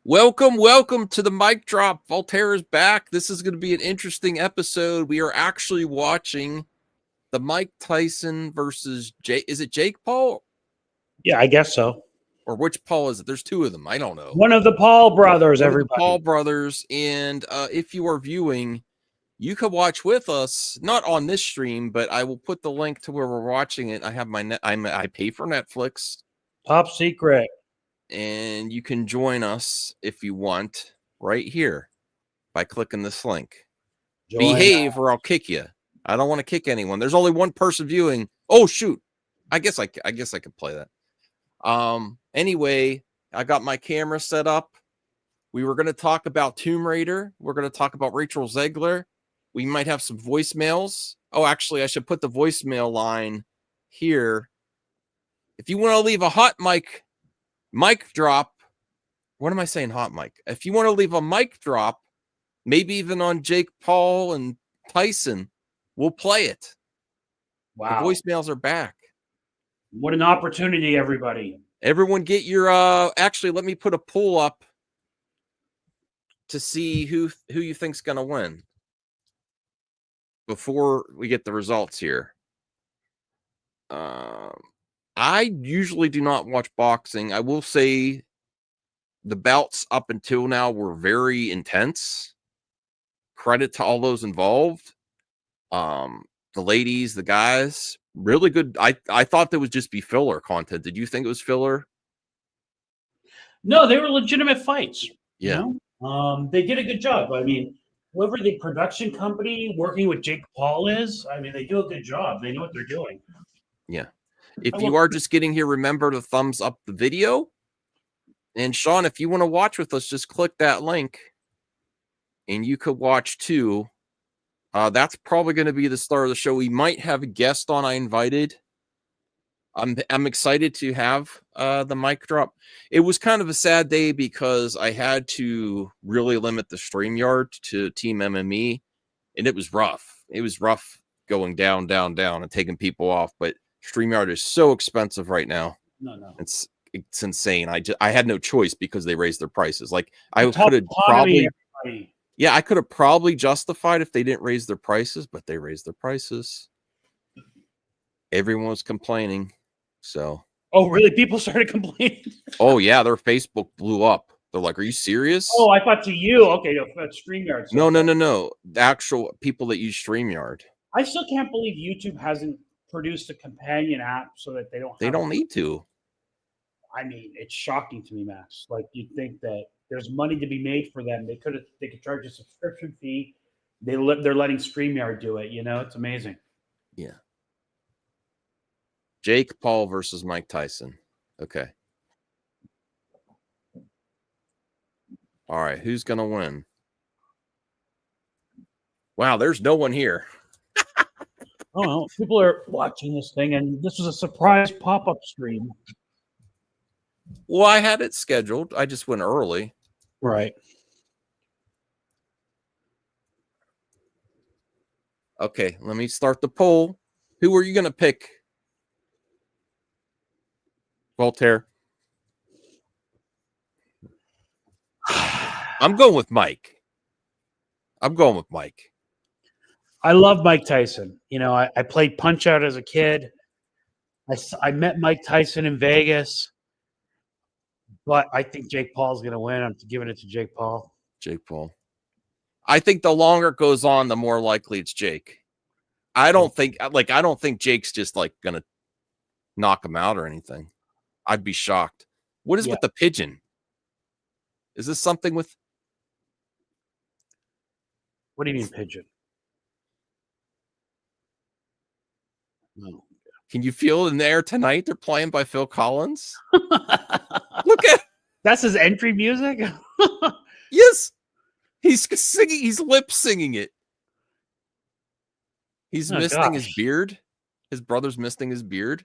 Welcome to the mic drop. Voltaire is back. This is going to be an interesting episode. We are actually watching the Mike Tyson versus Jake. Is it Jake Paul? Yeah, I guess so. Or which Paul is it? There's two of them. I don't know. One of the Paul brothers, everybody. Paul brothers. And if you are viewing, you could watch with us, not on this stream, but I will put the link to where we're watching it. I have my I pay for Netflix. Top secret. And you can join us if you want right here by clicking this link. Behave or I'll kick you. I don't want to kick anyone. There's only one person viewing. Oh shoot. I guess I could play that. Anyway, I got my camera set up. We were going to talk about Tomb Raider. We're going to talk about Rachel Zegler. We might have some voicemails. Oh, actually, I should put the voicemail line here. If you want to leave a hot mic drop, what am I saying? Hot mic. If you want to leave a mic drop, maybe even on Jake Paul and Tyson, we'll play it. Wow. The voicemails are back. What an opportunity, everybody. Everyone get your actually let me put a poll up to see who you think's gonna win before we get the results here. I usually do not watch boxing. I will say the bouts up until now were very intense. Credit to all those involved. The ladies, the guys, really good. I thought there would just be filler content. Did you think it was filler? No, they were legitimate fights. Yeah. You know? They did a good job. I mean, whoever the production company working with Jake Paul is, I mean, they do a good job. They know what they're doing. Yeah. If you are just getting here, remember to thumbs up the video. And Sean, if you want to watch with us, just click that link and you could watch too. That's probably going to be the start of the show. We might have a guest on I invited. I'm excited to have the mic drop. It was kind of a sad day because I had to really limit the StreamYard to Team MME, and it was rough. It was rough going down, and taking people off, but StreamYard is so expensive right now. No. It's insane. I had no choice because they raised their prices. Like I could have probably, I could have probably justified if they didn't raise their prices, but they raised their prices. Everyone was complaining. So. Oh, really? People started complaining? Oh yeah, their Facebook blew up. They're like, "Are you serious?" Oh, I thought to you. Okay, that's StreamYard. So no. The actual people that use StreamYard. I still can't believe YouTube hasn't produced a companion app so that they don't need to. I mean, it's shocking to me, Max. Like, you'd think that there's money to be made for them. They could charge a subscription fee. They're letting StreamYard do it. You know, it's amazing. Yeah. Jake Paul versus Mike Tyson. Okay. All right, who's gonna win? Wow, there's no one here. Oh, no. People are watching this thing, and this was a surprise pop-up stream. Well, I had it scheduled. I just went early. Right. Okay, let me start the poll. Who are you going to pick? Voltaire. I'm going with Mike. I love Mike Tyson. You know, I played Punch-Out as a kid. I met Mike Tyson in Vegas. But I think Jake Paul's going to win. I'm giving it to Jake Paul. Jake Paul. I think the longer it goes on, the more likely it's Jake. I don't think Jake's just like going to knock him out or anything. I'd be shocked. What is with the pigeon? Is this something with? What do you mean pigeon? No. Can you feel it in the air tonight? They're playing by Phil Collins. Look at that's his entry music. Yes, he's singing. He's lip singing it. He's misting his beard. His brother's misting his beard.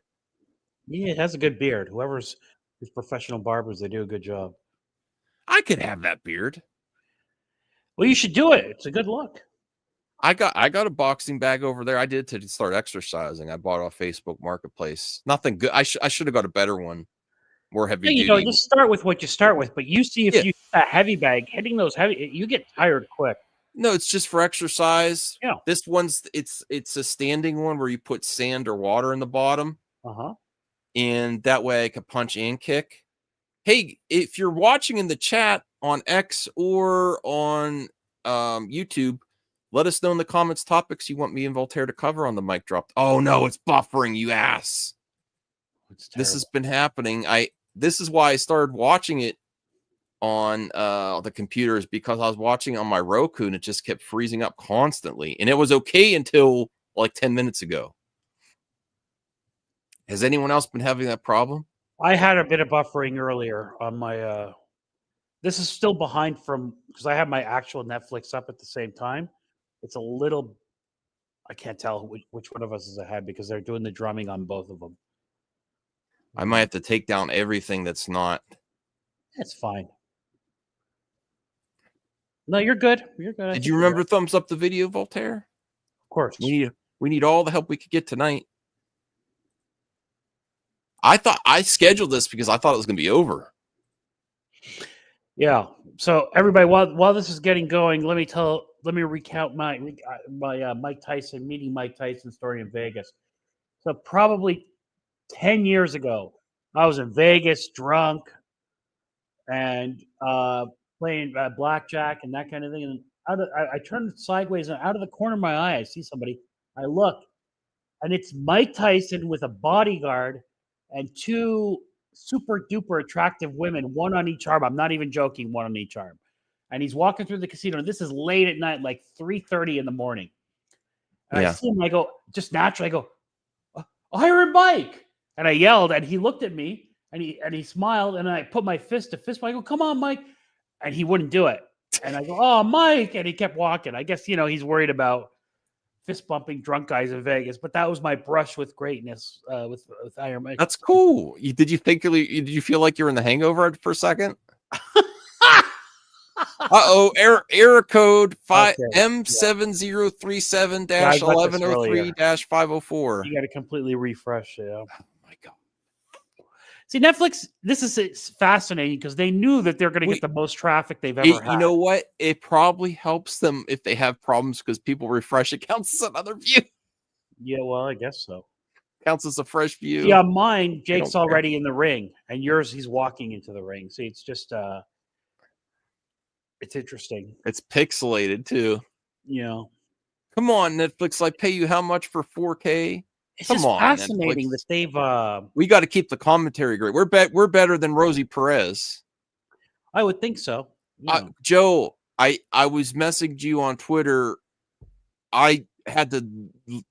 Yeah, it has a good beard. Whoever's his professional barbers, they do a good job. I could have that beard. Well, you should do it. It's a good look. I got a boxing bag over there. I did to start exercising. I bought off Facebook Marketplace. Nothing good. I should have got a better one. more heavy Yeah, duty. just start with what you start with. But you see, if Yeah. you a heavy bag hitting those heavy, you get tired quick. No, it's just for exercise. Yeah. This one's it's a standing one where you put sand or water in the bottom, and that way I could punch and kick. Hey, if you're watching in the chat on X or on YouTube, let us know in the comments topics you want me and Voltaire to cover on the mic drop. Oh no, it's buffering, you ass. This has been happening. This is why I started watching it on the computers, because I was watching on my Roku and it just kept freezing up constantly. And it was okay until like 10 minutes ago. Has anyone else been having that problem? I had a bit of buffering earlier on my this is still behind from because I have my actual Netflix up at the same time. It's a little I can't tell which one of us is ahead because they're doing the drumming on both of them. I might have to take down everything that's not. That's fine. No, you're good. You're good. Did you remember thumbs up the video, Voltaire? Of course. We need all the help we could get tonight. I thought I scheduled this because I thought it was going to be over. Yeah. So everybody, while this is getting going, let me recount my Mike Tyson meeting Mike Tyson story in Vegas. So probably 10 years ago, I was in Vegas, drunk, and playing blackjack and that kind of thing. And I turned sideways, and out of the corner of my eye, I see somebody. I look, and it's Mike Tyson with a bodyguard and two super duper attractive women, one on each arm. I'm not even joking, one on each arm. And he's walking through the casino. This is late at night, like 3:30 in the morning. And I see him. I go, just naturally, I go, Iron Mike. And I yelled, and he looked at me, and he smiled, and I put my fist to fist. I go, come on, Mike. And he wouldn't do it. And I go, oh, Mike. And he kept walking. I guess, he's worried about fist bumping drunk guys in Vegas, but that was my brush with greatness with Iron Mike. That's cool. Did you feel like you were in The Hangover for a second? Error code M7037-1103-504. You got to completely refresh it. Oh my God. See, Netflix, this is fascinating because they knew that they're going to get the most traffic they've ever had. You know what? It probably helps them if they have problems because people refresh. It counts as another view. Yeah, well, I guess so. Counts as a fresh view. See, on mine, Jake's already in the ring, and yours, he's walking into the ring. See, it's just, it's interesting. It's pixelated too. Come on, Netflix. I pay you how much for 4K? It's just fascinating that they've. We got to keep the commentary great. We're better than Rosie Perez. I would think so. Joe, I was messaging you on Twitter. I had to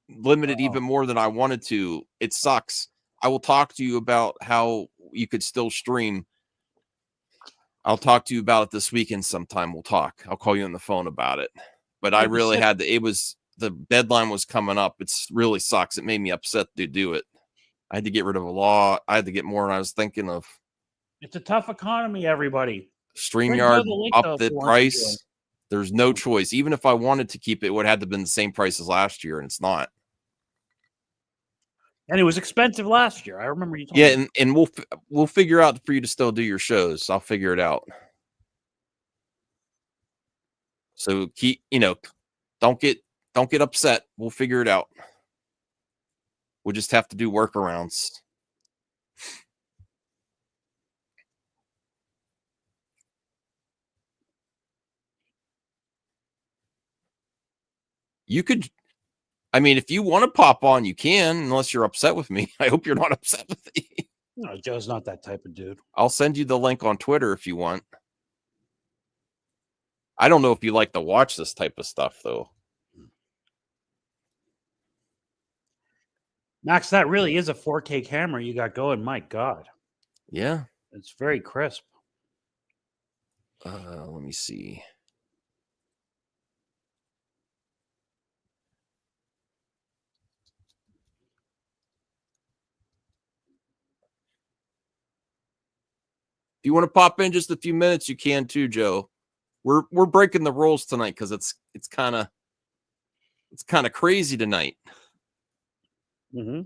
limit it even more than I wanted to. It sucks. I will talk to you about how you could still stream. I'll talk to you about it this weekend sometime. We'll talk. I'll call you on the phone about it. But I really had to, the deadline was coming up. It's really sucks. It made me upset to do it. I had to get rid of a law. I had to get more than I was thinking of. It's a tough economy, everybody. StreamYard up the price. There's no choice. Even if I wanted to keep it, it would have to have been the same price as last year, and it's not. And it was expensive last year. I remember you told me. And we'll figure out for you to still do your shows. I'll figure it out. So keep, don't get upset. We'll figure it out. We'll just have to do workarounds. You could, if you want to pop on, you can, unless you're upset with me. I hope you're not upset with me. No, Joe's not that type of dude. I'll send you the link on Twitter if you want. I don't know if you like to watch this type of stuff, though. Max, that really is a 4K camera you got going. My God. Yeah. It's very crisp. Let me see. If you want to pop in just a few minutes, you can too, Joe. We're breaking the rules tonight because it's kind of crazy tonight. Mm-hmm.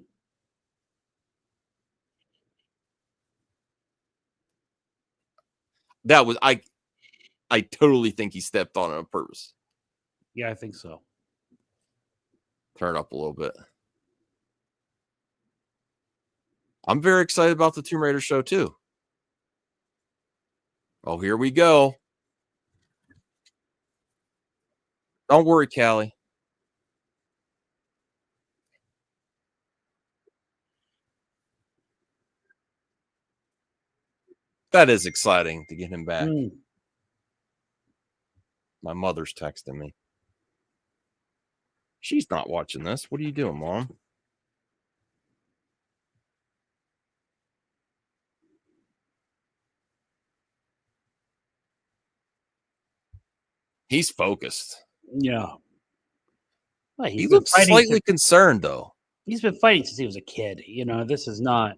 That was I totally think he stepped on it on purpose. Yeah, I think so. Turn it up a little bit. I'm very excited about the Tomb Raider show too. Oh, here we go. Don't worry, Callie. That is exciting to get him back. My mother's texting me. She's not watching this. What are you doing, Mom? He's focused. Yeah. Well, He looks slightly concerned, though. He's been fighting since he was a kid. You know, this is not.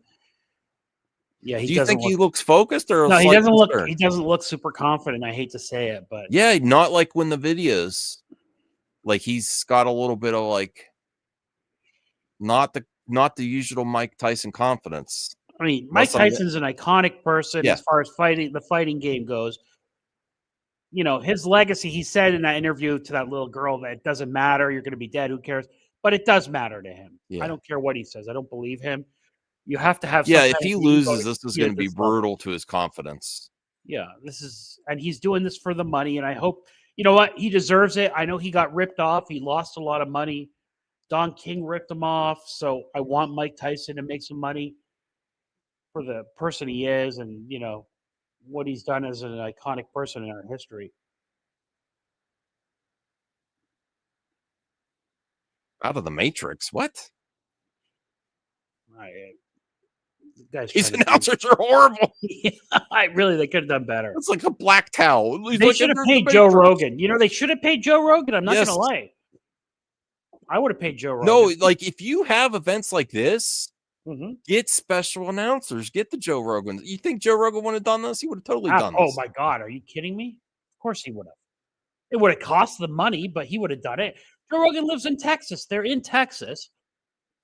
Yeah, do you think he looks focused or no? He doesn't concerned? look. He doesn't look super confident. I hate to say it, but yeah, not like when the videos. Like he's got a little bit of like not the usual Mike Tyson confidence. I mean, Mike Tyson's an iconic person as far as the fighting game goes. You know, his legacy, he said in that interview to that little girl that it doesn't matter, you're going to be dead, who cares? But it does matter to him. I don't care what he says. I don't believe him. You have to have if he loses, this is going to be brutal to his confidence. Yeah, and he's doing this for the money, and I hope, you know what, he deserves it. I know he got ripped off. He lost a lot of money. Don King ripped him off, so I want Mike Tyson to make some money for the person he is and, you know, what he's done as an iconic person in our history. Out of the Matrix? What? These announcers are horrible. Really, they could have done better. It's like a black towel. They should have paid Joe Rogan. You know, they should have paid Joe Rogan. I'm not going to lie. I would have paid Joe Rogan. No, like if you have events like this, get special announcers. Get the Joe Rogan. You think Joe Rogan would have done this? He would have totally done this. Oh my God, are you kidding me? Of course he would have. It would have cost the money, but he would have done it. Joe Rogan lives in Texas. They're in Texas.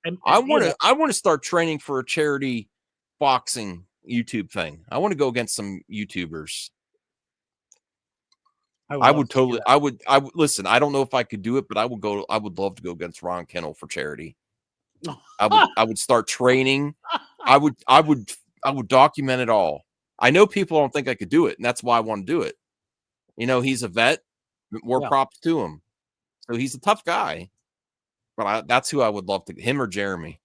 And I want to start training for a charity boxing YouTube thing. I want to go against some YouTubers. I would listen. I don't know if I could do it, but I would love to go against Ron Kennel for charity. I would start training. I would document it all. I know people don't think I could do it, and that's why I want to do it. You know, he's a vet. More props to him. So he's a tough guy. But that's who I would love to, him or Jeremy.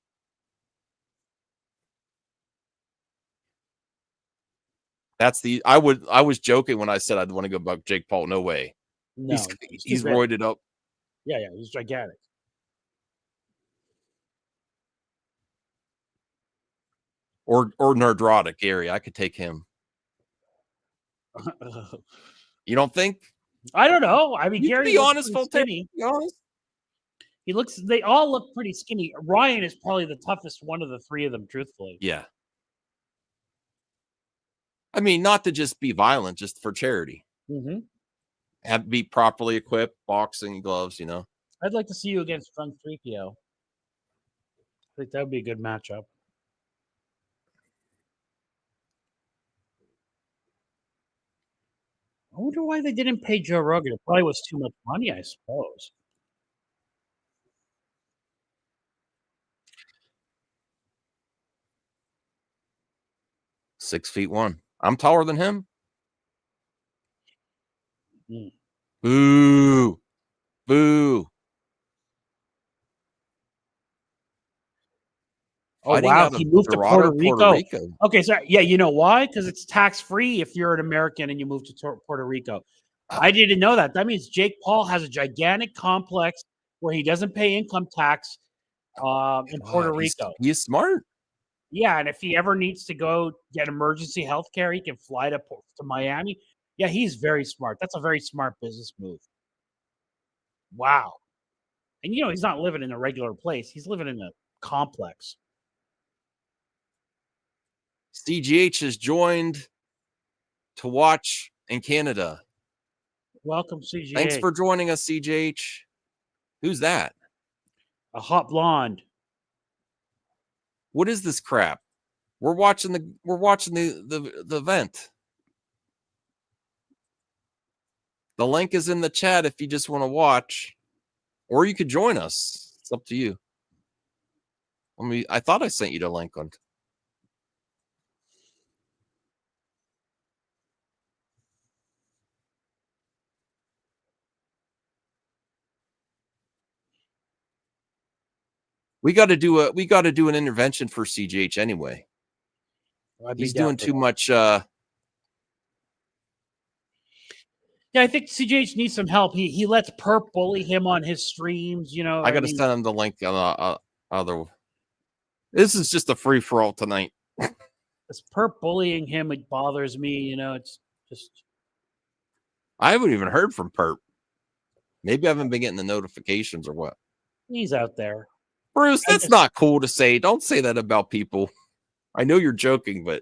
I was joking when I said I'd want to go back Jake Paul. No way. No, he's roided up. Yeah, he's gigantic. Or Nerdrotic, Gary. I could take him. You don't think? I don't know. I mean, Gary, be honest, Voltaire. Be honest. They all look pretty skinny. Ryan is probably the toughest one of the three of them, truthfully. Yeah. I mean, not to just be violent, just for charity. Have to be properly equipped, boxing gloves, you know. I'd like to see you against Drunk 3PO. I think that would be a good matchup. I wonder why they didn't pay Joe Rogan. It probably was too much money, I suppose. Six feet one. I'm taller than him. Boo. Boo. Oh, wow. He moved to Puerto Rico. Okay, so yeah, you know why? Because it's tax-free if you're an American and you move to Puerto Rico. I didn't know that. That means Jake Paul has a gigantic complex where he doesn't pay income tax in Puerto Rico. He's smart. Yeah, and if he ever needs to go get emergency health care, he can fly to Miami. Yeah, he's very smart. That's a very smart business move. Wow. And, you know, he's not living in a regular place. He's living in a complex. CGH has joined to watch in Canada. Welcome, CGH. Thanks for joining us, CGH. Who's that? A hot blonde. What is this crap? We're watching the event. The link is in the chat if you just want to watch, or you could join us. It's up to you. I thought I sent you the link on. We got to do an intervention for CGH anyway. He's doing too much. Yeah, I think CGH needs some help. He lets Perp bully him on his streams. I got to send him the link on other. This is just a free for all tonight. This Perp bullying him, it bothers me. It's just. I haven't even heard from Perp. Maybe I haven't been getting the notifications or what. He's out there. Bruce, that's not cool to say. Don't say that about people. I know you're joking, but.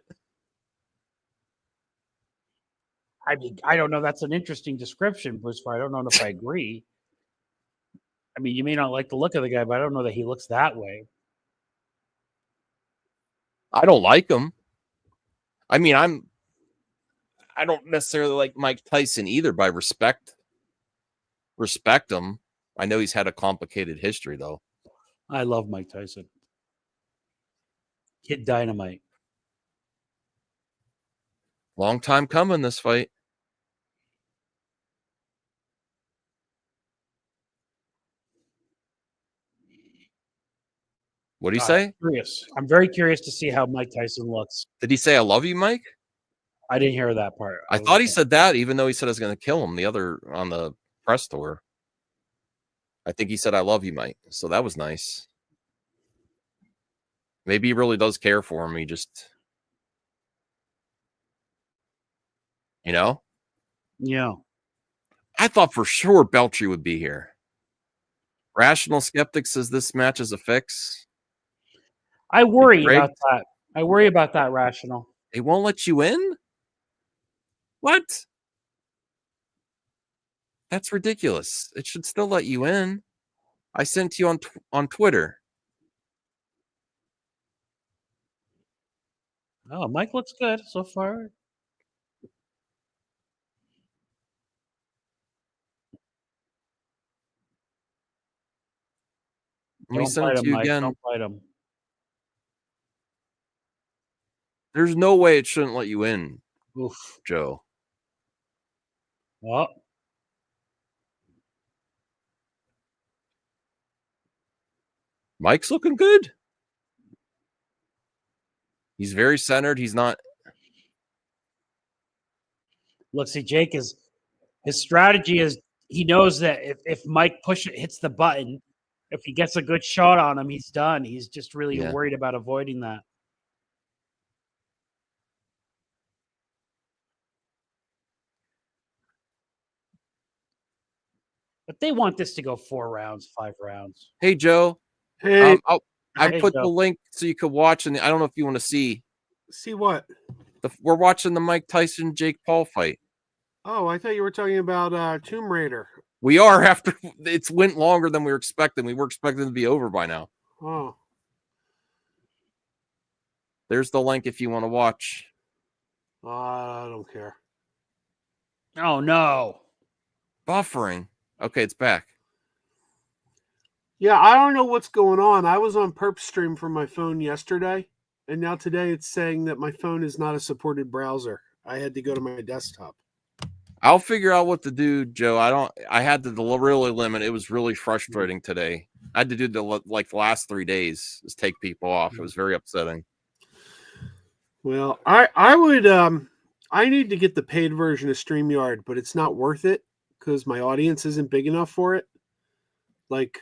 I mean, I don't know. That's an interesting description, Bruce. I don't know if I agree. I mean, you may not like the look of the guy, but I don't know that he looks that way. I don't like him. I mean, I don't necessarily like Mike Tyson either, but I respect him. I know he's had a complicated history, though. I love Mike Tyson. Kid Dynamite. Long time coming, this fight. What do you say? I'm very curious to see how Mike Tyson looks. Did he say "I love you, Mike"? I didn't hear that part. I thought he said that, even though he said I was going to kill him on the press tour. I think he said "I love you, Mike." So that was nice. Maybe he really does care for him. He just, Yeah. I thought for sure Beltry would be here. Rational Skeptic says this match is a fix. I worry about that. I worry about that, Rational. They won't let you in? What? That's ridiculous. It should still let you in. I sent you on Twitter. Oh, Mike looks good so far. Let me send it to you again. Don't fight him. There's no way it shouldn't let you in, Oof. Joe. Well, Mike's looking good. He's very centered. He's not. Look, see, Jake his strategy is he knows that if Mike hits the button, if he gets a good shot on him, he's done. He's just really worried about avoiding that. But they want this to go 4 rounds, 5 rounds. Hey, Joe. Hey, I put the link so you could watch, and I don't know if you want to see. See what? We're watching the Mike Tyson Jake Paul fight. Oh, I thought you were talking about Tomb Raider. We are after it's went longer than we were expecting. We were expecting it to be over by now. Oh. There's the link if you want to watch. I don't care. Oh, no. Buffering. Okay, it's back. Yeah, I don't know what's going on. I was on Perp Stream from my phone yesterday, and now today it's saying that my phone is not a supported browser. I had to go to my desktop. I'll figure out what to do, Joe. I had to really limit. It was really frustrating today. I had to do the last 3 days is take people off. It was very upsetting. Well, I would I need to get the paid version of StreamYard, but it's not worth it because my audience isn't big enough for it. Like,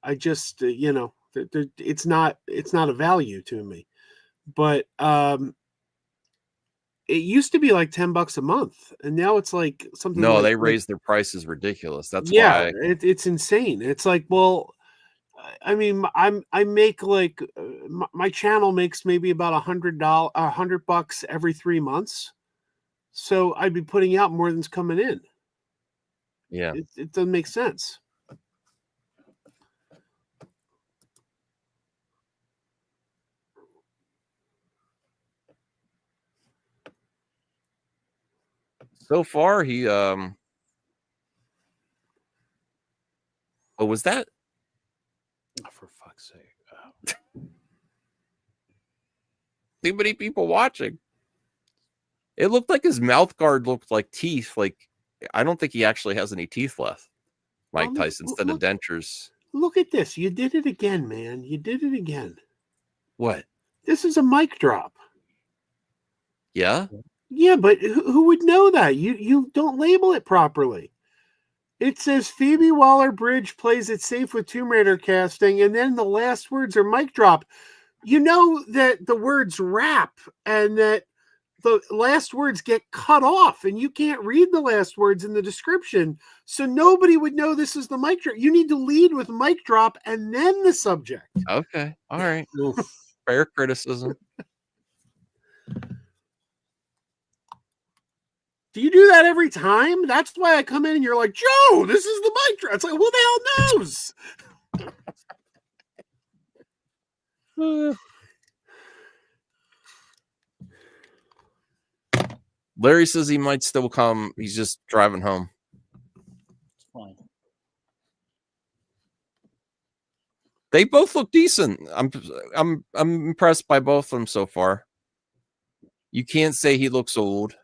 I just it's not a value to me. But it used to be like $10 a month, and now it's like something. No, they raised their prices ridiculous. That's why it's insane. It's like, well, I mean, I make like my channel makes maybe about $100 every 3 months, so I'd be putting out more than's coming in. Yeah, it doesn't make sense. So far, he Oh, was that? Oh, for fuck's sake. Too many people watching. It looked like his mouth guard looked like teeth. Like, I don't think he actually has any teeth left. Mike Tyson, instead of dentures. Look at this. You did it again, man. You did it again. What? This is a mic drop. Yeah? Yeah, but who would know that? You don't label it properly. It says Phoebe Waller-Bridge plays it safe with Tomb Raider casting, and then the last words are mic drop. You know that the words rap and that the last words get cut off, and you can't read the last words in the description, so nobody would know this is the mic drop. You need to lead with mic drop and then the subject. Okay. All right. Fair criticism. Do you do that every time? That's why I come in and you're like, Joe, this is the mic drop. It's like, who the hell knows? Larry says he might still come. He's just driving home. It's fine. They both look decent. I'm impressed by both of them so far. You can't say he looks old.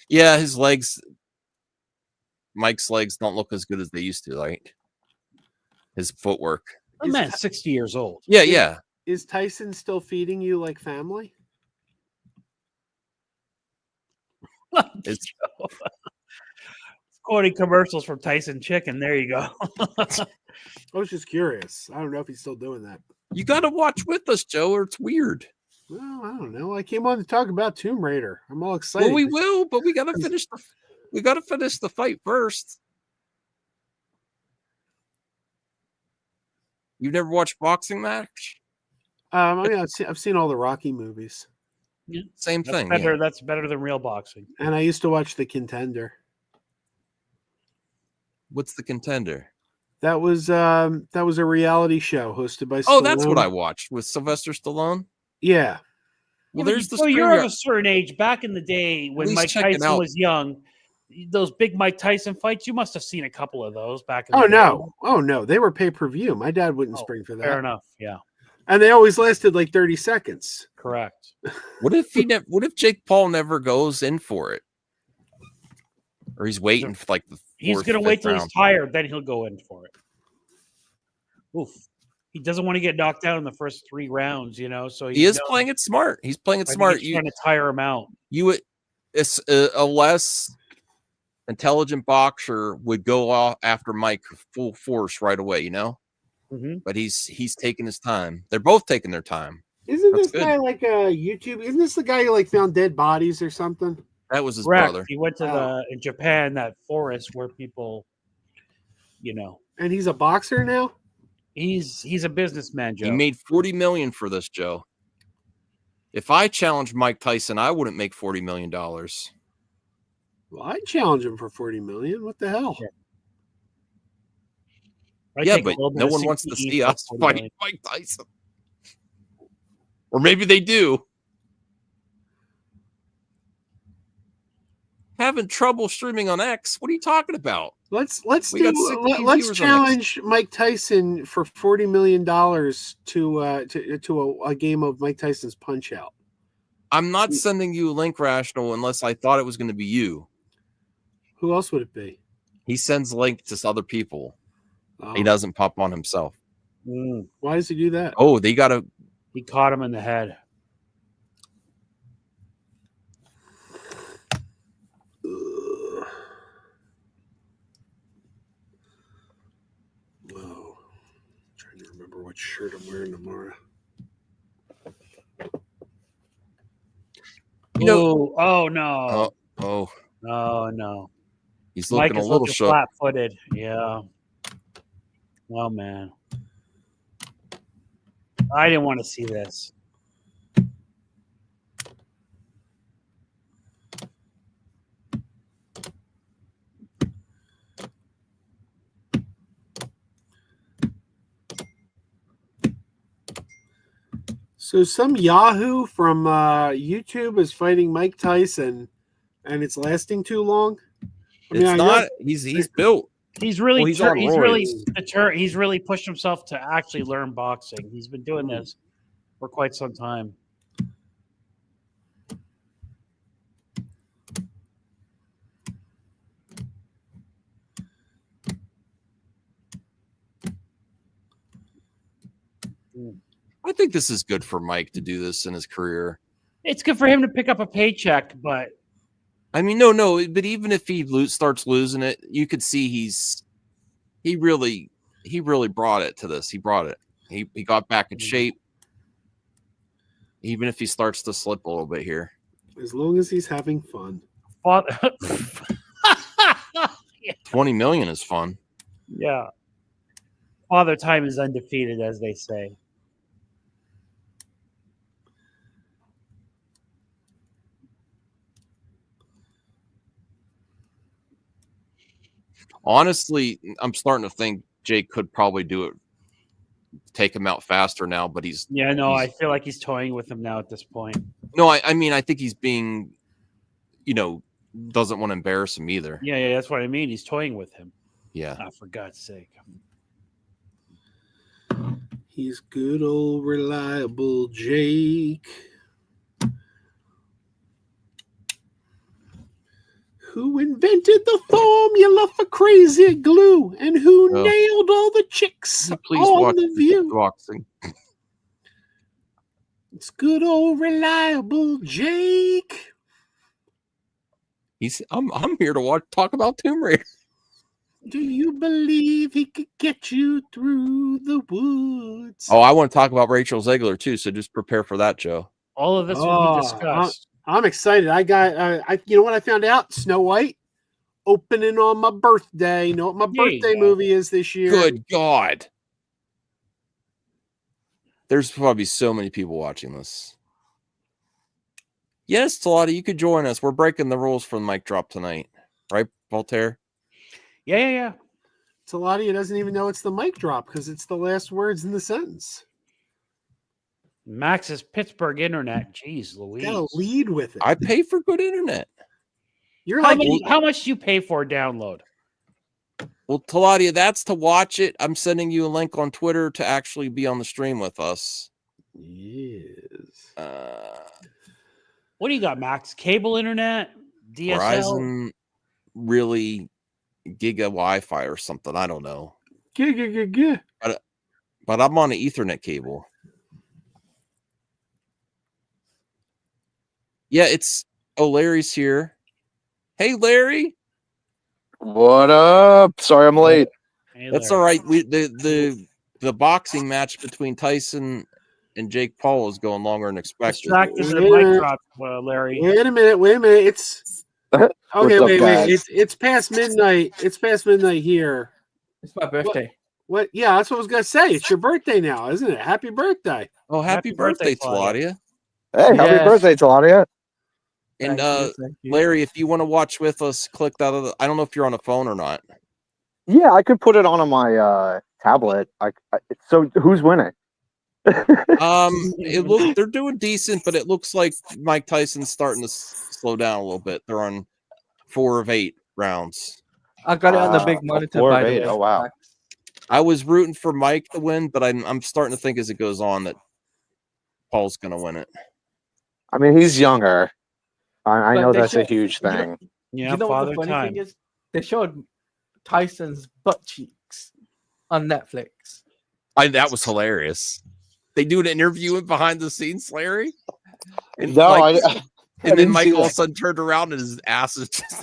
Yeah, his legs, Mike's legs don't look as good as they used to, right? His footwork. That man's 60 years old. Yeah. Is Tyson still feeding you like family? It's quoting commercials from Tyson Chicken. There you go. I was just curious. I don't know if he's still doing that. You got to watch with us, Joe, or it's weird. Well, I don't know. I came on to talk about Tomb Raider. I'm all excited. Well, we will, but we got to finish the fight first. You've never watched boxing match? I mean, I've seen all the Rocky movies. Yeah. Same thing. Better. Yeah. That's better than real boxing. And I used to watch The Contender. What's The Contender? That was a reality show hosted by Stallone. Oh, that's what I watched with Sylvester Stallone. Yeah. Well, there's the. So you're of a certain age. Back in the day when Mike Tyson was young, those big Mike Tyson fights, you must have seen a couple of those back in the day. Oh no, they were pay-per-view. My dad wouldn't spring for that. Fair enough. Yeah. And they always lasted like 30 seconds. Correct. What if Jake Paul never goes in for it? Or he's waiting for like the he's going to wait till he's tired, then he'll go in for it. Oof. He doesn't want to get knocked out in the first 3 rounds, so he is playing it smart. He's playing it smart. He's trying to tire him out. It's a less intelligent boxer would go after Mike full force right away, Mm-hmm. But he's taking his time. They're both taking their time. Isn't this guy like a YouTube? Isn't this the guy who like found dead bodies or something? That was his brother. He went to in Japan, that forest where people, And he's a boxer now? He's a businessman, Joe. He made $40 million for this, Joe. If I challenged Mike Tyson, I wouldn't make $40 million. Well, I'd challenge him for $40 million. What the hell? Yeah, but no one wants to see us fight Mike Tyson. Or maybe they do. Having trouble streaming on X? What are you talking about? Let's challenge Mike Tyson for $40 million to a game of Mike Tyson's Punch Out. I'm not sending you a link, Rational, unless I thought it was going to be you. Who else would it be? He sends links to other people. Oh. He doesn't pop on himself. Why does he do that? Oh, he caught him in the head. Whoa. I'm trying to remember what shirt I'm wearing tomorrow. Oh no. Oh no. He's looking a little shook. Flat-footed. Yeah. Oh man. I didn't want to see this. So some Yahoo from YouTube is fighting Mike Tyson, and it's lasting too long. It's not. He's built. He's really Well, he's on he's really pushed himself to actually learn boxing. He's been doing this for quite some time. I think this is good for Mike to do this in his career. It's good for him to pick up a paycheck, but I mean, no, but even if he starts losing it, you could see he really brought it to this. He brought it. He got back in shape. Even if he starts to slip a little bit here, as long as he's having fun. 20 million is fun. Yeah, Father Time is undefeated, as they say. Honestly, I'm starting to think Jake could probably do it, take him out faster now, but I feel like he's toying with him now at this point. No, I mean, I think he's being, doesn't want to embarrass him either. Yeah, that's what I mean. He's toying with him. Yeah. For God's sake. He's good old reliable Jake. Who invented the formula for crazy glue and who nailed all the chicks on the View? Boxing. It's good old reliable Jake. I'm here to talk about Tomb Raider. Do you believe he could get you through the woods? Oh, I want to talk about Rachel Zegler too, so just prepare for that, Joe. All of this will be discussed. I'm excited. I got, you know what I found out? Snow White opening on my birthday. You know what my birthday movie is this year? Good God. There's probably so many people watching this. Yes, Talati, you could join us. We're breaking the rules for the mic drop tonight. Right, Voltaire? Yeah. Talati doesn't even know it's the mic drop because it's the last words in the sentence. Max's Pittsburgh internet. Jeez Louise. Gotta lead with it. I pay for good internet. How much do you pay for a download? Well, Taladia, that's to watch it. I'm sending you a link on Twitter to actually be on the stream with us. Yes. What do you got, Max? Cable internet? DSL? Verizon, really Giga Wi-Fi or something. I don't know. Giga. But I'm on an Ethernet cable. Yeah, Larry's here. Hey, Larry. What up? Sorry I'm late. Hey, that's all right. The boxing match between Tyson and Jake Paul is going longer than expected. Larry. Wait a minute. It's okay. Wait. It's past midnight. It's past midnight here. It's my birthday. What? Yeah, that's what I was gonna say. It's your birthday now, isn't it? Happy birthday! Oh, happy birthday, Claudia. Hey, happy birthday, Claudia. And Larry, if you want to watch with us, click that. I don't know if you're on a phone or not. Yeah, I could put it on my tablet. So who's winning? They're doing decent, but it looks like Mike Tyson's starting to slow down a little bit. They're on 4 of 8 rounds. I got it on the big monitor. 4 of 8. Oh wow! I was rooting for Mike to win, but I'm starting to think as it goes on that Paul's going to win it. I mean, he's younger. I know that's a huge thing. You know what the funny thing is? They showed Tyson's butt cheeks on Netflix. That was hilarious. They do an interview behind the scenes, Larry. And then Mike all of a sudden turned around and his ass is just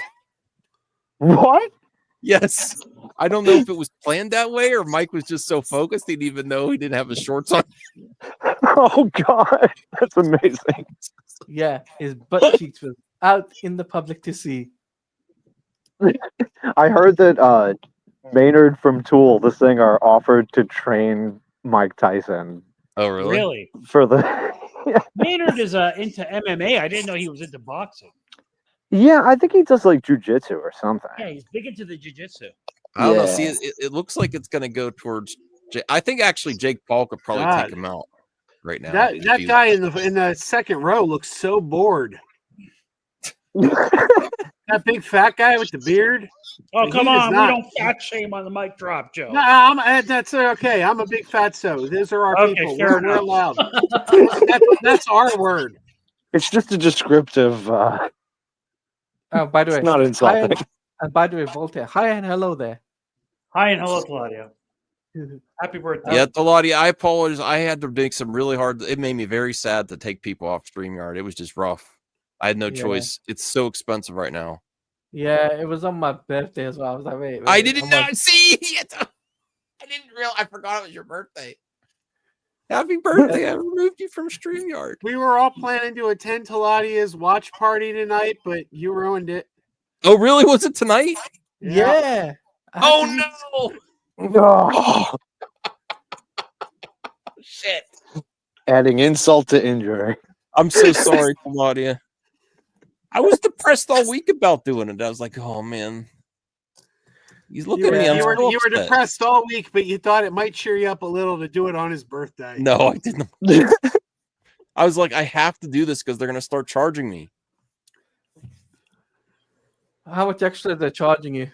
what? Yes. I don't know if it was planned that way or Mike was just so focused he didn't even know he didn't have his shorts on. Oh God, that's amazing. Yeah, his butt cheeks was out in the public to see. I heard that Maynard from Tool, the singer, offered to train Mike Tyson. Oh, really? Really? For the Maynard is into MMA. I didn't know he was into boxing. Yeah, I think he does like jujitsu or something. Yeah, he's big into the jiu-jitsu. I don't know. See, it looks like it's going to go towards. I think actually Jake Paul could probably take him out. right now. That guy in the second row looks so bored. That big fat guy with the beard. Oh, He come does on. We not- don't fat shame on the mic drop, Joe. No, that's okay. I'm a big fatso. Those are our Okay, people. fair We're enough. allowed. That's our word. It's just a descriptive. By the way, It's not hi insulting. and by the way, Voltaire, hi and hello there. Hi and hello, Claudio. Happy birthday. Yeah, Eladia, I apologize. I had to make some really hard. It made me very sad to take people off StreamYard. It was just rough. I had no choice. It's so expensive right now. Yeah, it was on my birthday as well. I was like, wait. I didn't I'm know. like, See, I didn't realize. I forgot it was your birthday. Happy birthday! I removed you from StreamYard. We were all planning to attend Taladia's watch party tonight, but you ruined it. Oh, really? Was it tonight? yeah. Oh no! No. Shit! Adding insult to injury. I'm so sorry, Claudia. I was depressed all week about doing it. I was like, oh man. He's looking at me. You were upset. depressed all week, but you thought it might cheer you up a little to do it on his birthday. No, I didn't. I was like, I have to do this because they're gonna start charging me. How much extra they're charging you?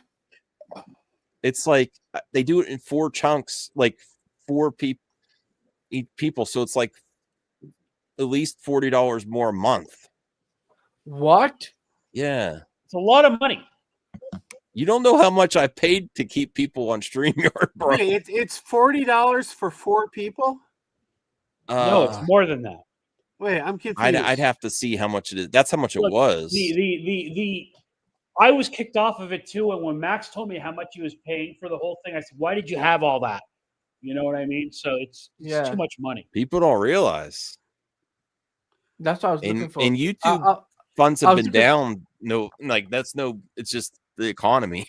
It's like they do it in 4 chunks, like 4 people. So it's like at least $40 more a month. What? Yeah. It's a lot of money. You don't know how much I paid to keep people on StreamYard, bro. Wait, it's $40 for 4 people? No, it's more than that. Wait, I'm confused. I'd have to see how much it is. That's how much Look, it was. I was kicked off of it too, and when Max told me how much he was paying for the whole thing, I said, "Why did you have all that?" You know what I mean? So it's too much money. People don't realize. That's what I was looking for. And YouTube funds have been down. It's just the economy.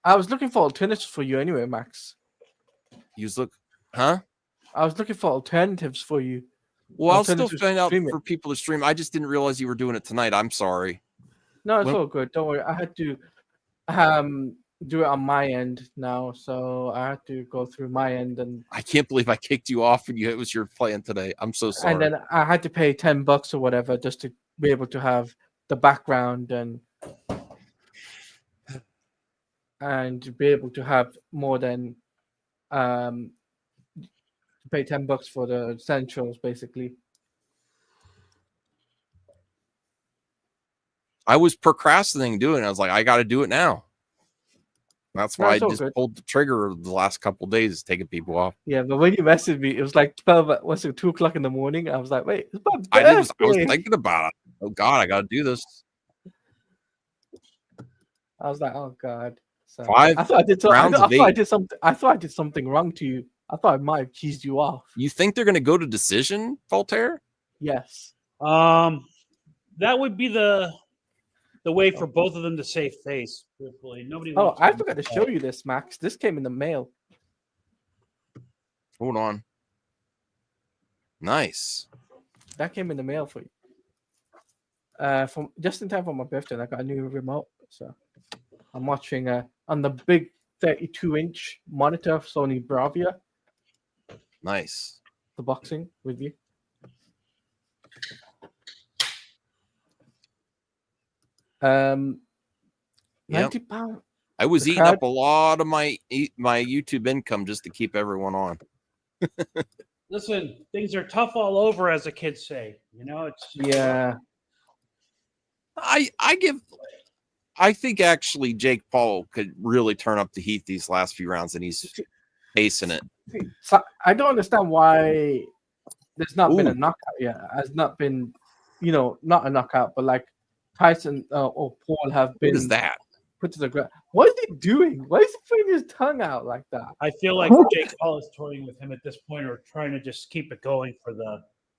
I was looking for alternatives for you anyway, Max. Huh? I was looking for alternatives for you. Well, I'll still find out for people to stream. I just didn't realize you were doing it tonight. I'm sorry. No, it's all good. Don't worry. I had to do it on my end now, so I had to go through my end, and I can't believe I kicked you off and it was your plan today. I'm so sorry. And then I had to pay $10 or whatever just to be able to have the background and to be able to have more than pay $10 for the essentials, basically. I was procrastinating doing it. I was like, I got to do it now. That's why I just pulled the trigger the last couple of days, taking people off. Yeah, but when you messaged me, it was like 2 o'clock in the morning. I was like, wait, it's my I birthday. was thinking about it. Oh God, I got to do this. I was like, oh God. So 5 I thought I did rounds of 8. I thought I did something wrong to you. I thought I might have cheesed you off. You think they're going to go to decision, Voltaire? Yes. That would be the way for both of them to save face. Truthfully, nobody. I forgot to show you this, Max. This came in the mail. Hold on. Nice. That came in the mail for you. From just in time for my birthday, and I got a new remote. So I'm watching on the big 32-inch monitor of Sony Bravia. Nice. The boxing with you. £90. I was eating up a lot of my YouTube income just to keep everyone on. Listen, things are tough all over, as the kids say. You know, it's I think actually Jake Paul could really turn up the heat these last few rounds, and he's pacing it. So I don't understand why there's not been a knockout yet. Has not been, not a knockout, but like Tyson or Paul have been. What is that? Put to the ground. What is he doing? Why is he putting his tongue out like that? I feel like Jake Paul is toying with him at this point, or trying to just keep it going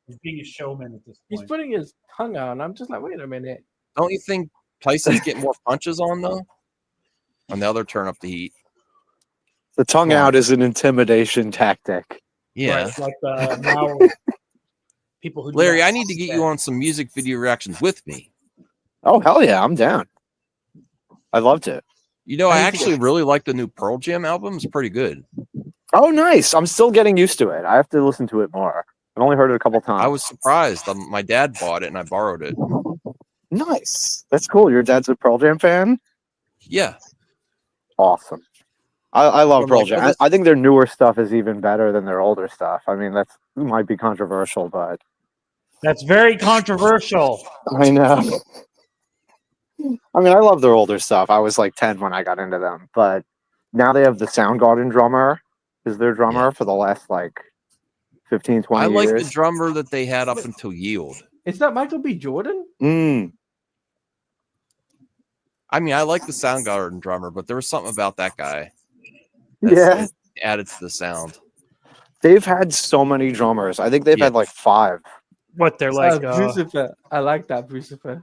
he's being a showman at this point. He's putting his tongue out, and I'm just like, wait a minute. Don't you think Tyson's getting more punches on though? On the other turn up the heat. The tongue out is an intimidation tactic. Yeah. Right, like now people who Larry, I need to get you on some music video reactions with me. Oh hell yeah, I'm down. I loved it. I actually really like the new Pearl Jam album. It's pretty good. Oh nice. I'm still getting used to it. I have to listen to it more. I've only heard it a couple times. I was surprised. My dad bought it and I borrowed it. Nice. That's cool. Your dad's a Pearl Jam fan? Yeah. Awesome. I love I'm Pearl like, Jam. oh, this- I think their newer stuff is even better than their older stuff. I mean, that might be controversial, but That's very controversial. I know. I mean, I love their older stuff. I was like 10 when I got into them, but now they have the Soundgarden drummer is their drummer for the last like 15, 20 I like years. the drummer that they had up until Yield. Is that Michael B. Jordan? I mean, I like the Soundgarden drummer, but there was something about that guy. Yeah. Added to the sound. They've had so many drummers. I think they've had like 5. What they're like? Lucifer. I like that, Lucifer.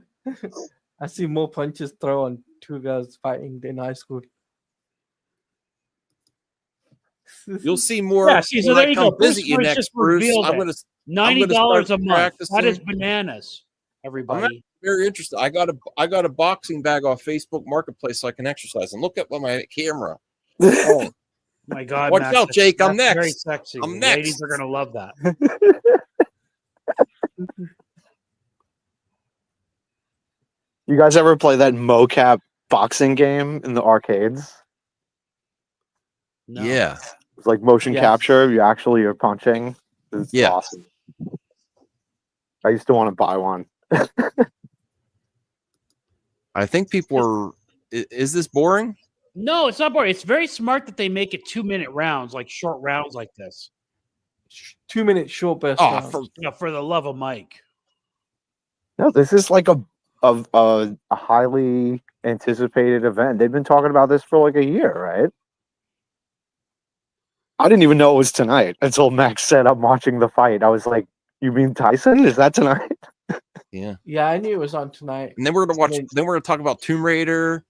I see more punches thrown on 2 girls fighting in high school. You'll see more. Yeah, see, so when there I you come go. visit you Bruce next, just Bruce. revealed I'm it. gonna $90 a month. practicing. That is bananas, everybody. very interested. I got a boxing bag off Facebook Marketplace so I can exercise and look at my camera. Oh My God, watch Max, out, Jake! I'm that's next. Very sexy. I'm The Ladies next. are gonna love that. You guys ever play that mocap boxing game in the arcades? No. Yeah, It's like motion capture. You actually are punching. It's awesome. I used to want to buy one. I think people are. Is this boring? No, it's not boring. It's very smart that they make it 2-minute rounds, like short rounds like this. 2-minute short burst. For the love of Mike. No, this is like a highly anticipated event. They've been talking about this for like a year, right? I didn't even know it was tonight until Max said I'm watching the fight. I was like, "You mean Tyson? Is that tonight?" Yeah. Yeah, I knew it was on tonight. And then we're gonna watch. Then we're gonna talk about Tomb Raider,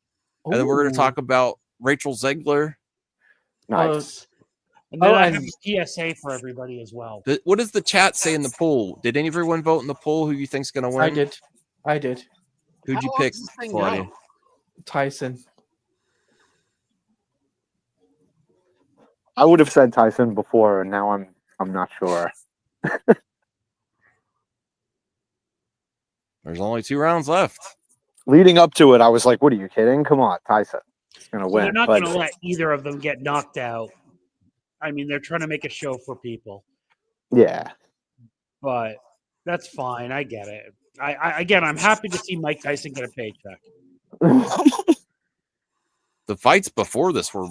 and then we're gonna talk about Rachel Zegler. Nice. And then I have a PSA for everybody as well. What does the chat say in the poll? Did everyone vote in the poll? Who you think's gonna win? I did. Who'd you pick, Claudia? Tyson. I would have said Tyson before, and now I'm not sure. There's only 2 rounds left. Leading up to it, I was like, "What are you kidding? Come on, Tyson, he's gonna win." They're not going to let either of them get knocked out. I mean, they're trying to make a show for people. Yeah, but that's fine. I get it. I'm happy to see Mike Tyson get a paycheck. The fights before this were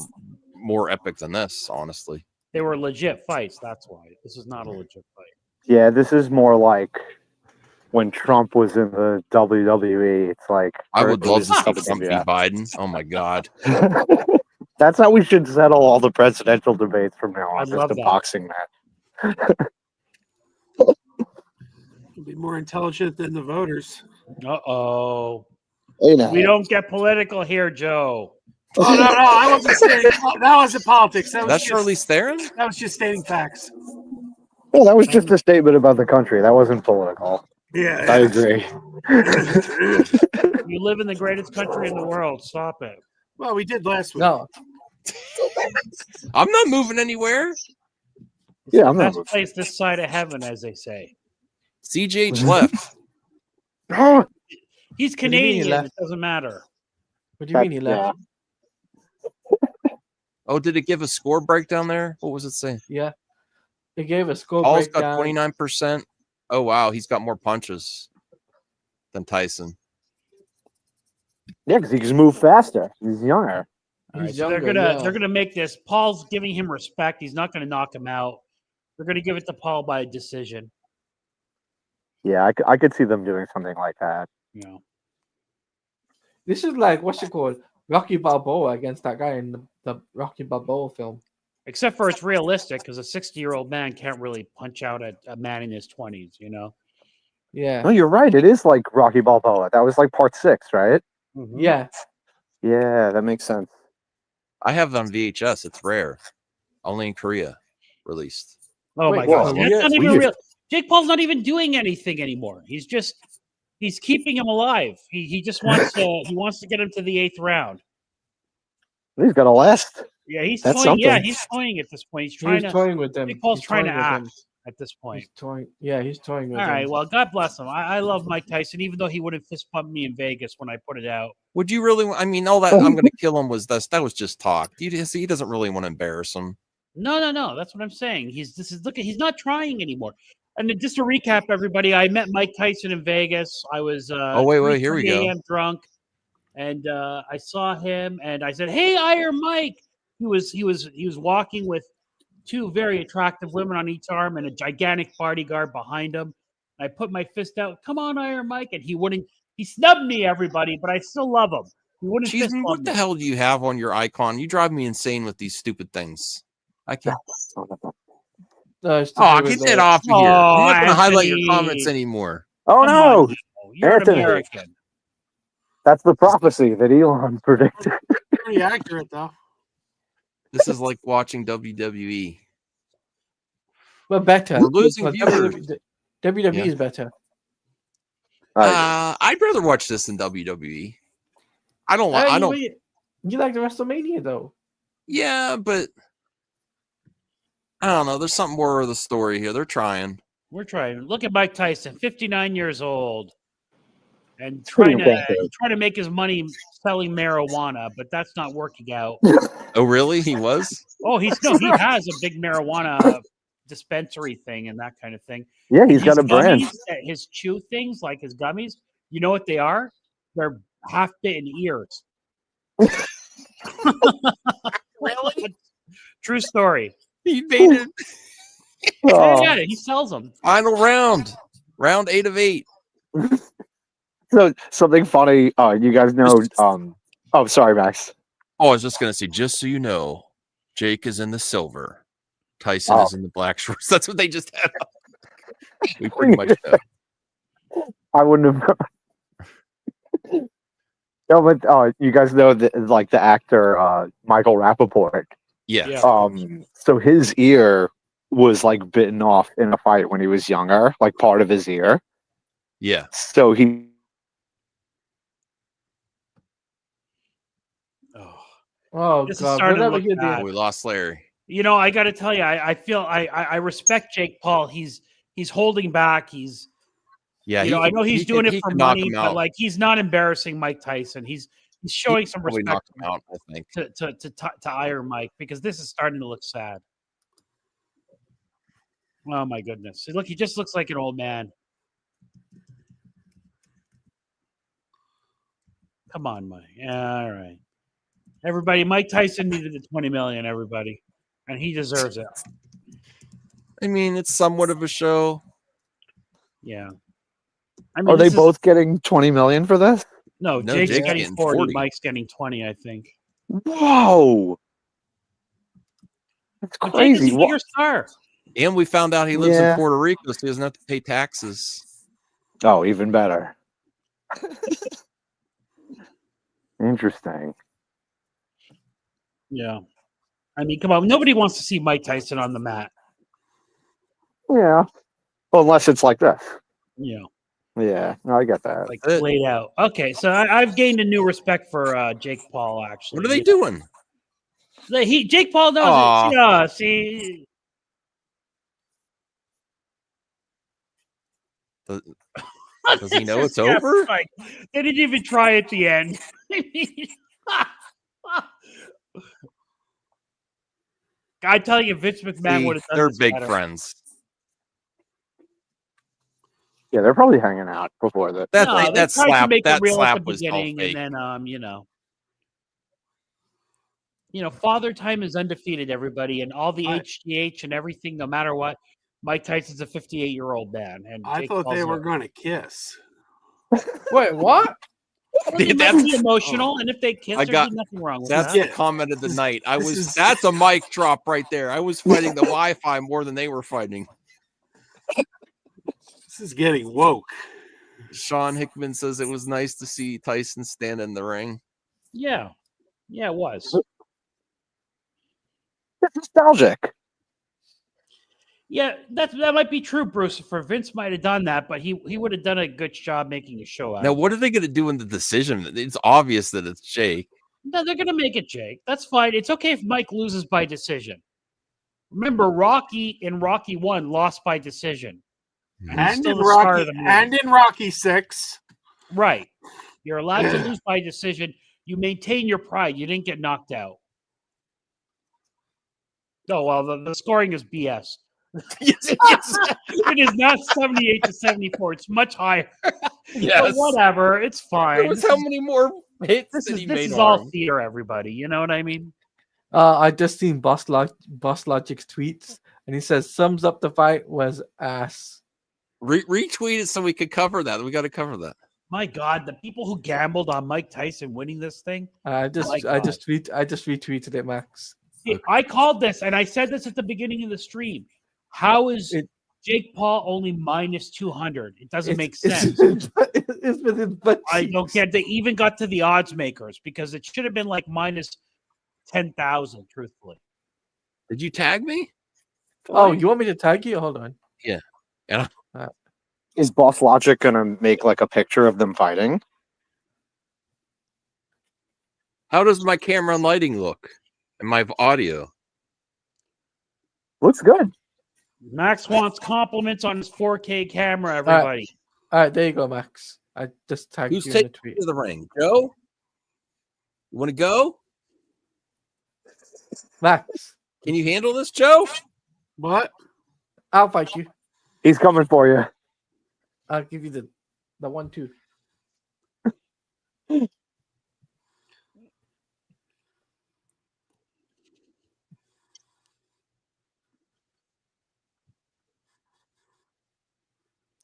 more epic than this, honestly. They were legit fights. That's why this is not a legit fight. Yeah, this is more like when Trump was in the WWE. It's like I would love to see WWF. Trump beat Biden. Oh my God. That's how we should settle all the presidential debates from now on. love Just a that. boxing match. Be more intelligent than the voters. Uh-oh. Hey, now. We don't get political here, Joe. Oh no, I wasn't saying that wasn't politics. That's Charlize Theron? That was just stating facts. Well, that was just a statement about the country. That wasn't political. Yeah. I agree. You live in the greatest country in the world. Stop it. Well, we did last week. No. I'm not moving anywhere. Yeah, I'm not Best place this side of heaven, as they say. CJH left. He's What do you mean he Canadian. left? It doesn't matter. What do you mean he left? Oh, did it give a score breakdown there? What was it saying? Yeah. They gave a score Paul's got breakdown. 29%. Oh wow, he's got more punches than Tyson. Yeah, because he can move faster. He's younger. All right, He's so younger, they're gonna make this. Paul's giving him respect. He's not gonna knock him out. They're gonna give it to Paul by decision. Yeah, I could see them doing something like that. You know. This is like, what's it called? Rocky Balboa against that guy in the Rocky Balboa film. Except for it's realistic because a 60-year-old man can't really punch out a man in his 20s, you know? Yeah. No, you're right. It is like Rocky Balboa. That was like part 6, right? Mm-hmm. Yeah. Yeah, that makes sense. I have it on VHS. It's rare. Only in Korea released. Oh Wait, my well, God. we- That's not even we- real. Jake Paul's not even doing anything anymore. He's keeping him alive. He just wants to get him to the 8th round. He's got to last. Yeah, he's That's toying. Yeah, something. he's toying at this point. He's He trying was to. toying with them. Jake Paul's He's trying to toying with them. act. at this point. He's toying. Yeah, he's toying with All right. him. Well, God bless him. I love Mike Tyson, even though he wouldn't fist bump me in Vegas when I put it out. Would you really? I mean, all that I'm going to kill him was that was just talk. He doesn't really want to embarrass him. No. That's what I'm saying. He's not trying anymore. And then just to recap, everybody, I met Mike Tyson in Vegas. I was wait, here we 3:30 go. a.m. drunk, and I saw him, and I said, "Hey, Iron Mike." He was walking with two very attractive women on each arm and a gigantic bodyguard behind him. I put my fist out. Come on, Iron Mike, and he wouldn't. He snubbed me, everybody, but I still love him. He wouldn't fist bump What the me. hell do you have on your icon? You drive me insane with these stupid things. I can't. It's to Oh, do get with that the- off of here. I'm not going to highlight your Anthony. comments anymore. Oh Come no! on now. You're Anthony. an American. That's the prophecy that Elon predicted. Pretty accurate though. This is like watching WWE. But better. We're losing But viewers. WWE Yeah. is better. I'd rather watch this than WWE. I don't. I don't. You like the WrestleMania though? Yeah, but I don't know. There's something more of the story here. They're trying. We're trying. Look at Mike Tyson, 59 years old, and trying to make his money selling marijuana, but that's not working out. Oh, really? He was? Oh, he has a big marijuana dispensary thing and that kind of thing. Yeah, he's And got a his brand. gummies, his chew things, like his gummies, you know what they are? They're half-bitten ears. Really? True story. He made it. Oh. Yeah, he sells them. Final round 8 of 8. So something funny. You guys know. Oh, sorry, Max. Oh, I was just gonna say, just so you know, Jake is in the silver. Tyson is in the black shorts. That's what they just had. We pretty much know. I wouldn't have. No, but you guys know the actor Michael Rappaport. Yeah. Yeah. So his ear was like bitten off in a fight when he was younger, like part of his ear. Yeah. So he. Oh This is god! starting to Whatever look you bad. did. We lost Larry. You know, I got to tell you, I feel I respect Jake Paul. He's holding back. He's Yeah. I know he's doing it for can knock money, him but out. like he's not embarrassing Mike Tyson. He's showing some Probably knock respect him out, I think. to Iron Mike, because this is starting to look sad. Oh my goodness! Look, he just looks like an old man. Come on, Mike. Yeah, all right. Everybody, Mike Tyson needed the 20 million, everybody. And he deserves it. I mean, it's somewhat of a show. Yeah. I mean, Are they both getting 20 million for this? No, No, Jake's Jake's getting getting 40, 40. Mike's getting 20, I think. Whoa, that's But Jake is crazy. a bigger star. And we found out he lives Yeah. in Puerto Rico, so he doesn't have to pay taxes. Oh, even better. Interesting. Yeah. I mean, come on. Nobody wants to see Mike Tyson on the mat. Yeah. Well, unless it's like this. Yeah. Yeah, no, I get that. Like That's it. laid out. Okay, so I've gained a new respect for Jake Paul, actually. What are they doing? Jake Paul knows Aw. it. Yeah, see. Does he know it's Yeah, over? right. They didn't even try at the end. I tell you, Vince McMahon See, would have done they're this big better. friends. Yeah, they're probably hanging out before this. That No, they that tried to slap make that it real slap at the was all beginning, fake. and then Father Time is undefeated, everybody, and all the HGH and everything. No matter what, Mike Tyson's a 58-year-old man, and I Jake thought they Paul's were going to kiss. Wait, what? They might That's- be emotional, and if they kiss, I there's got- nothing wrong with That's that. Yeah. the comment of the night. This is- That's a mic drop right there. I was fighting the Wi-Fi more than they were fighting. This is getting woke. Sean Hickman says it was nice to see Tyson stand in the ring. Yeah, it was. It's nostalgic. Yeah, that might be true, Bruce. For Vince might have done that, but he would have done a good job making a show out Now, of it. what are they going to do in the decision? It's obvious that it's Jake. No, they're going to make it Jake. That's fine. It's okay if Mike loses by decision. Remember, Rocky in Rocky 1 lost by decision. And still in the star of Rocky the movie. and in Rocky 6. Right. You're allowed to lose by decision. You maintain your pride. You didn't get knocked out. Oh, well, the scoring is BS. It is not 78 to 74. It's much higher. Yes. But whatever. It's fine. There was how many more hits This that is he this made is on all him? theater, everybody. You know what I mean? I just seen Boss Logic's tweets, and he says sums up the fight was ass. Retweet it so we could cover that. We got to cover that. My God, the people who gambled on Mike Tyson winning this thing. I just retweeted it, Max. See, I called this, and I said this at the beginning of the stream. How is Jake Paul only minus 200? It doesn't make sense. It's within butt I cheeks. don't get. They even got to the odds makers because it should have been like minus 10,000. Truthfully, Did you tag me? Oh, you want me to tag you? Hold on. Yeah. Is Boss Logic gonna make like a picture of them fighting? How does my camera and lighting look? And my audio? Looks good. Max wants compliments on his 4K camera. Everybody, All right, there you go, Max. I just tagged Who's you in the taking tweet. to the ring? Joe? You want to go? Max, Can you handle this, Joe? What? I'll fight you. He's coming for you. I'll give you the 1-2.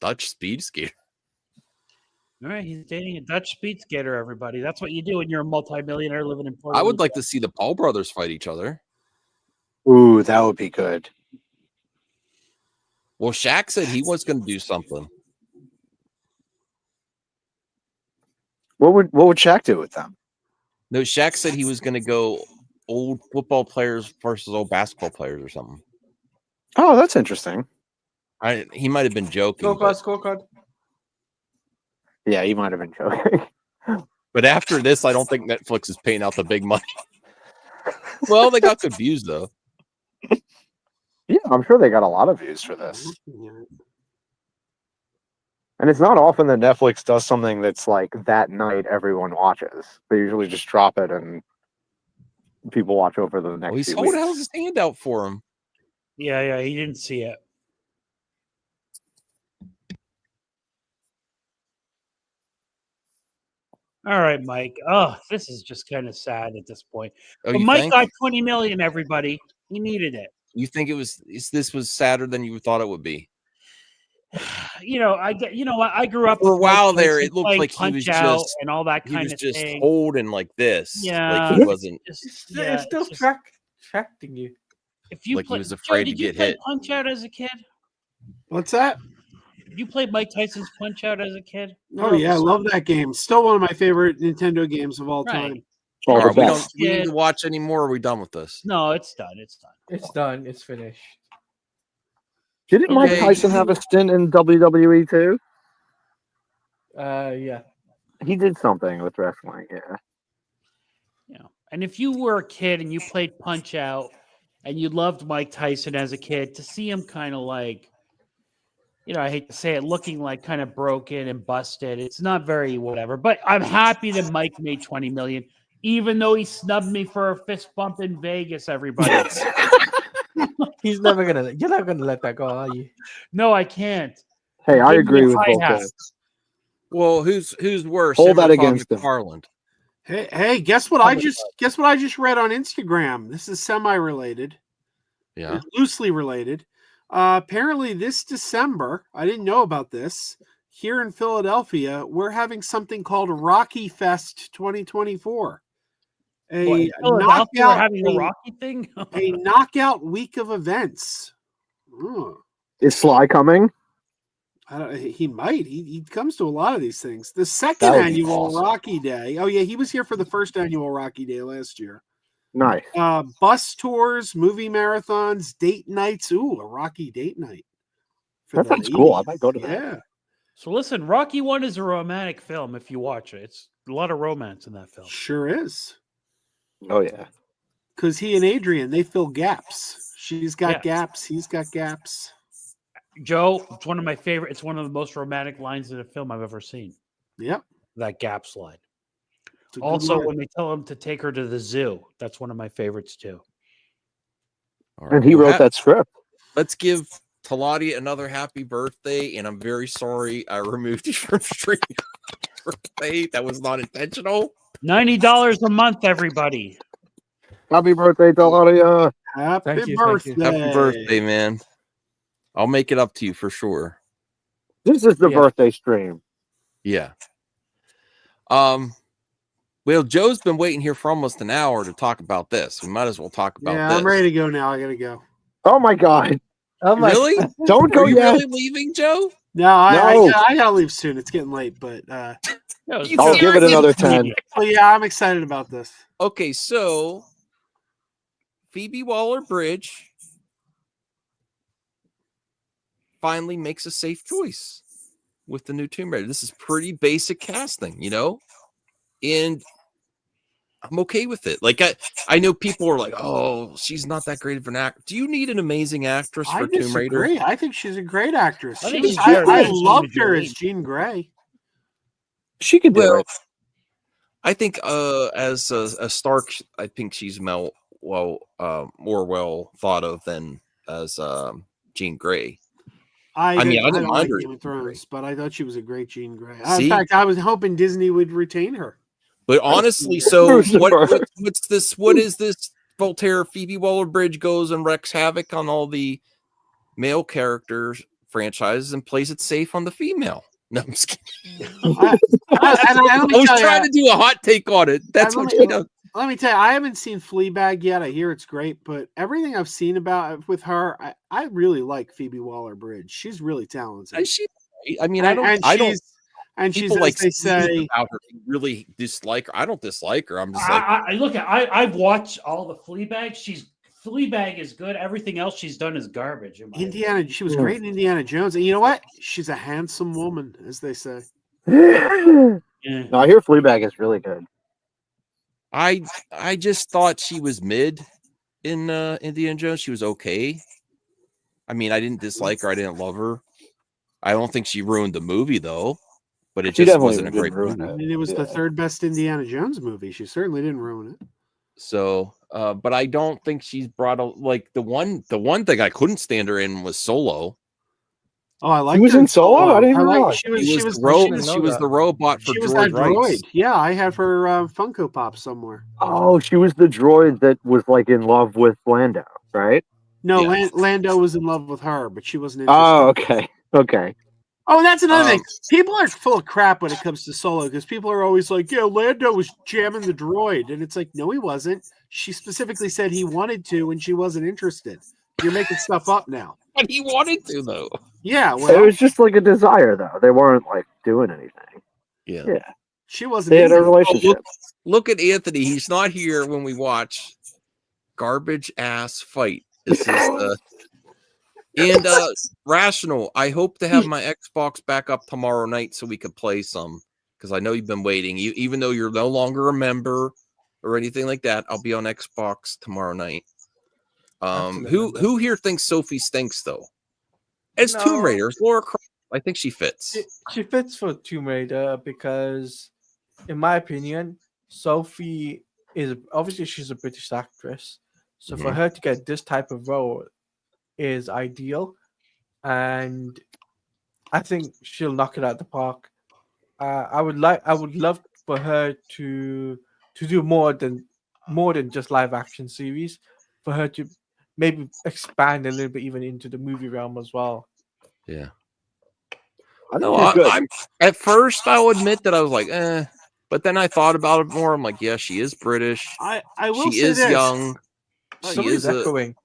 Dutch speed skater. all right. He's dating a Dutch speed skater. Everybody, that's what you do when you're a multimillionaire living in Puerto I would Rico. like to see the Paul brothers fight each other. Ooh, that would be good. Well, Shaq said he was going to do something. What would Shaq do with them? No, Shaq said he was going to go old football players versus old basketball players or something. Oh, that's interesting. He might have been joking. Scorecard. Yeah, he might have been joking. But after this, I don't think Netflix is paying out the big money. Well, they got good views, though. Yeah, I'm sure they got a lot of views for this. And it's not often that Netflix does something that's like that night everyone watches. They usually just drop it and people watch over the next Well, he's few holding weeks. out his hand out for him. Yeah, he didn't see it. All right, Mike. Oh, this is just kind of sad at this point. Oh, But you Mike think? got 20 million. Everybody, he needed it. You think this was sadder than you thought it would be? You know, I grew up For a with Mike while there, Tyson it looked playing like he was Punch-Out just and all that he kind was of just thing. holding like this. Yeah, Like he wasn't It's Yeah, still it's just- tracking you. If you like he play, was Joe, afraid did to you get play hit. Punch-Out as a kid? What's that? Did you play Mike Tyson's Punch-Out as a kid? Oh yeah, I love that game. Still one of my favorite Nintendo games of all Right. time. Oh, All the right, we best. don't need to watch anymore. Are we done with this? No, it's done. It's done. It's done. It's finished. Didn't Mike Okay. Tyson have a stint in WWE too? Yeah. He did something with wrestling, yeah. You know, and if you were a kid and you played Punch Out and you loved Mike Tyson as a kid, to see him kind of like, you know, I hate to say it, looking like kind of broken and busted, it's not very whatever. But I'm happy that Mike made 20 million, even though he snubbed me for a fist bump in Vegas. Everybody, He's never gonna. You're not gonna let that go, are you? no, I can't. Hey, I Give me agree a with high both hat. guys. Well, who's worse? Hold him that or Todd against him. McFarland? Hey, guess what I just read on Instagram? This is semi-related. Yeah. Loosely related. Apparently this December, I didn't know about this. Here in Philadelphia, we're having something called Rocky Fest 2024. What, A in Philadelphia, we're knockout, having a Rocky thing. a knockout week of events. Ooh. Is Sly coming? He might. He comes to a lot of these things. The second That would be annual awesome. Rocky Day. Oh yeah, he was here for the first annual Rocky Day last year. Nice. Bus tours, movie marathons, date nights. Ooh, a Rocky date night. for That the sounds cool. I ladies. might go to that. Yeah. So listen, Rocky 1 is a romantic film if you watch it. It's a lot of romance in that film. Sure is. Oh yeah. Because he and Adrian, they fill gaps. She's got Yeah. gaps. He's got gaps. Joe, it's one of my favorite. It's one of the most romantic lines in a film I've ever seen. Yep. That gap slide. It's a good Also, line. when they tell him to take her to the zoo, that's one of my favorites too. All right, And he well, wrote that script. Let's give Talati another happy birthday, and I'm very sorry I removed you from stream. Birthday, that was not intentional. $90 a month, everybody. Happy birthday, Delaria. Happy Thank you, birthday. thank you. Happy birthday, man. I'll make it up to you for sure. This is the Yeah. birthday stream. Yeah. Well, Joe's been waiting here for almost an hour to talk about this. We might as well talk about Yeah, this. I'm ready to go now. I gotta go. Oh my God. Oh my Really? Don't Are go you yet. really leaving, Joe? No, I No. gotta leave soon. It's getting late, but You I'll give it seriously- another 10. well, yeah, I'm excited about this. Okay, so Phoebe Waller-Bridge finally makes a safe choice with the new Tomb Raider. This is pretty basic casting, and I'm okay with it. Like I know people are like, "Oh, she's not that great of an actor." Do you need an amazing actress I for Tomb Raider? disagree. I think she's a great actress. I think she's I better than loved Angelina her Jolie. as Jean Grey. She could do Well, it. I think as a Stark, I think she's more well thought of than as Jean Grey. I mean, I didn't don't mind like her. Game of Thrones, but I thought she was a great Jean Grey. See? In fact, I was hoping Disney would retain her. But honestly, so Lucifer. what's this? What is this? Voltaire, Phoebe Waller-Bridge goes and wrecks havoc on all the male characters franchises and plays it safe on the female. No, I'm just kidding. I I was trying to do a hot take on it. That's what she does. Let me tell you, I haven't seen Fleabag yet. I hear it's great, but everything I've seen about with her, I really like Phoebe Waller-Bridge. She's really talented. And she, I mean, I don't. And she's, People as like they say say, about her. Really dislike her. I don't dislike her. I'm just like, I've watched all the Fleabag. Fleabag is good. Everything else she's done is garbage. in my opinion. she was great in Indiana Jones. And you know what? She's a handsome woman, as they say. No, Yeah. I hear Fleabag is really good. I just thought she was mid in Indiana Jones. She was okay. I mean, I didn't dislike her. I didn't love her. I don't think she ruined the movie though. But it She just definitely wasn't a didn't great ruin movie. I mean, it was the third best Indiana Jones movie. She certainly didn't ruin it. So, but I don't think she's brought like the one thing I couldn't stand her in was Solo. Oh, I like. She was in Solo? I didn't even realize. She was She was the robot for she was George that droid. Rice. Yeah, I have her Funko Pop somewhere. Oh, she was the droid that was like in love with Lando, right? No, Yeah. Lando was in love with her, but she wasn't interested. Oh, okay. Okay. Oh, that's another thing. People are full of crap when it comes to Solo because people are always like, "Yeah, Lando was jamming the droid," and it's like, no, he wasn't. She specifically said he wanted to, and she wasn't interested. You're making stuff up now. And he wanted to though. Yeah, It well, was just like a desire, though. They weren't like doing anything. Yeah. Yeah. she wasn't. They had into a it. relationship. Look at Anthony. He's not here when we watch garbage ass fight. This is the and Rational. I hope to have my Xbox back up tomorrow night so we could play some because I know you've been waiting. Even though you're no longer a member or anything like that, I'll be on Xbox tomorrow night. Who here thinks Sophie stinks though? It's Tomb No. Raider. It's Laura Croft. I think she fits. She fits for Tomb Raider because, in my opinion, Sophie is obviously she's a British actress, so for Mhm. her to get this type of role is ideal, and I think she'll knock it out the park. I would love for her to do more than just live action series, for her to maybe expand a little bit even into the movie realm as well. Yeah. I No, think she's good. I'm at first I'll admit that I was like, but then I thought about it more. I'm like, yeah, she is British. I will She say is this. young. Oh, She Somebody's is a echoing.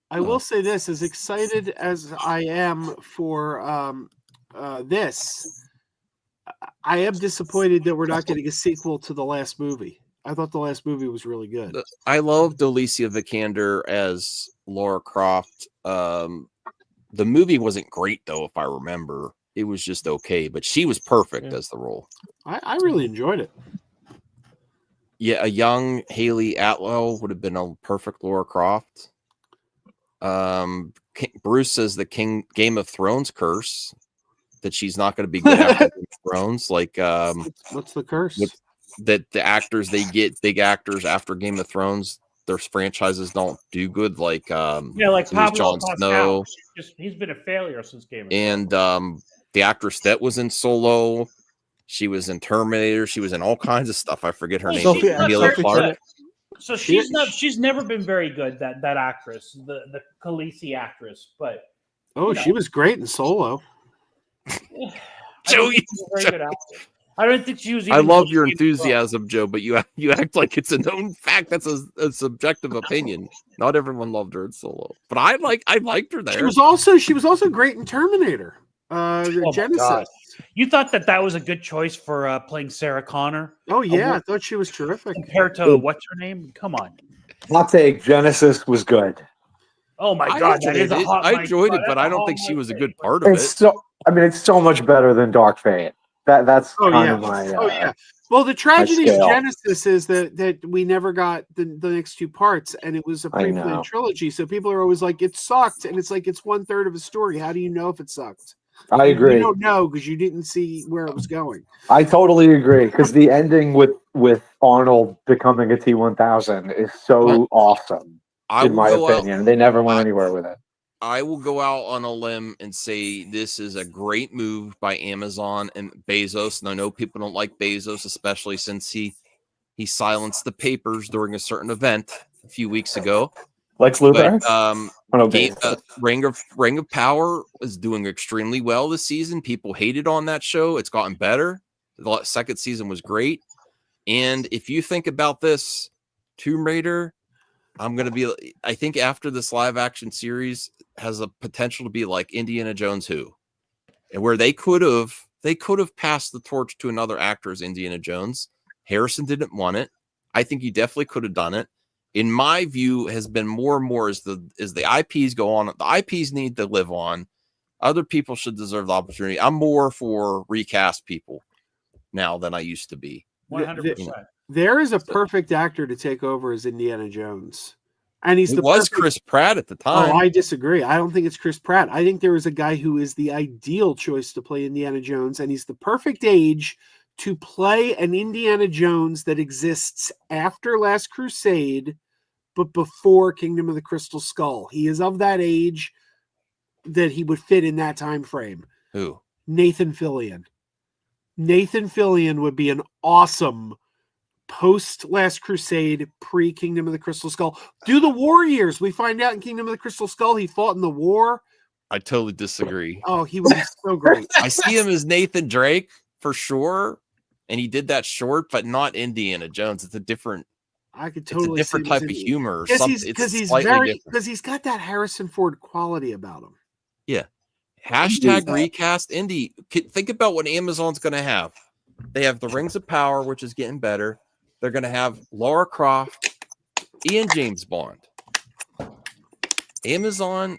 I will say this: as excited as I am for this, I am disappointed that we're not getting a sequel to the last movie. I thought the last movie was really good. I loved Alicia Vikander as Laura Croft. The movie wasn't great though, if I remember. It was just okay, but she was perfect Yeah. as the role. I really enjoyed it. Yeah, a young Haley Atwell would have been a perfect Laura Croft. Bruce says the Game of Thrones curse, that she's not going to be good after Game of Thrones. Like, What's the curse? that the actors, they get big actors after Game of Thrones, their franchises don't do good. Like, like so there's Pablo Jon Pascal. Snow, He's been a failure since Game of and Thrones. the actress that was in Solo, she was in Terminator, she was in all kinds of stuff. I forget her name. Sophie- Emilia Sophie Clarke. Turner. So she's never been very good, that actress, the Khaleesi actress, but she was great in Solo. Joe, I don't think she was. I Even love your enthusiasm, Joe, but you act like it's a known fact. That's a subjective opinion. Not everyone loved her in Solo, but I liked her there. She was also great in Terminator. Genesis. You thought that was a good choice for playing Sarah Connor? Oh yeah, I thought she was terrific. Compared to what's her name? Come on. Hot take. Genesis was good. Oh my God, that is a hot. I enjoyed it, but I don't think she was a good part of it. It's so much better than Dark Fate. That's kind of my. Well, the tragedy of scale. Genesis is that we never got the next two parts, and it was a pre-planned trilogy. So people are always like, "It sucked," and it's like it's 1/3 of a story. How do you know if it sucked? I agree. You don't know because you didn't see where it was going. I totally agree because the ending with Arnold becoming a T-1000 is so awesome. In my opinion, they never went anywhere with it. I will go out on a limb and say this is a great move by Amazon and Bezos. And I know people don't like Bezos, especially since he silenced the papers during a certain event a few weeks ago. Lex Luthor? Ring of Power is doing extremely well this season. People hated on that show. It's gotten better. The second season was great. And if you think about this, Tomb Raider, I think after this live action series has a potential to be like Indiana Jones 2, and where they could have passed the torch to another actor as Indiana Jones. Harrison didn't want it. I think he definitely could have done it. In my view, has been more and more as the IPs go on. The IPs need to live on. Other people should deserve the opportunity. I'm more for recast people now than I used to be. 100%. There is a perfect actor to take over as Indiana Jones. And It was Chris Pratt at the time. Oh, I disagree. I don't think it's Chris Pratt. I think there is a guy who is the ideal choice to play Indiana Jones, and he's the perfect age to play an Indiana Jones that exists after Last Crusade, but before Kingdom of the Crystal Skull. He is of that age that he would fit in that time frame. Who? Nathan Fillion. Nathan Fillion would be an awesome post Last Crusade, pre Kingdom of the Crystal Skull. Do the war years. We find out in Kingdom of the Crystal Skull he fought in the war. I totally disagree. Oh, he would be so great. I see him as Nathan Drake for sure, and he did that short, but not Indiana Jones. It's a different. I could totally it's a different type of humor. Because he's got that Harrison Ford quality about him. Yeah. Hashtag recast Indy. Think about what Amazon's going to have. They have the Rings of Power, which is getting better. They're going to have Lara Croft and James Bond. Amazon.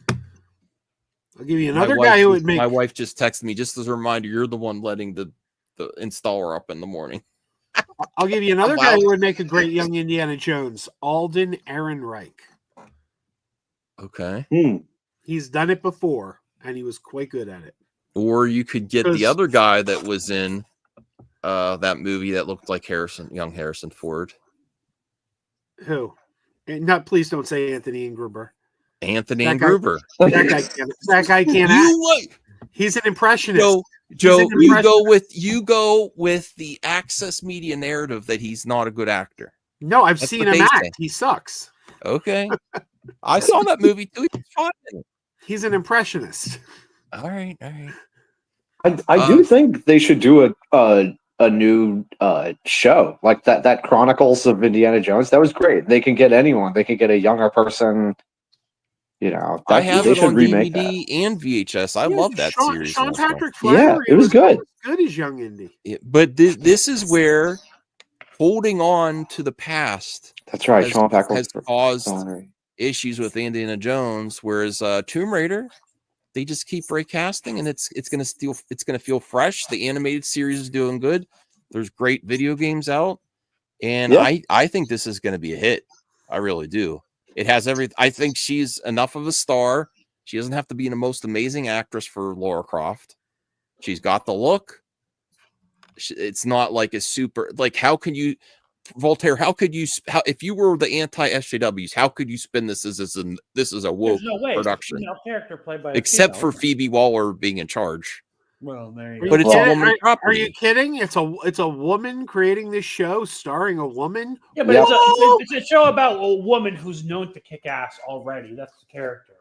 I'll give you another guy who would make. My wife just texted me just as a reminder. You're the one letting the installer up in the morning. I'll give you another guy who would make a great young Indiana Jones. Alden Ehrenreich. Okay. He's done it before, and he was quite good at it. Or you could get the other guy that was in that movie that looked like young Harrison Ford. Who? Please don't say Anthony Ingruber. Anthony Ingruber. That guy can't act. He's an impressionist. Joe, you go with the Access Media narrative that he's not a good actor. No, I've seen him act. He sucks. Okay. I saw that movie too. He's fine. He's an impressionist. All right. I do think they should do a new show like that Chronicles of Indiana Jones. That was great. They can get anyone. They can get a younger person. You know, I have it on DVD and VHS. I love that series. Sean Patrick Flanery it was good. Good as young Indy. Yeah, but this is where holding on to the past. That's right. Sean Patrick has caused issues with Indiana Jones, whereas Tomb Raider, they just keep recasting, and it's gonna feel fresh. The animated series is doing good. There's great video games out, and I think this is gonna be a hit. I really do. It has everything. I think she's enough of a star. She doesn't have to be the most amazing actress for Lara Croft. She's got the look. It's not like a super, like, how can you, Voltaire, how could you, if you were the anti-SJWs, how could you spin this as this is a woke There's no way. production? It's a female character played by a Except female. for Phoebe Waller being in charge. Well, there you Are go. But you it's a kidding? woman Are property. you kidding? It's a woman creating this show starring a woman. Yeah, but Yep. it's a show about a woman who's known to kick ass already. That's the character.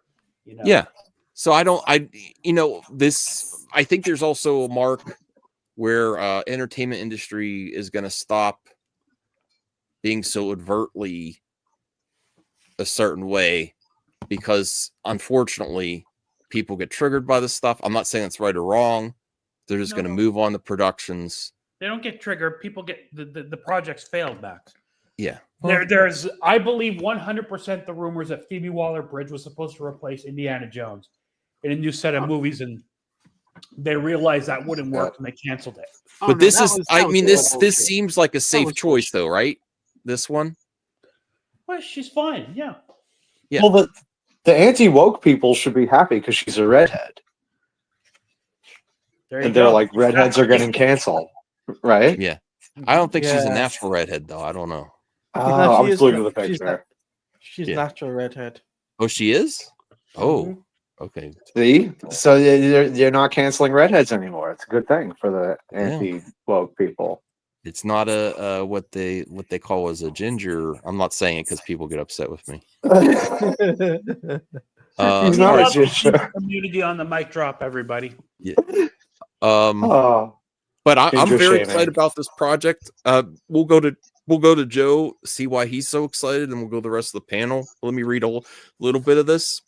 You know? Yeah. So I think there's also a mark where entertainment industry is going to stop being so overtly a certain way, because unfortunately people get triggered by this stuff. I'm not saying it's right or wrong. They're just going to move on to productions. They don't get triggered. People get the projects failed back. Yeah. There's I believe 100% the rumors that Phoebe Waller-Bridge was supposed to replace Indiana Jones in a new set of movies, and they realized that wouldn't work and they canceled it. But this seems like a safe choice though, right? This one? Well, she's fine. Yeah. Yeah. Well, the anti-woke people should be happy because she's a redhead. And they're like, redheads are getting canceled, right? Yeah. I don't think she's a natural redhead, though. I don't know. I was looking at the picture. She's natural redhead. Oh, she is? Oh, okay. See? So they're not canceling redheads anymore. It's a good thing for the anti-woke people. It's not a what they call as a ginger. I'm not saying it because people get upset with me. He's not a ginger. Community on the mic drop, everybody. Yeah. But I'm very excited about this project. We'll go to Joe, see why he's so excited, and we'll go to the rest of the panel. Let me read a little bit of this.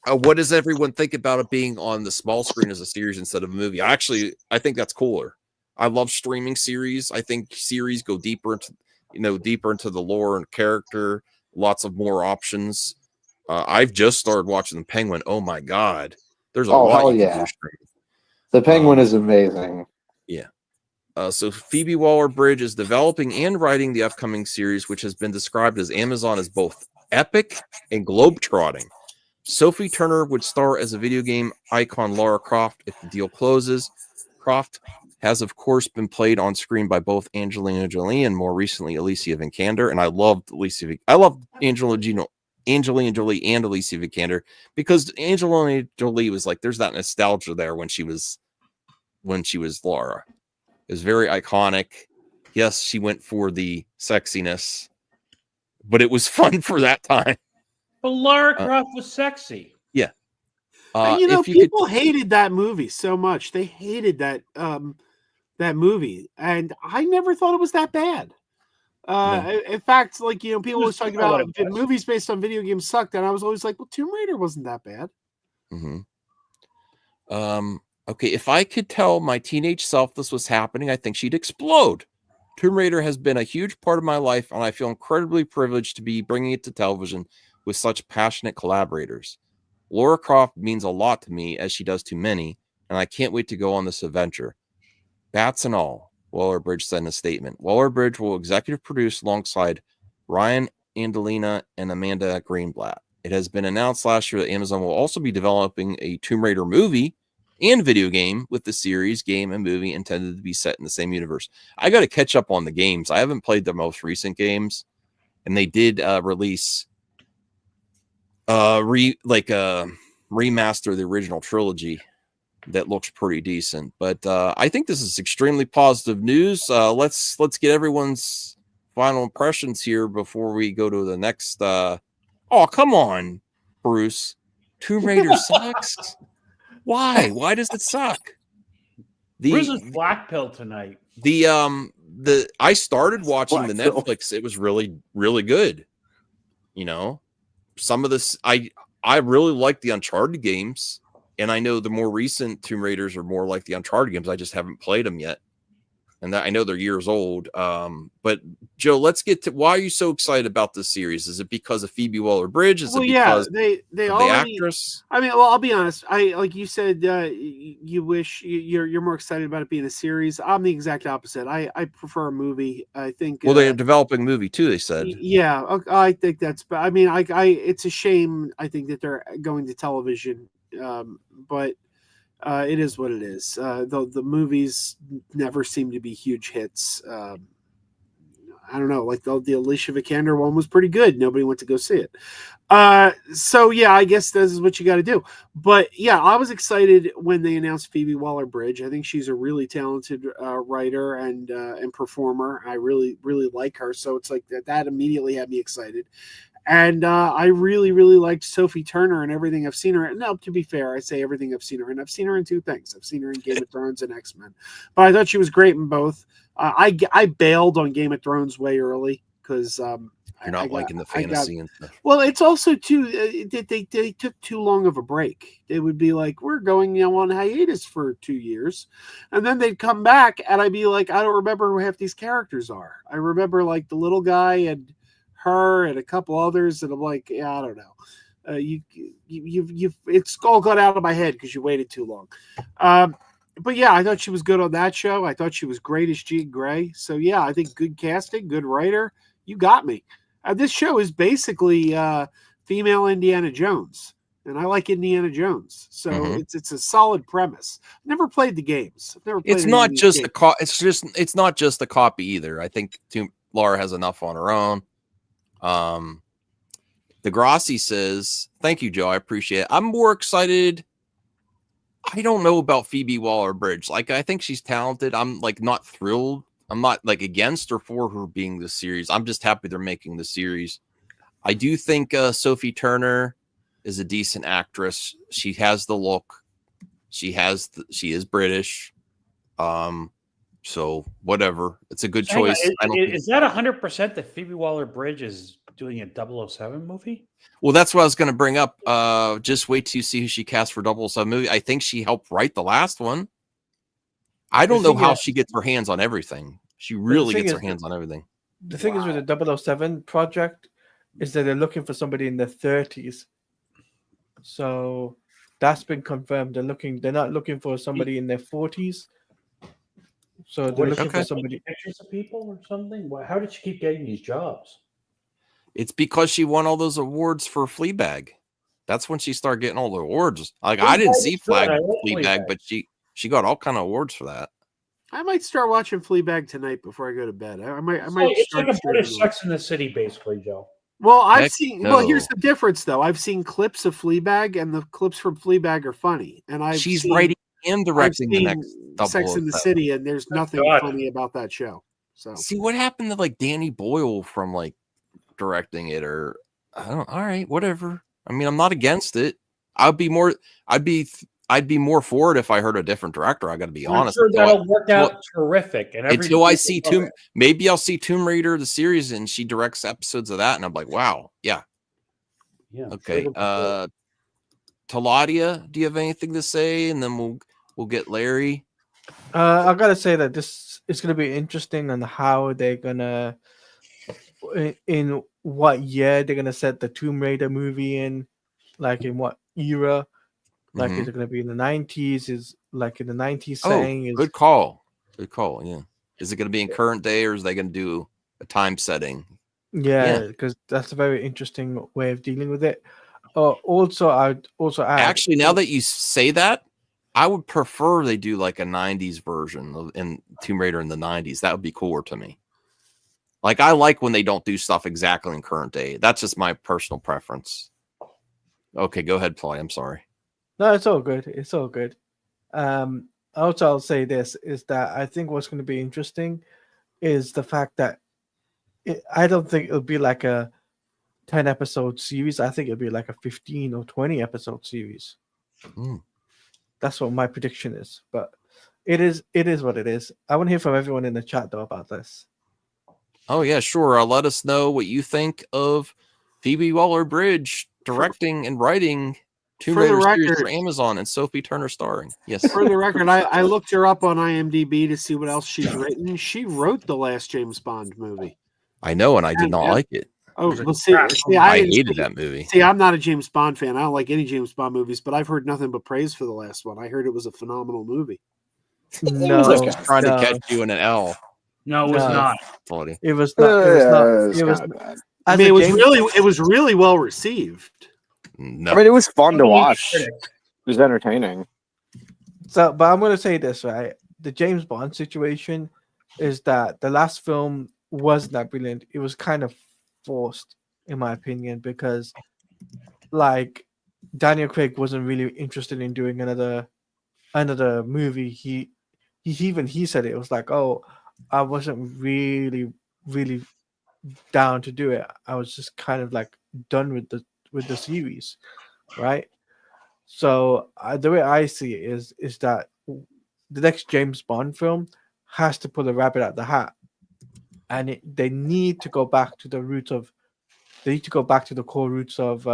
What does everyone think about it being on the small screen as a series instead of a movie? I think that's cooler. I love streaming series. I think series go deeper into the lore and character. Lots of more options. I've just started watching The Penguin. Oh my god, there's a lot you can do streaming. The Penguin is amazing. Yeah. So Phoebe Waller-Bridge is developing and writing the upcoming series, which has been described as Amazon as both epic and globetrotting. Sophie Turner would star as a video game icon Lara Croft if the deal closes. Croft has, of course, been played on screen by both Angelina Jolie and more recently Alicia Vikander. And I loved Angelina Jolie and Alicia Vikander because Angelina Jolie was like, there's that nostalgia there when she was Lara. It was very iconic. Yes, she went for the sexiness, but it was fun for that time. But Lara Croft was sexy. Yeah. People hated that movie so much. They hated that that movie, and I never thought it was that bad. In fact, people always talk about movies based on video games sucked, and I was always like, well, Tomb Raider wasn't that bad. Mm-hmm. Okay, if I could tell my teenage self this was happening, I think she'd explode. Tomb Raider has been a huge part of my life, and I feel incredibly privileged to be bringing it to television with such passionate collaborators. Lara Croft means a lot to me, as she does to many, and I can't wait to go on this adventure. Bats and all, Waller-Bridge said in a statement. Waller-Bridge will executive produce alongside Ryan Angelina and Amanda Greenblatt. It has been announced last year that Amazon will also be developing a Tomb Raider movie and video game, with the series, game, and movie intended to be set in the same universe. I got to catch up on the games. I haven't played the most recent games, and they did release remaster the original trilogy that looks pretty decent. But I think this is extremely positive news. Let's get everyone's final impressions here before we go to the next. Oh, come on, Bruce. Tomb Raider sucks. Why? Why does it suck? Bruce is black pill tonight. I started watching Black the pill. Netflix. It was really, really good. Some of this I really like the Uncharted games, and I know the more recent Tomb Raiders are more like the Uncharted games. I just haven't played them yet. and I know they're years old. But Joe, let's get to why are you so excited about this series? Is it because of Phoebe Waller-Bridge? Is Well, it yeah, because they of the already. actress? I mean, well, I'll be honest. I like you said. You wish you're more excited about it being a series. I'm the exact opposite. I prefer a movie. I think. Well, they're developing a movie too. They said. Yeah, I think that's. I mean, it's a shame. I think that they're going to television, but it is what it is. The movies never seem to be huge hits. I don't know, like the Alicia Vikander one was pretty good. Nobody went to go see it. So yeah, I guess this is what you got to do. But yeah, I was excited when they announced Phoebe Waller-Bridge. I think she's a really talented writer and performer. I really like her. So it's like that immediately had me excited. And I really liked Sophie Turner and everything I've seen her in. Now, to be fair, I say everything I've seen her in. I've seen her in two things. I've seen her in Game of Thrones and X-Men. But I thought she was great in both. I bailed on Game of Thrones way early because You're not liking the fantasy and stuff. well, it's also too they took too long of a break. They would be like, we're going on hiatus for 2 years, and then they'd come back, and I'd be like, I don't remember who half these characters are. I remember like the little guy and her and a couple others, and I'm like, yeah, I don't know. You've it's all got out of my head because you waited too long. But yeah, I thought she was good on that show. I thought she was great as Jean Grey. So yeah, I think good casting, good writer. You got me. This show is basically female Indiana Jones, and I like Indiana Jones, so it's a solid premise. Never played the games. I've never played It's not just games. it's not just the copy either. I think Laura has enough on her own. Degrassi says, "Thank you, Joe. I appreciate it. I'm more excited. I don't know about Phoebe Waller-Bridge. Like, I think she's talented. I'm like not thrilled. I'm not like against or for her being the series. I'm just happy they're making the series. I do think Sophie Turner is a decent actress. She has the look. She is British. So whatever. It's a good choice. Is that 100% that Phoebe Waller-Bridge is doing a 007 movie? Well, that's what I was going to bring up. Just wait till you see who she cast for 007 movie. I think she helped write the last one. I don't know how she gets her hands on everything. She really gets her hands on everything. The thing is with the 007 project is that they're looking for somebody in their 30s. So that's been confirmed. They're not looking for somebody in their 40s. So they're looking for somebody. Pictures of people or something? How did she keep getting these jobs? It's because she won all those awards for Fleabag. That's when she started getting all the awards. Like I didn't see Fleabag, but she got all kind of awards for that. I might start watching Fleabag tonight before I go to bed. I might. It's like a British Sex in the City, basically, Joe. Well, Well, here's the difference, though. I've seen clips of Fleabag, and the clips from Fleabag are funny. And she's writing and directing the next Sex in the City, and there's nothing funny about that show. So see what happened to like Danny Boyle from like directing it, or I don't. All right, whatever. I mean, I'm not against it. I'd be more for it if I heard a different director. I got to be honest. I'm sure that'll work out terrific. And until I see maybe I'll see Tomb Raider the series and she directs episodes of that, and I'm like, wow, yeah. Okay. Taladia, do you have anything to say? And then we'll get Larry. I gotta say that this is gonna be interesting on how they're gonna in what year they're gonna set the Tomb Raider movie in, like in what era. Like, is it going to be in the 90s? Is like in the 90s setting? Good call. Good call. Yeah. Is it going to be in current day, or is they going to do a time setting? Yeah, because that's a very interesting way of dealing with it. Also, I'd also add. Actually, now that you say that, I would prefer they do like a 90s version in Tomb Raider in the 90s. That would be cooler to me. Like, I like when they don't do stuff exactly in current day. That's just my personal preference. Okay, go ahead, Ploy. I'm sorry. No, it's all good. It's all good. Also, I'll say this is that I think what's going to be interesting is the fact that I don't think it'll be like a 10-episode series. I think it'll be like a 15 or 20-episode series. That's what my prediction is. But it is what it is. I want to hear from everyone in the chat, though, about this. Oh, yeah, sure. Let us know what you think of Phoebe Waller-Bridge directing and writing Tomb For the Raider series for record- Amazon and Sophie Turner starring. Yes. For the record, I looked her up on IMDb to see what else she's written. She wrote the last James Bond movie. I know, and I did not And- like it. Oh, Was it well, see, crap? I didn't hated see- that movie. See, I'm not a James Bond fan. I don't like any James Bond movies, but I've heard nothing but praise for the last one. I heard it was a phenomenal movie. No, It was trying to no, catch you in an L. No, it was No. not. Funny. it was not. It was not. It's It was. kinda bad. I As mean, a it was really well received. No. I mean, it was fun to Only watch. critic. It was entertaining. So, but I'm going to say this, right? The James Bond situation is that the last film wasn't that brilliant. It was kind of forced, in my opinion, because like Daniel Craig wasn't really interested in doing another movie. He said it was like, oh, I wasn't really down to do it. I was just kind of like done with the series, right? So the way I see it is that the next James Bond film has to pull a rabbit out the hat, and they need to go back to the roots of. They need to go back to the core roots of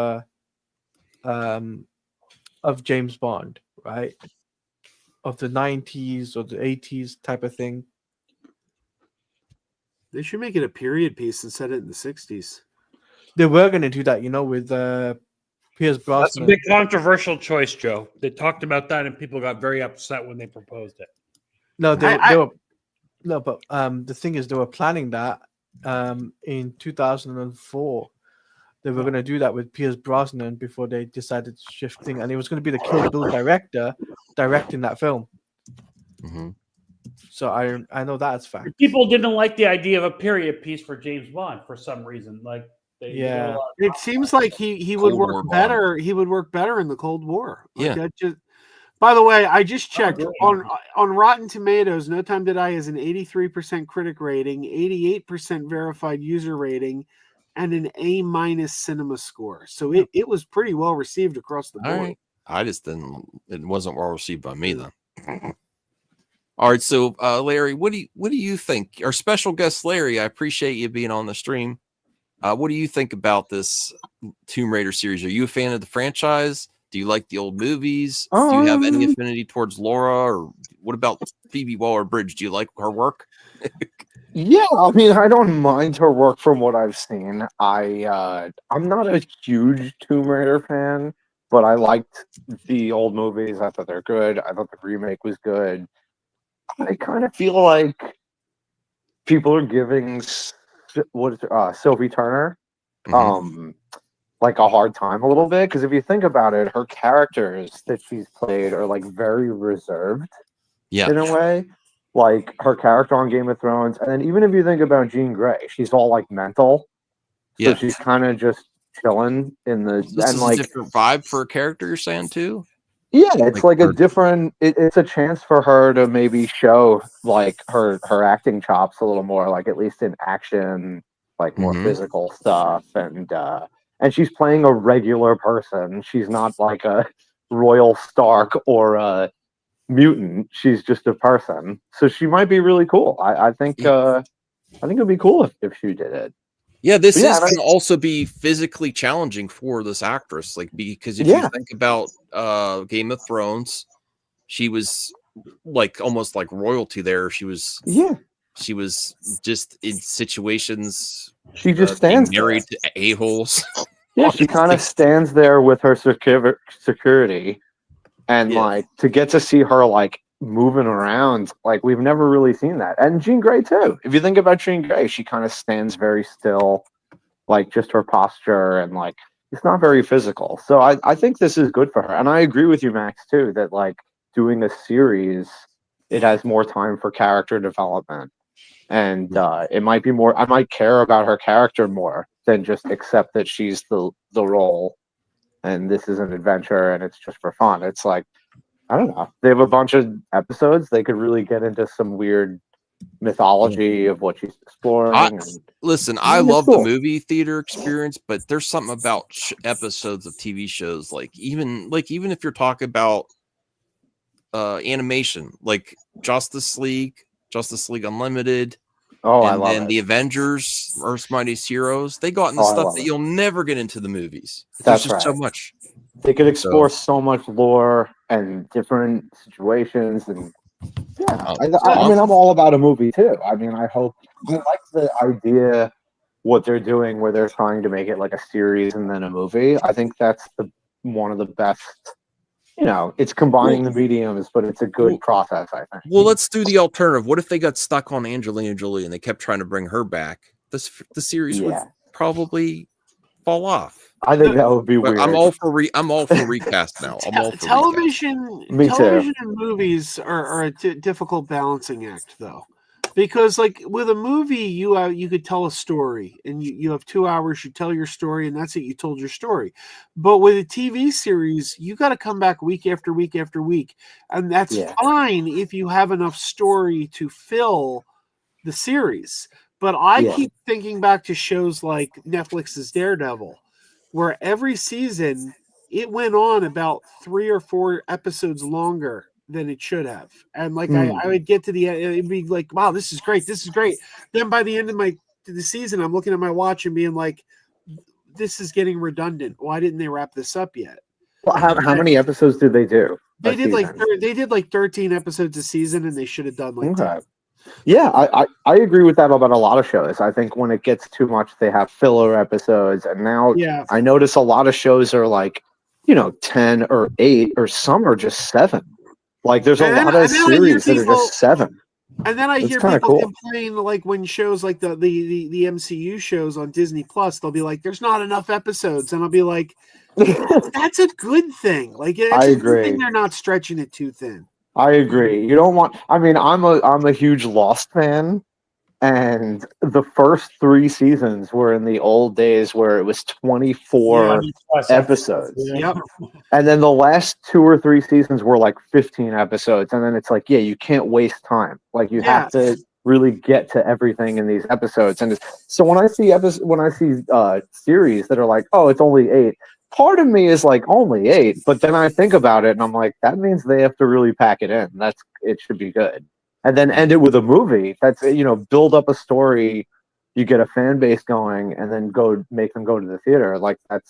James Bond, right? Of the 90s or the 80s type of thing. They should make it a period piece and set it in the 60s. They were going to do that, with Pierce That's a Brosnan. big controversial choice, Joe. They talked about that, and people got very upset when they proposed it. No, they I- were no, but the thing is, they were planning that in 2004. They were going to do that with Pierce Brosnan before they decided to shift thing, and it was going to be the Kill Bill director directing that film. Mm-hmm. So I know that's fact. People didn't like the idea of a period piece for James Bond for some reason. Like, Yeah. It seems like he would Cold War work Bond. better. He would work better in the Cold War. Like Yeah. that just. By the way, I just checked agree. on Rotten Tomatoes. No Time to Die is an 83% critic rating, 88% verified user rating, and an A- cinema score. So it was pretty well received across the All board. right. I just didn't. It wasn't well received by me then. All right. So, Larry, what do you think? Our special guest, Larry, I appreciate you being on the stream. What do you think about this Tomb Raider series? Are you a fan of the franchise? Do you like the old movies? Do you have any affinity towards Laura, or what about Phoebe Waller-Bridge? Do you like her work? Yeah, I mean, I don't mind her work from what I've seen. I'm not a huge Tomb Raider fan, but I liked the old movies. I thought they're good. I thought the remake was good. I kind of feel like people are giving Sophie Turner like a hard time a little bit, because if you think about it, her characters that she's played are like very reserved Yeah. in a way. Like her character on Game of Thrones, and then even if you think about Jean Grey, she's all like mental. So Yeah. she's kind of just chilling in the This and is like a different vibe for a character, you're saying too? yeah, it's like like a her- different. It's a chance for her to maybe show like her acting chops a little more, like at least in action, like more Mhm. physical stuff, and she's playing a regular person. She's not like a Royal Stark or a mutant. She's just a person, so she might be really cool. I think it'd be cool if she did it. Yeah, this Yeah, is and I- going to also be physically challenging for this actress, like because if Yeah. you think about Game of Thrones, she was like almost like royalty there. She was Yeah, just in situations she just being stands there. married to a-holes. Yeah, she kind of stands there with her security, and Yeah. like to get to see her like moving around, like we've never really seen that. And Jean Grey too. If you think about Jean Grey, she kind of stands very still, like just her posture, and like it's not very physical. So I think this is good for her. And I agree with you, Max, too, that like doing a series, it has more time for character development. And it might be more, I might care about her character more than just accept that she's the role and this is an adventure and it's just for fun. It's like, I don't know. They have a bunch of episodes. They could really get into some weird mythology of what she's exploring. Listen, I it's love cool. the movie theater experience, but there's something about episodes of TV shows, like even if you're talking about animation, like Justice League Unlimited, Oh, I and love then it. the Avengers, Earth's Mightiest Heroes. They got into Oh, I stuff love that it. you'll never get into the movies. There's That's just so right. much. They could explore So so much lore and different situations, and yeah, um, I I'm mean, I'm all about a movie too. I mean, I like the idea what they're doing, where they're trying to make it like a series and then a movie. I think that's one of the best. You know, it's combining well, the mediums, but it's a good well, process, I think. well, let's do the alternative. What if they got stuck on Angelina Jolie and they kept trying to bring her back? The series would Yeah, probably fall off. I think that would be But weird. I'm all for recast now. I'm all for recast. Me too. Television and movies are a difficult balancing act, though, because like with a movie, you could tell a story, and you have 2 hours. You tell your story, and that's it. You told your story. But with a TV series, you got to come back week after week after week, and that's Yeah. fine if you have enough story to fill the series. But I Yeah. keep thinking back to shows like Netflix's Daredevil, where every season it went on about 3 or 4 episodes longer than it should have. And like I would get to the end, it'd be like, wow, this is great. This is great. Then by the end of the season, I'm looking at my watch and being like, this is getting redundant. Why didn't they wrap this up yet? Well, how many episodes did they do? They did like 13 episodes a season, and they should have done like 10. Yeah, I agree with that about a lot of shows. I think when it gets too much, they have filler episodes, and now I notice a lot of shows are like, 10 or 8, or some are just 7. Like there's a lot of series that are just 7. And then I hear people complain, like when shows like the MCU shows on Disney Plus, they'll be like, "There's not enough episodes," and I'll be like, "That's a good thing. Like, it's a good thing they're not stretching it too thin." I agree. You don't want. I mean, I'm a huge Lost fan, and the first 3 seasons were in the old days where it was 24 episodes. Yep. And then the last 2 or 3 seasons were like 15 episodes, and then it's like, yeah, you can't waste time. Like you have to really get to everything in these episodes. And so when I see series that are like, oh, it's only 8. Part of me is like only 8, but then I think about it and I'm like, that means they have to really pack it in. It should be good. And then end it with a movie. That's build up a story, you get a fan base going, and then make them go to the theater. Like that's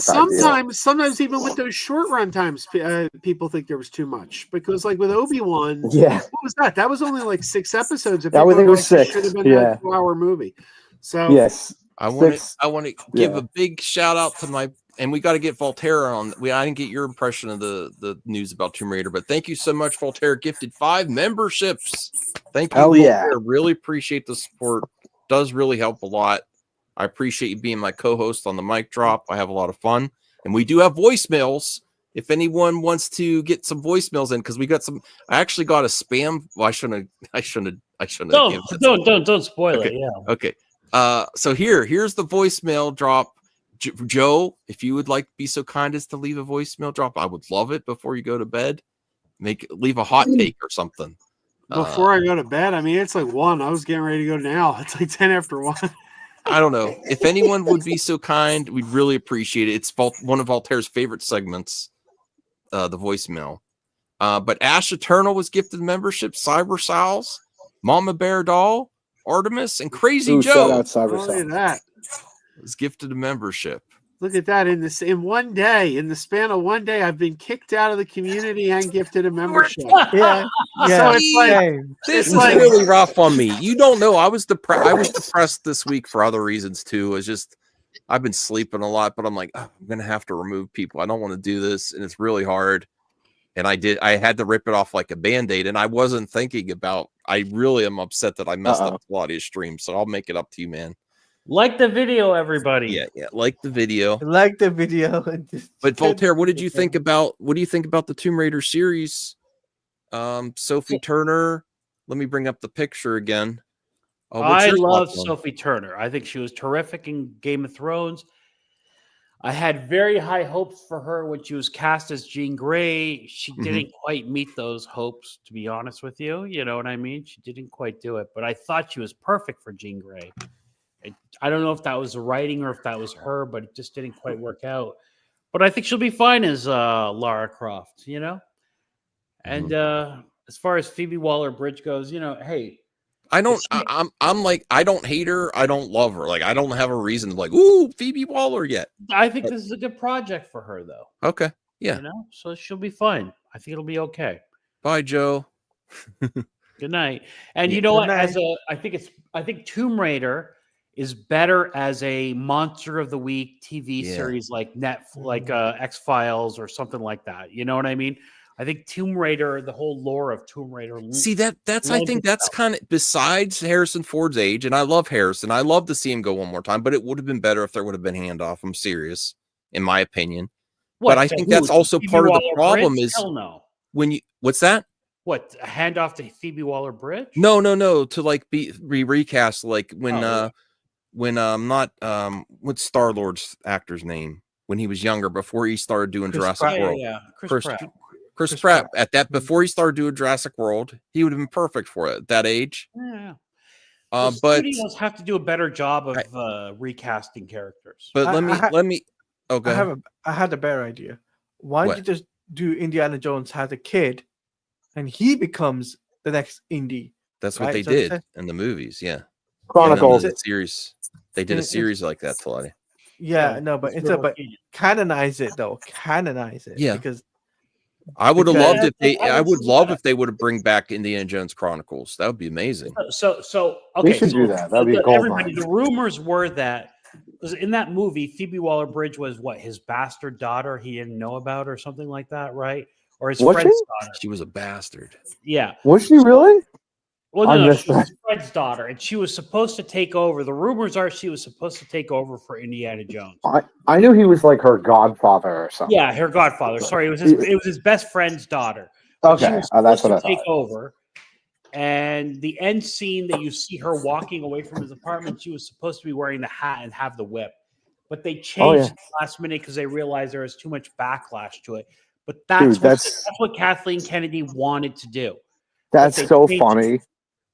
sometimes even with those short run times, people think there was too much, because like with Obi-Wan, what was that? That was only like 6 episodes. I think it was 6. Should have been a 2-hour movie. So yes, I want to give a big shout out to and we got to get Voltaire on. I didn't get your impression of the news about Tomb Raider, but thank you so much, Voltaire. Gifted 5 memberships. Thank you, Voltaire. Really appreciate the support. Does really help a lot. I appreciate you being my co-host on the mic drop. I have a lot of fun, and we do have voicemails. If anyone wants to get some voicemails in, because we got some. I actually got a spam. Well, I shouldn't. Don't spoil it. Yeah. Okay. So here's the voicemail drop. Joe, if you would like to be so kind as to leave a voicemail drop, I would love it before you go to bed. Leave a hot take or something. Before I go to bed, I mean, it's like 1. I was getting ready to go now. It's like 10 after 1. I don't know. If anyone would be so kind, we'd really appreciate it. It's one of Voltaire's favorite segments, the voicemail. But Ash Eternal was gifted membership, Cyber Sals, Mama Bear Doll, Artemis, and Crazy Joe. Shout out Cyber Look at that. Was gifted a membership. Look at that. In the span of 1 day, I've been kicked out of the community and gifted a membership. Yeah. So it's like, this is really rough on me. You don't know. I was depressed this week for other reasons too. It's just I've been sleeping a lot, but I'm like, I'm gonna have to remove people. I don't want to do this, and it's really hard. And I had to rip it off like a band-aid, and I wasn't thinking about. I really am upset that I messed up Claudia's stream. So I'll make it up to you, man. Like the video, everybody. Yeah, like the video. Like the video. But Voltaire, what do you think about the Tomb Raider series? Sophie Turner. Let me bring up the picture again. I love Sophie Turner. I think she was terrific in Game of Thrones. I had very high hopes for her when she was cast as Jean Grey. She didn't quite meet those hopes, to be honest with you. You know what I mean? She didn't quite do it, but I thought she was perfect for Jean Grey. I don't know if that was the writing or if that was her, but it just didn't quite work out. But I think she'll be fine as Lara Croft, And as far as Phoebe Waller-Bridge goes, hey, I don't. I'm like, I don't hate her. I don't love her. Like, I don't have a reason to like, ooh, Phoebe Waller yet. I think this is a good project for her, though. Okay. Yeah. You know, so she'll be fine. I think it'll be okay. Bye, Joe. Good night. And Yeah. you know Good what? I think Tomb Raider is better as a monster of the week TV Yeah. series like X-Files or something like that. You know what I mean? I think Tomb Raider, the whole lore of Tomb Raider. See, that's I lends think that's itself. kind of besides Harrison Ford's age, and I love Harrison. I love to see him go one more time, but it would have been better if there would have been handoff. I'm serious, in my opinion. What, But I to think who? that's To also Phoebe part of the Waller-Bridge? problem is Hell no. when you what's that? What, a handoff to Phoebe Waller-Bridge? No, to like be recast like when not what's Star-Lord's actor's name when he was younger before he started doing Chris Jurassic Pratt. World. Yeah. Chris Pratt. Pratt Pratt. at that before he started doing Jurassic World, he would have been perfect for it at that age. Yeah. But Studios have to do a better job of recasting characters. but let me oh go ahead. I had a better idea. Why don't What? you just do Indiana Jones has a kid, and he becomes the next Indy? That's what right? they So they did said- in the movies, yeah. Chronicles. And then the series. They did a series like that, Talati. Yeah, So, no, but it's it's River but Canyon. canonize it though. Canonize it. Yeah. Because I would have Because- loved if they I I would would see love that. if they would have bring back Indiana Jones Chronicles. That would be amazing. So They okay. should so do that. That'd be a gold everybody. mine. The rumors were that because in that movie, Phoebe Waller-Bridge was what, his bastard daughter he didn't know about or something like that, right? Or his Was friend's she? daughter. She was a bastard. Yeah. Was she really? Well, I no, missed she was that. his friend's daughter, and she was supposed to take over. The rumors are she was supposed to take over for Indiana Jones. I knew he was like her godfather or something. Yeah, her godfather. Sorry, it was his best friend's daughter. But she Okay, was that's supposed what to I take thought. over. And the end scene that you see her walking away from his apartment, she was supposed to be wearing the hat and have the whip. But they changed it last minute because they realized there was too much backlash to it. But that's Dude, that's what Kathleen Kennedy wanted to do. That's they so changed it. funny.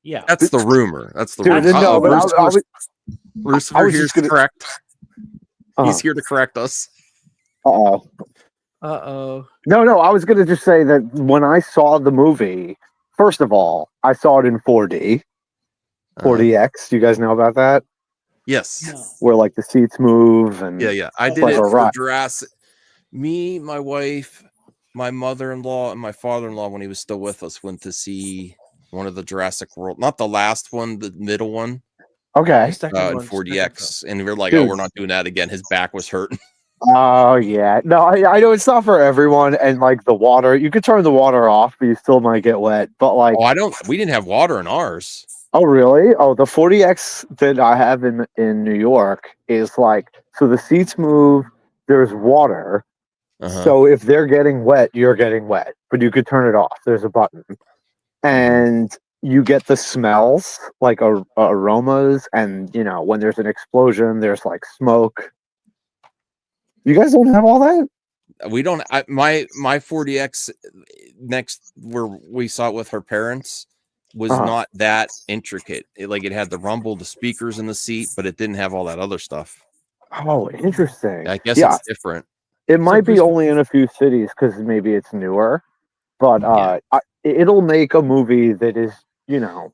Yeah. That's the rumor. That's the Dude, rumor. no, but I Lucifer was here's just gonna- correct. Uh-huh. He's here to correct us. Uh-oh. uh-oh. No, I was going to just say that when I saw the movie, first of all, I saw it in 4D, 4DX. Do you guys know about that? Yes. No. Where like the seats move and Yeah. I did like it a for ride. Jurassic. Me, my wife, my mother-in-law, and my father-in-law, when he was still with us, went to see one of the Jurassic World, not the last one, the middle one, Okay. in 4DX, and we were like, Dude. "Oh, we're not doing that again." His back was hurting. Oh yeah. No, I know it's not for everyone, and like the water, you could turn the water off, but you still might get wet. But like, We didn't have water in ours. oh really? Oh, the 40X that I have in New York is like, so the seats move. There's water. Uh-huh. So if they're getting wet, you're getting wet, but you could turn it off. There's a button, and you get the smells like aromas, and you know when there's an explosion, there's like smoke. You guys don't have all that? We don't. My 40X next where we saw it with her parents was not that intricate. It had the rumble, the speakers in the seat, but it didn't have all that other stuff. Oh, interesting. I guess it's different. It might be only in a few cities because maybe it's newer, but it'll make a movie that is, you know,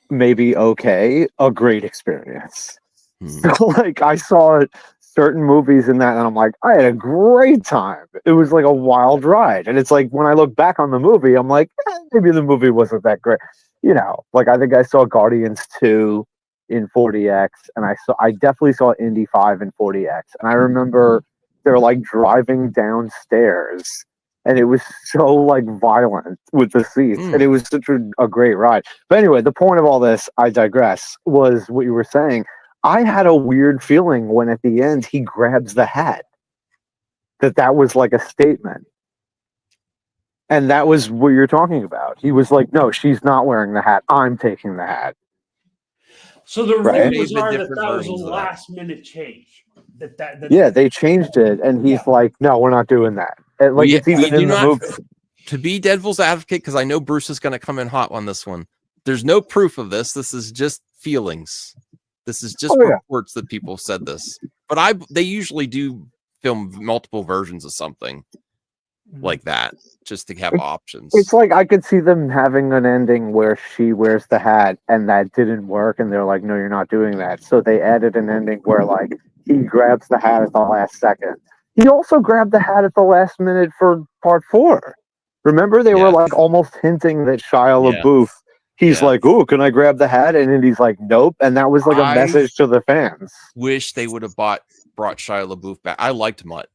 maybe okay, a great experience. So, like, I saw certain movies in that, and I'm like, I had a great time. It was like a wild ride, and it's like when I look back on the movie, I'm like, maybe the movie wasn't that great. You know, like I think I saw Guardians 2 in 40X, and I definitely saw Indy 5 in 40X, and I remember they're like driving downstairs, and it was so like violent with the seats, and it was such a great ride. But anyway, the point of all this, I digress, was what you were saying. I had a weird feeling when at the end he grabs the hat, that was like a statement. And that was what you're talking about. He was like, no, she's not wearing the hat. I'm taking the hat. So the Right. rumors are that different that was a versions of that. last minute change. Yeah, they changed it, and he's like, no, we're not doing that. And like it's even in the movie. To be devil's advocate, because I know Bruce is going to come in hot on this one. There's no proof of this. This is just feelings. This is just reports that people said this. But they usually do film multiple versions of something. like that, just to have options. It's like I could see them having an ending where she wears the hat and that didn't work, and they're like, "No, you're not doing that." So they added an ending where like he grabs the hat at the last second. He also grabbed the hat at the last minute for part 4. Remember, they were like almost hinting that Shia LaBeouf. He's like, "Oh, can I grab the hat?" And then he's like, "Nope." And that was like a message to the fans. Wish they would have brought Shia LaBeouf back. I liked Mutt.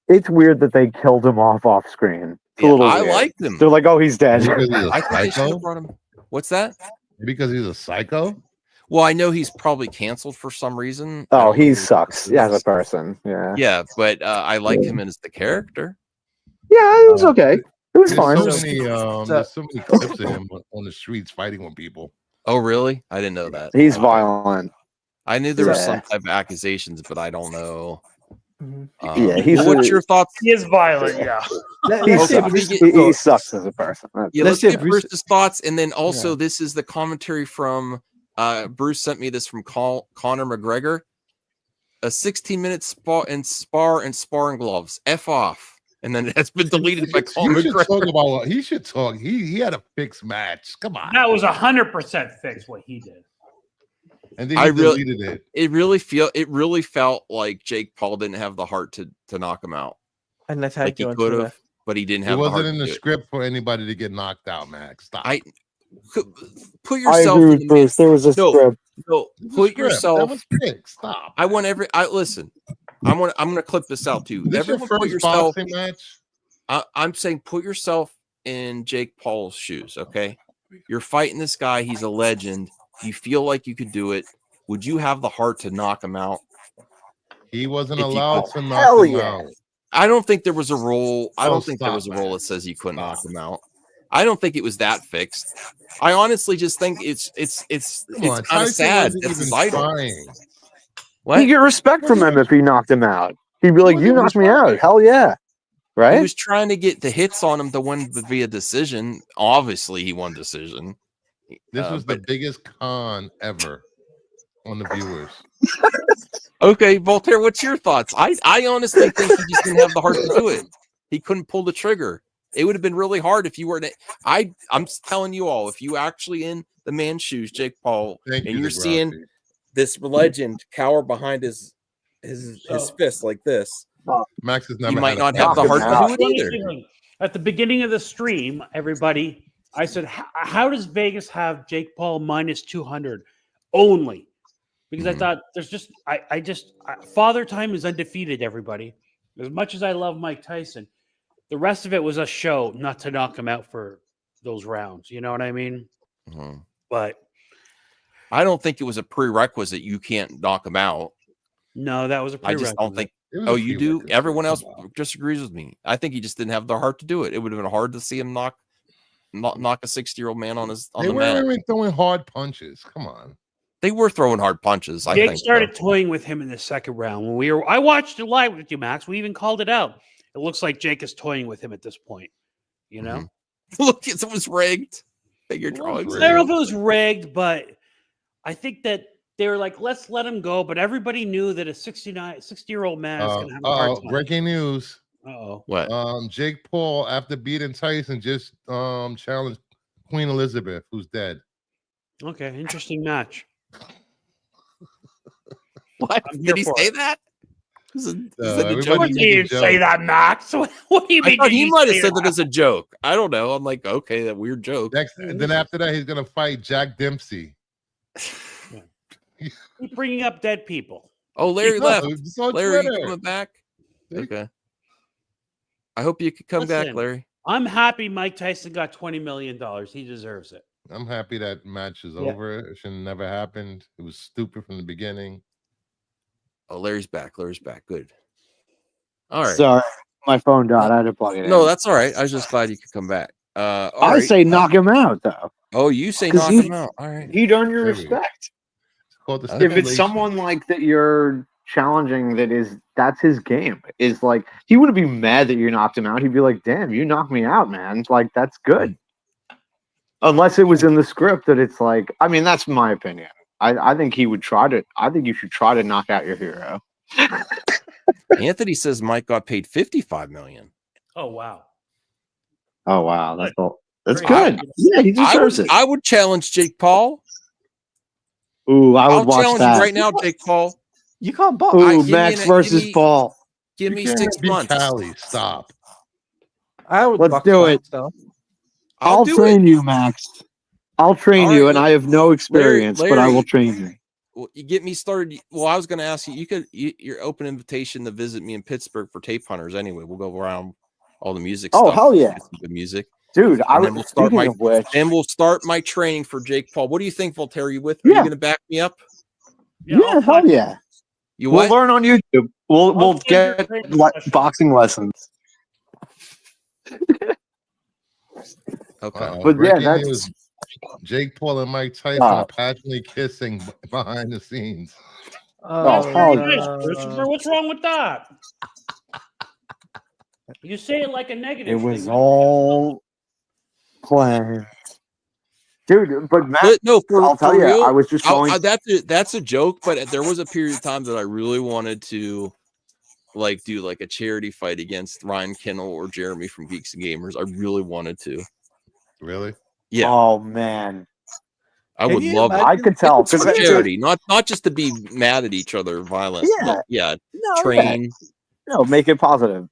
It's weird that they killed him off screen. It's a little I weird. liked him. They're like, "Oh, he's dead." Because he's a I think they should psycho? have brought him. What's that? Because he's a psycho? Well, I know he's probably canceled for some reason. Oh, he sucks as a person. Yeah. Yeah, but I like him as the character. Yeah, it was okay. It was There's fine. there's so many clips of him on the streets fighting with people. Oh, really? I didn't know that. He's violent. I knew there were some type of accusations, but I don't know. Yeah, he's. What's your thoughts? He is violent, yeah. He sucks as a person. Yeah, let's get Bruce's thoughts, and then also this is the commentary from Bruce sent me this from Conor McGregor. A 16-minute spar and sparring gloves. F off. And then it has been deleted by Conor McGregor. He should talk. He had a fixed match. Come on. That was 100% fixed what he did. And then he deleted it. It really felt like Jake Paul didn't have the heart to knock him out. And that's like he could have, but he didn't have. It wasn't in the script for anybody to get knocked out, Max. Stop. Put yourself. I agree with Bruce. There was a script. No, put yourself. That was fixed. Stop. I want listen. I'm gonna clip this out too. Everyone put yourself. Match? I'm saying put yourself in Jake Paul's shoes. Okay, you're fighting this guy. He's a legend. You feel like you could do it. Would you have the heart to knock him out? He wasn't allowed to knock him out. I don't think there was a rule. I don't think there was a rule that says you couldn't knock him out. I don't think it was that fixed. I honestly just think it's kind of sad. That's his idol. What? You get respect from him if he knocked him out. He'd be like, "You knocked me out. Hell yeah." Right? He was trying to get the hits on him to win via decision. Obviously, he won decision. This was the biggest con ever on the viewers. Okay, Voltaire, what's your thoughts? I honestly think he just didn't have the heart to do it. He couldn't pull the trigger. It would have been really hard if you were to. I'm telling you all, if you actually in the man's shoes, Jake Paul, you're seeing this legend cower behind his fist like this, Max has never. You might not have the heart to do it either. At the beginning of the stream, everybody, I said, "How does Vegas have Jake Paul minus 200 only?" Because I thought there's just, Father Time is undefeated. Everybody, as much as I love Mike Tyson, the rest of it was a show, not to knock him out for those rounds. You know what I mean? Mm-hmm. But I don't think it was a prerequisite. You can't knock him out. No, that was a prerequisite. I just don't think. Oh, you do? Everyone else disagrees with me. I think he just didn't have the heart to do it. It would have been hard to see him knock a 60-year-old man on the mat. They weren't even throwing hard punches. Come on. They were throwing hard punches. Jake started toying with him in the second round when I watched it live with you, Max. We even called it out. It looks like Jake is toying with him at this point. You know, look, it was rigged. Figure drawings. I don't know if it was rigged, but I think that they were like, let's let him go. But everybody knew that a 60-year-old man is going to have a hard time. Breaking news. What? Jake Paul, after beating Tyson, just challenged Queen Elizabeth, who's dead. Okay, interesting match. What? Did he say that? What did you say that, Max? What do you mean? He might have said that as a joke. I don't know. I'm like, okay, that weird joke. Then after that, he's gonna fight Jack Dempsey. He's bringing up dead people. Oh, Larry left. Larry, you coming back? Okay. I hope you could come back, Larry. I'm happy Mike Tyson got $20 million. He deserves it. I'm happy that match is over. It should have never happened. It was stupid from the beginning. Oh, Larry's back. Larry's back. Good. All right. Sorry, my phone died. I had to plug it in. No, that's all right. I was just glad you could come back. I say knock him out, though. Oh, you say knock him out. All right. He'd earn your respect. If it's someone like that you're challenging, that's his game. Is like he wouldn't be mad that you knocked him out. He'd be like, "Damn, you knocked me out, man. Like that's good." Unless it was in the script that it's like, I mean, that's my opinion. I think he would try to. I think you should try to knock out your hero. Anthony says Mike got paid $55 million. Oh wow. Oh wow, that's all. That's Very good. Yeah, he deserves it. I would challenge Jake Paul. Ooh, I I'll would watch challenge that. you right now, Jake Paul. You can't box. Ooh, give me Max an- versus give me- Paul. Give You me can't 6 beat months. Cali. Stop. I would Let's box do Max, it. though. I'll do train it. you, Max. I'll train All you, right, and I have no experience, but I Larry. will train you. Well, you get me started. Well, I was going to ask you. Your open invitation to visit me in Pittsburgh for Tape Hunters. Anyway, we'll go around all the music Oh, stuff. hell yeah. Get some good music, Dude, and then we'll start speaking of which, and we'll start my training for Jake Paul. What do you think, Voltaire? Are you with? Are you Yeah. going to back me up? yeah, hell yeah. You We'll what? learn on YouTube. We'll I'll send your get training session. boxing lessons. Okay. But yeah, Breaking that's news. Jake Paul and Mike Tyson are passionately kissing behind the scenes. Oh, That's hell very yeah. nice, Christopher. What's wrong with that? You say it like a negative. It was thing. all planned. Dude, but Matt, No, I'll tell for you, real. I was just going. That's a joke, but there was a period of time that I really wanted to do like a charity fight against Ryan Kinnell or Jeremy from Geeks and Gamers. I really wanted to. Really? Yeah. Oh man, I would love it. I could tell It's for charity, not just to be mad at each other, violent. Yeah. But yeah, No, train. no, make it positive.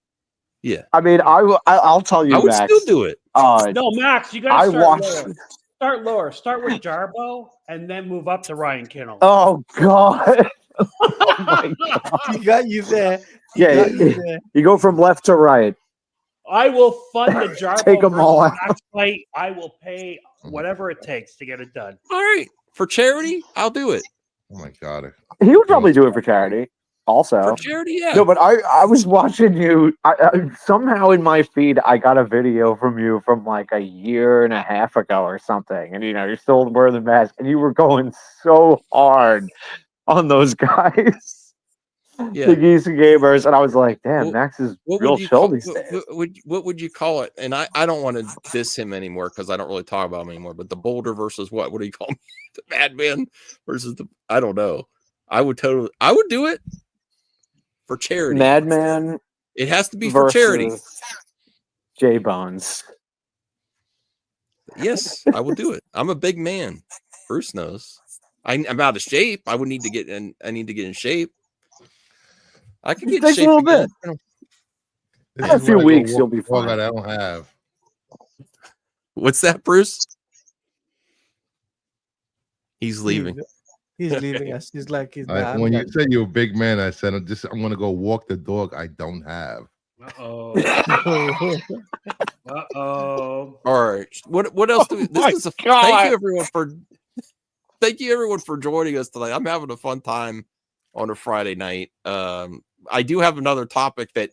Yeah. I mean, I'll tell you, I would Max. still do it. No, Max, you gotta I start watched. lower. Start lower. Start with Jarbo and then move up to Ryan Kinnell. Oh God! Oh my God! You got you there. Yeah, you go from left to right. I will fund the Jarbo Take 'em all versus out. Max fight. I will pay whatever it takes to get it done. All right. For charity, I'll do it. Oh my god. He would probably do it for charity. Also, For charity, yeah. no, but I was watching you. I somehow in my feed I got a video from you from like a year and a half ago or something, and you're still wearing the mask, and you were going so hard on those guys, Yeah. the Geese and Gamers, and I was like, damn, Well, Max is What real would you chill call, these days. what would you call it? And I don't want to diss him anymore because I don't really talk about him anymore. But the Boulder versus what? What do you call me? The Madman versus the I don't know. I would do it for charity. Madman It has to be for charity. J Bones. Yes, I will do it. I'm a big man. Bruce knows. I'm out of shape. I would need to get in. I need to get in shape. I can get in Takes a shape little again. This In a is few where I go weeks, walk you'll be the dog fine. that I don't have. What's that, Bruce? He's leaving. He's leaving us. He's like, he's When you said you're a big man, I said I'm gonna go walk the dog I don't have. Uh-oh. Uh-oh. All right. What else do we my this is God. thank you everyone for joining us tonight. I'm having a fun time on a Friday night. I do have another topic that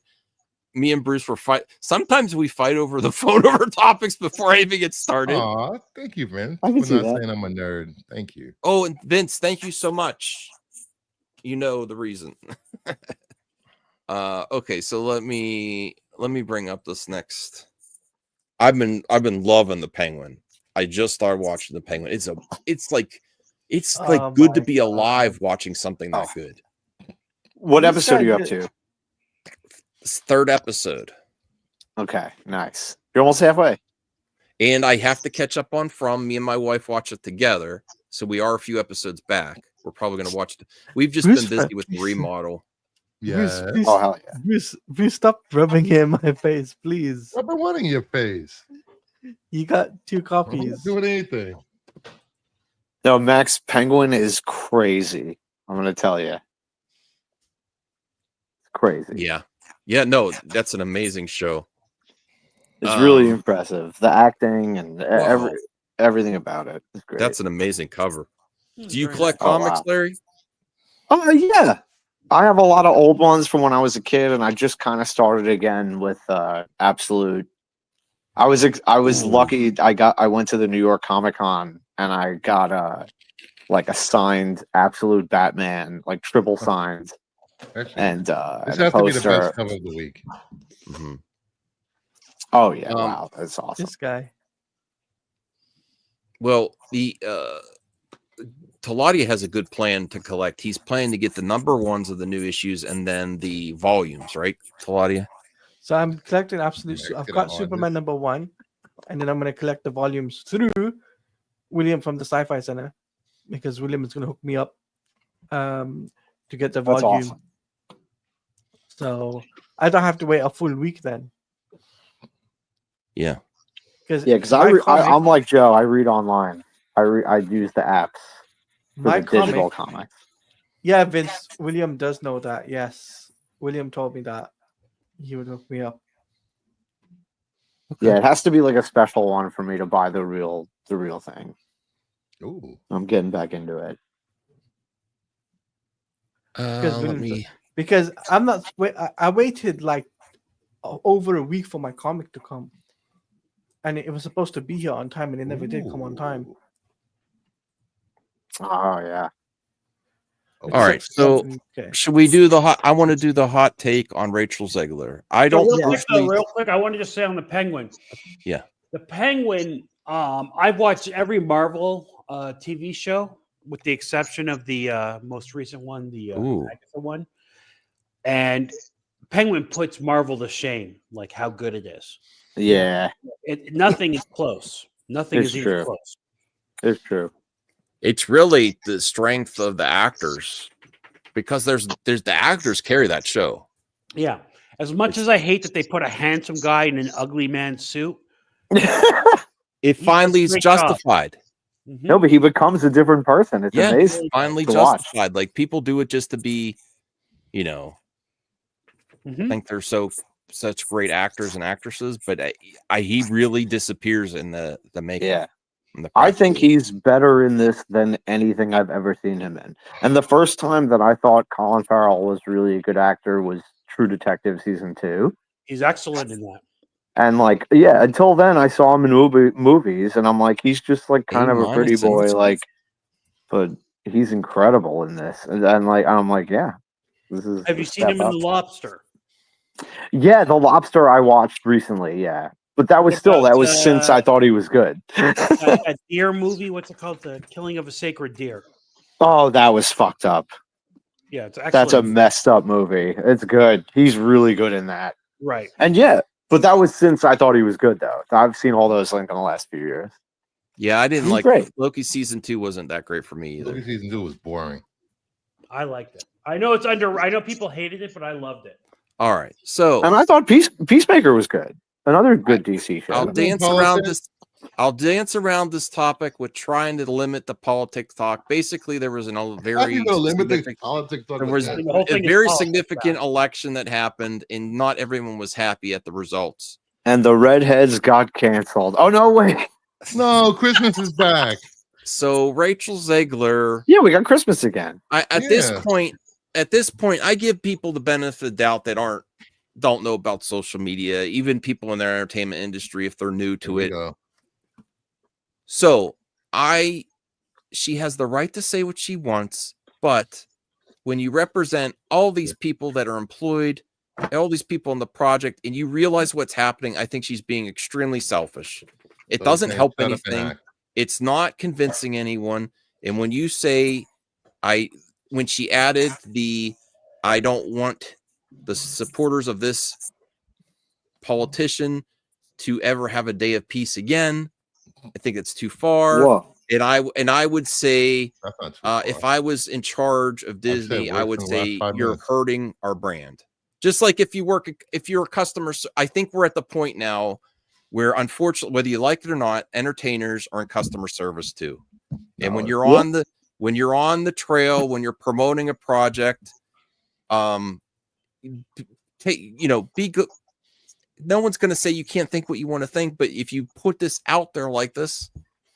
me and Bruce were fight. Sometimes we fight over the phone over topics before I even get started. Aw, thank you, man. I can For see not that. saying I'm a nerd. Thank you. Oh, and Vince, thank you so much. You know the reason. Okay, so let me bring up this next. I've been loving the Penguin. I just started watching the Penguin. It's like Oh good to my be God. alive watching something that good. What This episode are guy you up did- to? It's third episode. Okay, nice. You're almost halfway. And I have to catch up on From. Me and my wife watch it together. So we are a few episodes back. We're probably going to watch it. We've just Bruce, been busy with the remodel. Yeah. Bruce, Oh hell yeah! Bruce, stop rubbing it in my face, please. Rub one in your face. You got 2 I'm not copies. doing anything. No, Max Penguin is crazy. I'm gonna tell you, crazy. Yeah. Yeah, no, that's an amazing show. It's really Um, impressive. The acting and Wow. everything about it is great. That's an amazing cover. Do you Very collect Oh, comics, wow. Larry? Oh yeah, I have a lot of old ones from when I was a kid, and I just kind of started again with Absolute. I was Ooh. lucky. I went to the New York Comic Con and I got like a signed Absolute Batman, like triple signed, Actually, and this and a has to be the poster. best cover of the week. Mhm. Oh yeah, Um, wow, that's awesome. This guy. Well, the Taladia has a good plan to collect. He's planning to get the number ones of the new issues and then the volumes, right, Taladia? So I'm collecting absolute. Yeah, I've get got on Superman #1, and then I'm going to collect the volumes through William from the Sci-Fi Center, because William is going to hook me up to get the That's volume. awesome. So I don't have to wait a full week then. Yeah. Because Yeah, because comic, I'm like Joe. I read online. I use the apps for my the digital comic. comics. Yeah, Vince. William does know that. Yes, William told me that he would hook me up. Yeah, it has to be like a special one for me to buy the real thing. Ooh. I'm getting back into it. Let me. Because I'm not. I waited like over a week for my comic to come, and it was supposed to be here on time, and it never did come on time. Ooh. Oh yeah. All right, so should we do the hot? I want to do the hot take on Rachel Zegler. I don't real quick, I want to just say on the Penguin. Yeah. The Penguin. I've watched every Marvel TV show with the exception of the most recent one, the Agatha one, and Penguin puts Marvel to shame, like how good it is. Yeah. Nothing is close. Nothing It's is even true. close. It's true. It's really the strength of the actors, because there's the actors carry that show. Yeah. As much as I hate that they put a handsome guy in an ugly man suit, it finally is justified. Mm-hmm. No, but he becomes a different person. It's amazing. It's finally to watch. justified. Like, people do it just to be, think they're such great actors and actresses, but he really disappears in the makeup. Yeah. The I think he's better in this than anything I've ever seen him in. And the first time that I thought Colin Farrell was really a good actor was True Detective season 2. He's excellent in that. And until then I saw him in movies, and I'm like, he's just like kind of a pretty boy, but he's incredible in this. And I'm like, yeah, this is. Have you seen him in The Lobster? Yeah, The Lobster I watched recently. Yeah, but that was since I thought he was good. a deer movie. What's it called? The Killing of a Sacred Deer. Oh, that was fucked up. Yeah, it's excellent. That's a messed up movie. It's good. He's really good in that. Right. And but that was since I thought he was good, though. I've seen all those in the last few years. Yeah, I didn't like great. Loki season 2 wasn't that great for me either. Loki season 2 was boring. I liked it. I know it's I know people hated it, but I loved it. All right, so and I thought Peacemaker was good. Another good DC show. I'll dance around this topic with trying to limit the politics talk. Basically, there was a very significant election that happened, and not everyone was happy at the results. And the redheads got canceled. Oh no, wait. No, Christmas is back. So Rachel Zegler. Yeah, we got Christmas again. At this point, I give people the benefit of the doubt that don't know about social media, even people in their entertainment industry, if they're new to it. So she has the right to say what she wants, but when you represent all these people that are employed, all these people in the project, and you realize what's happening, I think she's being extremely selfish. It doesn't help anything. It's not convincing anyone. And when you say, when she added I don't want the supporters of this politician to ever have a day of peace again, I think it's too far. Whoa. And I would say, if I was in charge of Disney, I would say you're hurting our brand. Just like if you're a customer, I think we're at the point now where, unfortunately, whether you like it or not, entertainers are in customer service too. And when you're on the trail, when you're promoting a project, be good. No one's going to say you can't think what you want to think, but if you put this out there like this,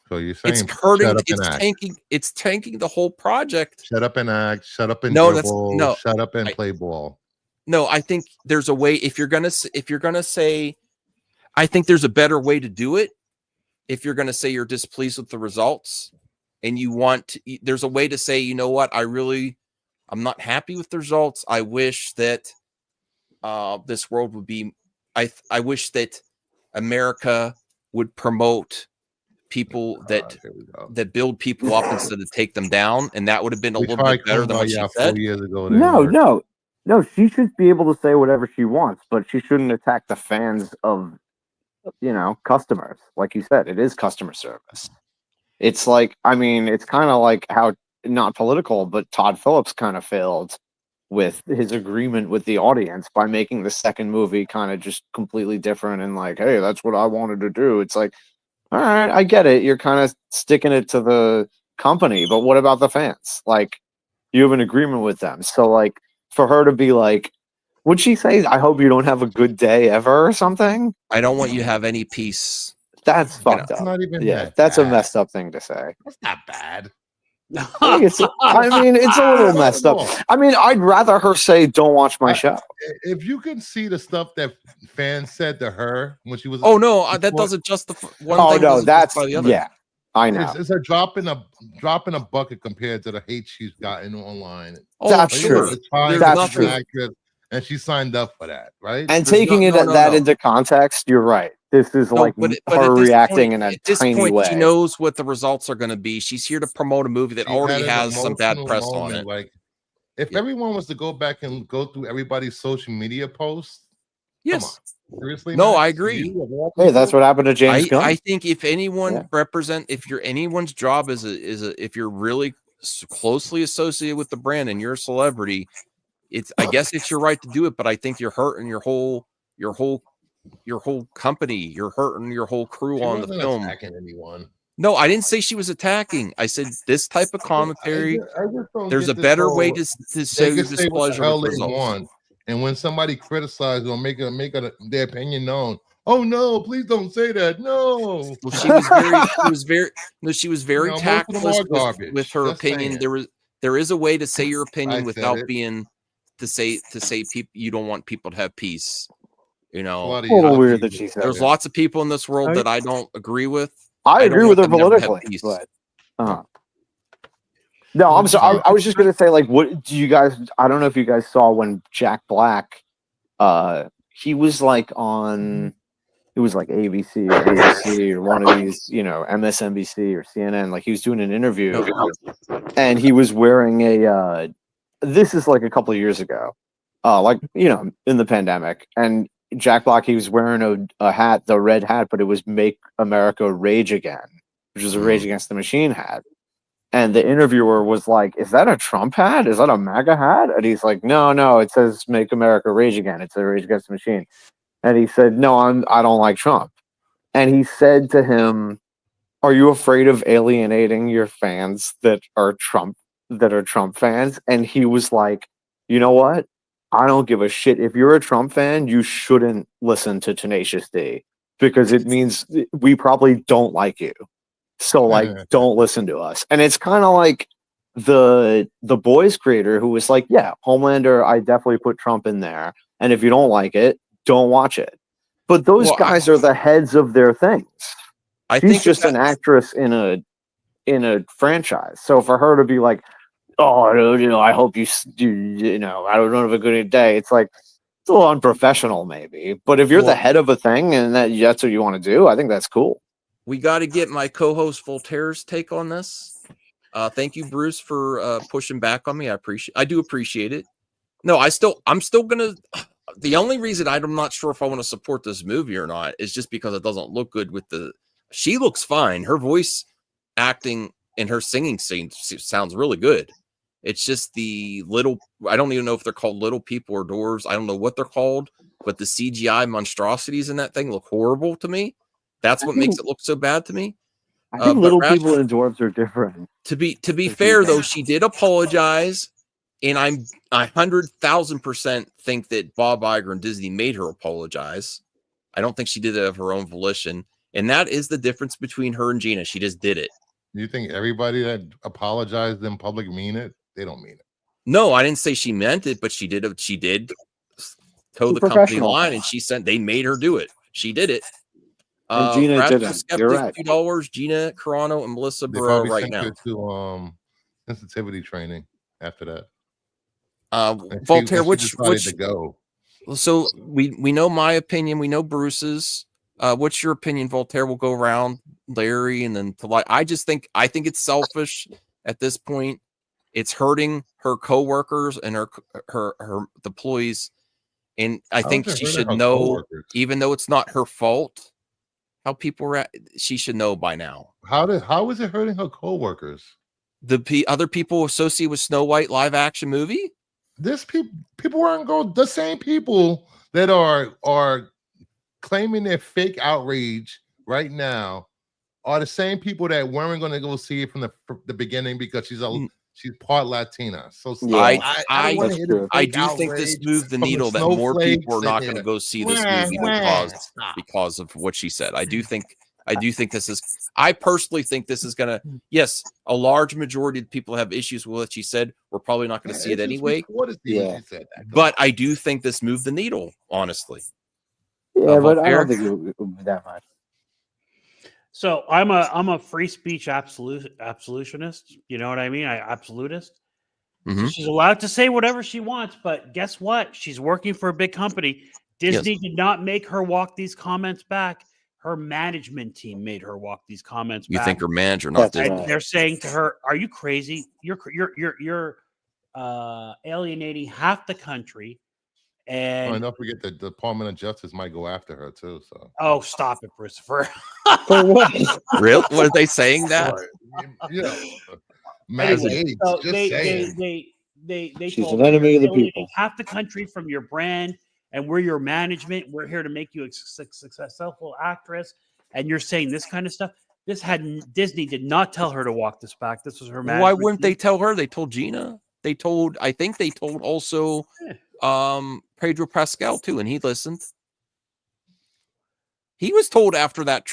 so you're saying it's hurting. It's tanking the whole project. Shut up and act. Shut up and dribble. Shut up and play ball. No, I think there's a way. If you're gonna say, I think there's a better way to do it. If you're gonna say you're displeased with the results, and there's a way to say, you know what, I'm not happy with the results. I wish that this world would be. I wish that America would promote people that build people up instead of take them down, and that would have been a little bit better than what she said. 4 years ago. No, she should be able to say whatever she wants, but she shouldn't attack the fans of, customers. Like you said, it is customer service. It's like, I mean, it's kind of like how, not political, but Todd Phillips kind of failed with his agreement with the audience by making the second movie kind of just completely different and like, hey, that's what I wanted to do. It's like, all right, I get it. You're kind of sticking it to the company, but what about the fans? Like, you have an agreement with them. So, like, for her to be like, would she say, I hope you don't have a good day ever or something? I don't want you to have any peace. That's fucked It's up. not even Yeah, that that's a bad. messed up thing to say. That's not bad. It's a little messed up. I mean, I'd rather her say, don't watch my show. If you can see the stuff that fans said to her when she was, Oh no, that doesn't justify one Oh thing. no, doesn't that's justify the other. yeah, I know. it's a drop in a bucket compared to the hate she's gotten online. Oh, That's Like, sure. it's fine, There's she's an nothing. actress, and she signed up for that, right? And There's taking no. into context, you're right. This is No, like but her at this reacting point, in a at this tiny point, way. she knows what the results are going to be. She's here to promote a movie that She already had an has some bad emotional press on moment, it. Like, if Yeah. everyone was to go back and go through everybody's social media posts, Yes. come on, seriously? No, Max? I agree. You, of all Hey, that's people? what happened to James Gunn. I think if anyone Yeah. if you're anyone's job if you're really closely associated with the brand and you're a celebrity, I guess it's your right to do it, but I think you're hurting your whole company. You're hurting your whole crew She on the wasn't film. attacking anyone. No, I didn't say she was attacking. I said this type of commentary. I just don't There's get a this better whole- way to They show your can say what the displeasure hell with they results. want, and when somebody criticizes or make their opinion known, oh no, please don't say that. No. Well, she was very Most of them tactless are garbage. with her Just opinion. saying. There is a way to say your I opinion said without it. being to say people you don't want people to have peace. You know, Bloody A little hell, weird that Jesus. she said there's it. lots of people in this world I- that I don't agree with. I don't agree want with her them never to have politically, peace. but no, I'm sorry. I was just gonna say, like, what do you guys? I don't know if you guys saw when Jack Black, he was like on, it was like ABC or NBC or one of these, MSNBC or CNN. Like he was doing an interview, and he was wearing a. This is like a couple of years ago, like in the pandemic, and Jack Black, he was wearing a hat, the red hat, but it was "Make America Rage Again," which was a Rage Against the Machine hat. And the interviewer was like, "Is that a Trump hat? Is that a MAGA hat?" And he's like, "No, it says Make America Rage Again. It's a Rage Against the Machine." And he said, "No, I don't like Trump." And he said to him, "Are you afraid of alienating your fans that are Trump fans?" And he was like, "You know what? I don't give a shit. If you're a Trump fan, you shouldn't listen to Tenacious D because it means we probably don't like you. So like, don't listen to us." And it's kind of like the Boys creator who was like, "Yeah, Homelander, I definitely put Trump in there. And if you don't like it, don't watch it." But those guys are the heads of their things. She's just an actress in a franchise. So for her to be like, "Oh, I hope you I don't have a good day," it's like, it's a little unprofessional maybe. But if you're the head of a thing and that's what you want to do, I think that's cool. We got to get my co-host Voltaire's take on this. Thank you, Bruce, for pushing back on me. I do appreciate it. No, I'm still gonna. The only reason I'm not sure if I want to support this movie or not is just because it doesn't look good with she looks fine. Her voice acting and her singing sounds really good. It's just the I don't even know if they're called little people or dwarves. I don't know what they're called, but the CGI monstrosities in that thing look horrible to me. That's what makes it look so bad to me. I think little people and dwarves are different. To be fair, though, she did apologize, and I 100,000% think that Bob Iger and Disney made her apologize. I don't think she did it of her own volition, and that is the difference between her and Gina. She just did it. You think everybody that apologized in public mean it? They don't mean it. No, I didn't say she meant it, but she did. She did toe the company line, and they made her do it. She did it. And Gina didn't. Skeptic, You're right. $2. Gina Carano and Melissa They Barrera probably right sent now. her to sensitivity training after that. Voltaire, which to go. So we know my opinion. We know Bruce's. What's your opinion, Voltaire? We'll go around Larry and then to I think it's selfish at this point. It's hurting her coworkers and her the employees. And I How think is it she hurting should her know, coworkers? even though it's not her fault, how people she should know by now. How is it hurting her coworkers? The other people associated with Snow White live action movie? This people aren't going. The same people that are claiming their fake outrage right now are the same people that weren't going to go see it from the beginning because she's part Latina. So Yeah, I don't want to that's hear the true. I fake do think this outrage moved the from needle that more snowflakes people are not and- going to go see this Wah, movie wah. Stop. because of what she said. I do think this is. I personally think this is going to. Yes, a large majority of people have issues with what she said. We're probably not going to see it It's just anyway. before the season Yeah. she said that. But I do think this moved the needle. Honestly, Yeah, but I Voltaire? don't think it would be that much. So I'm a free speech absolutionist. You know what I mean? Absolutist. So Mhm. she's allowed to say whatever she wants, but guess what? She's working for a big company. Disney did not make her walk these comments back. Her management team made her walk these comments You back. think her manager, not That's Disney? And right. they're saying to her, "Are you crazy? You're alienating half the country." And And don't forget the Department of Justice might go after her too. So oh, stop it, Christopher. For what? Really? Were they saying that? yeah, Mass Anyway, AIDS. so Just they saying. She's an enemy of the people. half the country from your brand, and we're your management. We're here to make you a successful actress, and you're saying this kind of stuff. Disney did not tell her to walk this back. This was her management. Why wouldn't they team. tell her? They told Gina. I think they told also Pedro Pascal too, and he listened. He was told after that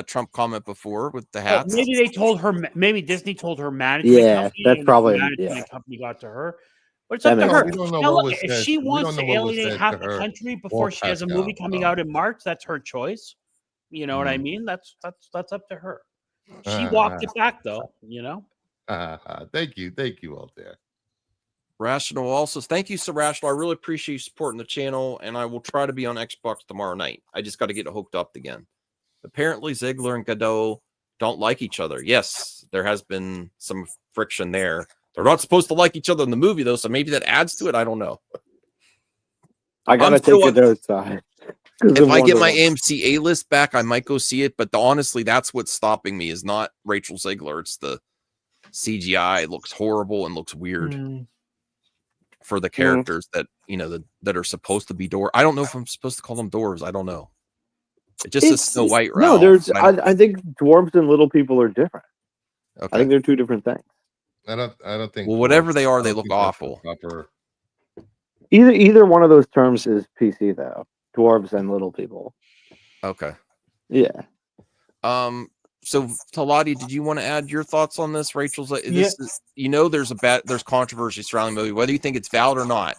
Trump comment before with the Oh, hats. maybe they told her. Maybe Disney told her management. Yeah, company, that's and probably- the management yeah. company got to her. But it's That up to makes her. We don't know Now, what look, was if said. she We wants don't know to what was alienate said half to the her country before or she has a movie Pascal, coming so. out in March, that's her choice. You know what I Mhm. mean? That's up to her. She walked it back, though. You know. Thank you, Voltaire. Rational also, thank you, so Rational. I really appreciate you supporting the channel, and I will try to be on Xbox tomorrow night. I just got to get it hooked up again. Apparently, Ziegler and Godot don't like each other. Yes, there has been some friction there. They're not supposed to like each other in the movie, though, so maybe that adds to it. I don't know. I gotta I'm still take it outside. If I get my AMC A list back, I might go see it. But honestly, that's what's stopping me is not Rachel Ziegler. It's the CGI. It looks horrible and looks weird for the characters that that are supposed to be dwarves. I don't know if I'm supposed to call them dwarves. I don't know. It just says Snow White. No, Ralph, there's. I think dwarves and little people are different. okay. I think they're two different things. I don't think. Well, whatever they are, I they don't look think that's awful. the proper- Either one of those terms is PC though. Dwarves and little people. Okay. Yeah. So Talati, did you want to add your thoughts on this? Rachel's like, Yeah. this is, there's controversy surrounding the movie, whether you think it's valid or not.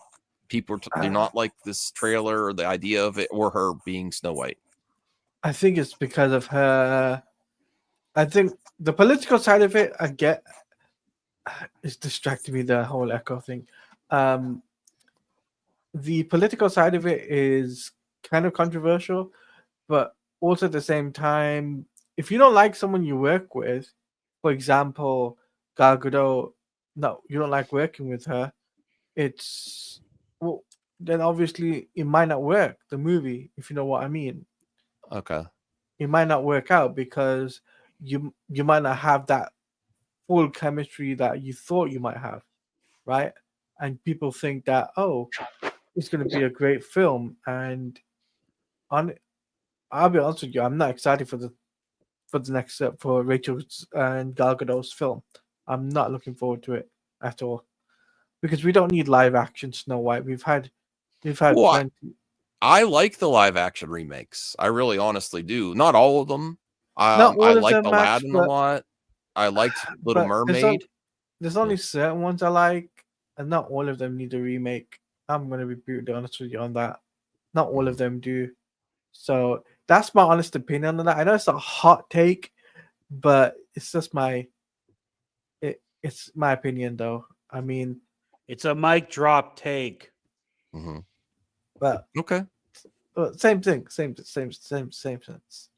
People do not like this trailer or the idea of it or her being Snow White. I think it's because of her. I think the political side of it, I get, it's distracting me, the whole echo thing. The political side of it is kind of controversial, but also at the same time, if you don't like someone you work with, for example, Gal Gadot, no, you don't like working with her, it's, well, then obviously it might not work, the movie, if you know what I mean. Okay. It might not work out because you might not have that full chemistry that you thought you might have, right? And people think that, oh, it's going to be a great film, and I'll be honest with you, I'm not excited for the next step for Rachel's and Gal Gadot's film. I'm not looking forward to it at all because we don't need live action Snow White. We've had Well, plenty. I like the live action remakes. I really honestly do. Not all of them. Not all I of liked them, Max, Aladdin a lot. I liked Little but Mermaid. there's only certain ones I like, and not all of them need a remake. I'm going to be brutally honest with you on that. Not all of them do. So that's my honest opinion on that. I know it's a hot take, but it's just it's my opinion though. I mean, It's a mic drop take. but Okay. same thing, same sense.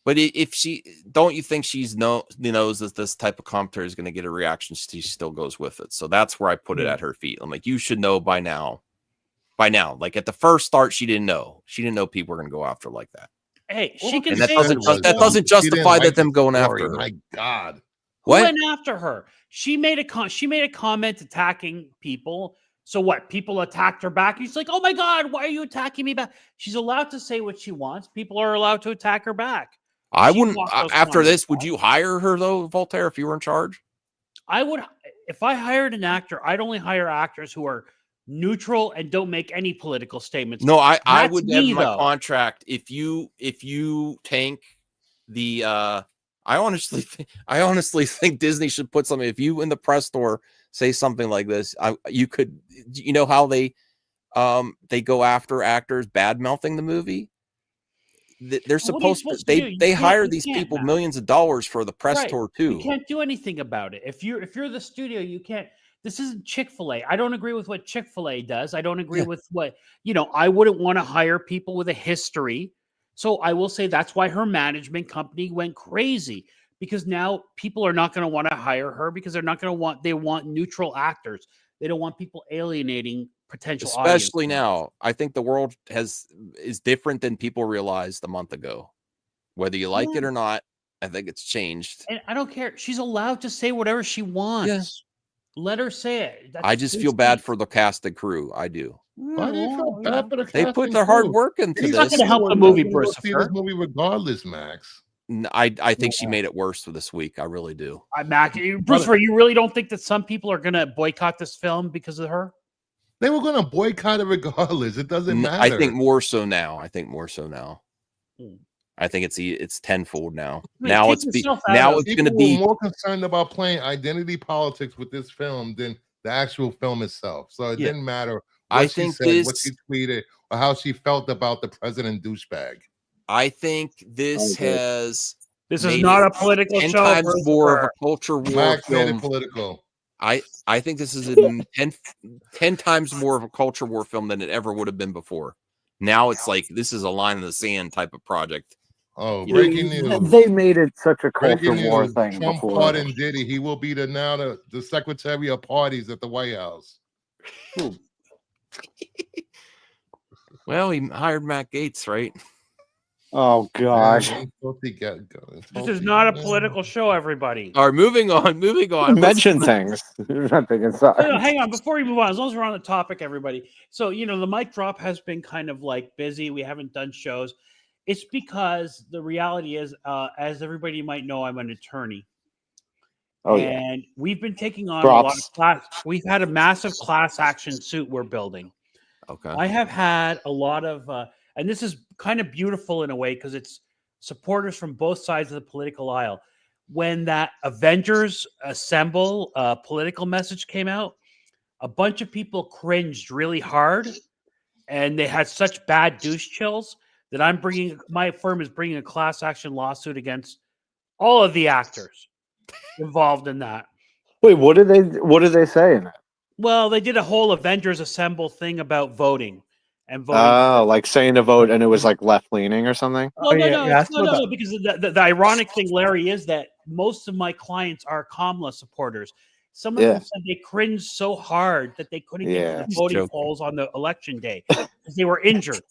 But if she, don't you think knows that this type of commentary is going to get a reaction? She still goes with it. So that's where I put it at her feet. I'm like, you should know by now. Like at the first start, she didn't know. She didn't know people were going to go after like that. Hey, she can And that say doesn't justify that them going after her. My God. Who went after her? She made a comment attacking people. So what? People attacked her back. She's like, "Oh my God, why are you attacking me back?" She's allowed to say what she wants. People are allowed to attack her back. I wouldn't. After this, would you hire her though, Voltaire, if you were in charge? I would. If I hired an actor, I'd only hire actors who are neutral and don't make any political statements. No, I would have in my contract if you tank the. I honestly think Disney should put something. If you in the press tour say something like this, you could. You know how they go after actors bad mouthing the movie. They're supposed to. They hire these people millions of dollars for the press tour too. You can't do anything about it. If you're the studio, you can't. This isn't Chick-fil-A. I don't agree with what Chick-fil-A does. I don't agree with what I wouldn't want to hire people with a history. So I will say that's why her management company went crazy, because now people are not going to want to hire her because they're not going to want. They want neutral actors. They don't want people alienating potential especially audience. Now. I think the world is different than people realized a month ago. Whether you like it or not, I think it's changed. And I don't care. She's allowed to say whatever she wants. Yeah. Let her say it. I just feel bad for the cast and crew. I do. Why do you feel bad for the cast? They put their hard work into this. It's not going to help the movie, Bruce. See this movie regardless, Max. I think she made it worse for this week. I really do. Max, Bruce, you really don't think that some people are going to boycott this film because of her? They were going to boycott it regardless. It doesn't matter. I think more so now. I think it's tenfold now. Now it's going to be more concerned about playing identity politics with this film than the actual film itself. So it didn't matter what she said, what she tweeted, or how she felt about the president douchebag. I think this is not a political 10 show. Times more of a culture war Max film. made it political. I think this is a 10 times more of a culture war film than it ever would have been before. Now it's like this is a line in the sand type of project. Oh, breaking news! They made it such a culture war thing Trump before. pardoned Diddy. He will be the secretary of parties at the White House. Well, he hired Matt Gaetz, right? Oh gosh! This is not a political show, everybody. All right, moving on. Mention things. Hang on, before we move on, as long as we're on the topic, everybody. So the mic drop has been kind of like busy. We haven't done shows. It's because the reality is, as everybody might know, I'm an attorney. And we've been taking on a lot of class. We've had a massive class action suit we're building. Okay. I have had a lot of, and this is kind of beautiful in a way because it's supporters from both sides of the political aisle. When that Avengers Assemble political message came out, a bunch of people cringed really hard, and they had such bad douche chills that my firm is bringing a class action lawsuit against all of the actors involved in that. Wait, what did they say in it? Well, they did a whole Avengers Assemble thing about voting and voting. Oh, like saying to vote, and it was like left leaning or something. No, because the ironic thing, Larry, is that most of my clients are Kamala supporters. Some of them said they cringed so hard that they couldn't get to the voting polls on the election day because they were injured.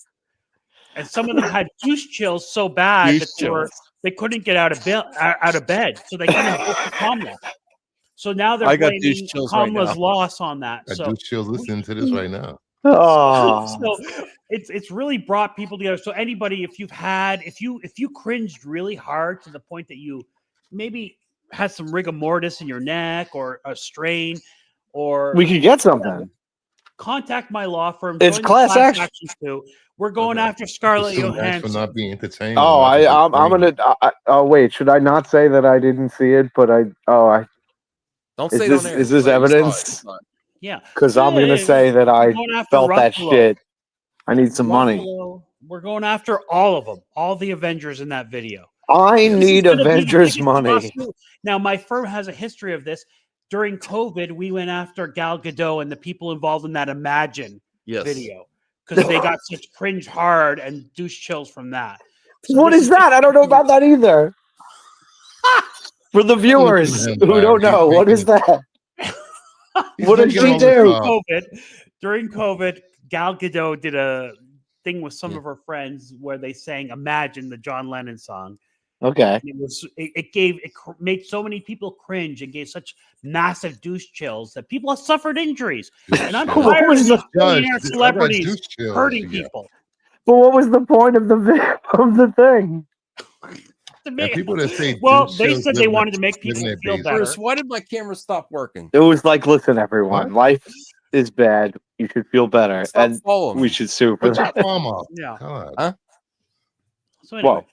And some of them had douche chills so bad that they couldn't get out of bed, so they couldn't vote for Kamala. So now they're blaming Kamala's loss on that. I douche chills listening to this right now. Oh, so it's really brought people together. So anybody, if you cringed really hard to the point that you maybe had some rigor mortis in your neck or a strain, or we could get something. Contact my law firm. It's class action too. We're going after Scarlett Johansson. For not being entertained. Oh, I'm gonna. Oh wait, should I not say that I didn't see it? But don't say this. Is this evidence? Yeah, because I'm gonna say that I felt that shit. I need some money. We're going after all of them, all the Avengers in that video. I need Avengers money. Now, my firm has a history of this. During COVID, we went after Gal Gadot and the people involved in that Imagine video because they got such cringe hard and douche chills from that. What this is that? I don't know about that either. For the viewers Listen to him, who don't Larry. know, what is that? He's What did making she all this do? up. During COVID, Gal Gadot did a thing with some Yeah. of her friends where they sang "Imagine," the John Lennon song. Okay. It made so many people cringe and gave such massive douche chills that people have suffered injuries. And I'm Chills. tired of was these the- billionaire I got celebrities douche chills, hurting yeah. people. But what was the point of the thing? And people that say Well, douche they chills said live they in wanted to their- make live people in their feel basement. better. Bruce, why did my camera stop working? It was like, listen, everyone, What? life is bad. You should feel better, Stop and following we me. should sue for Put your that. palm up. Yeah. God. Huh? So anyway, Whoa.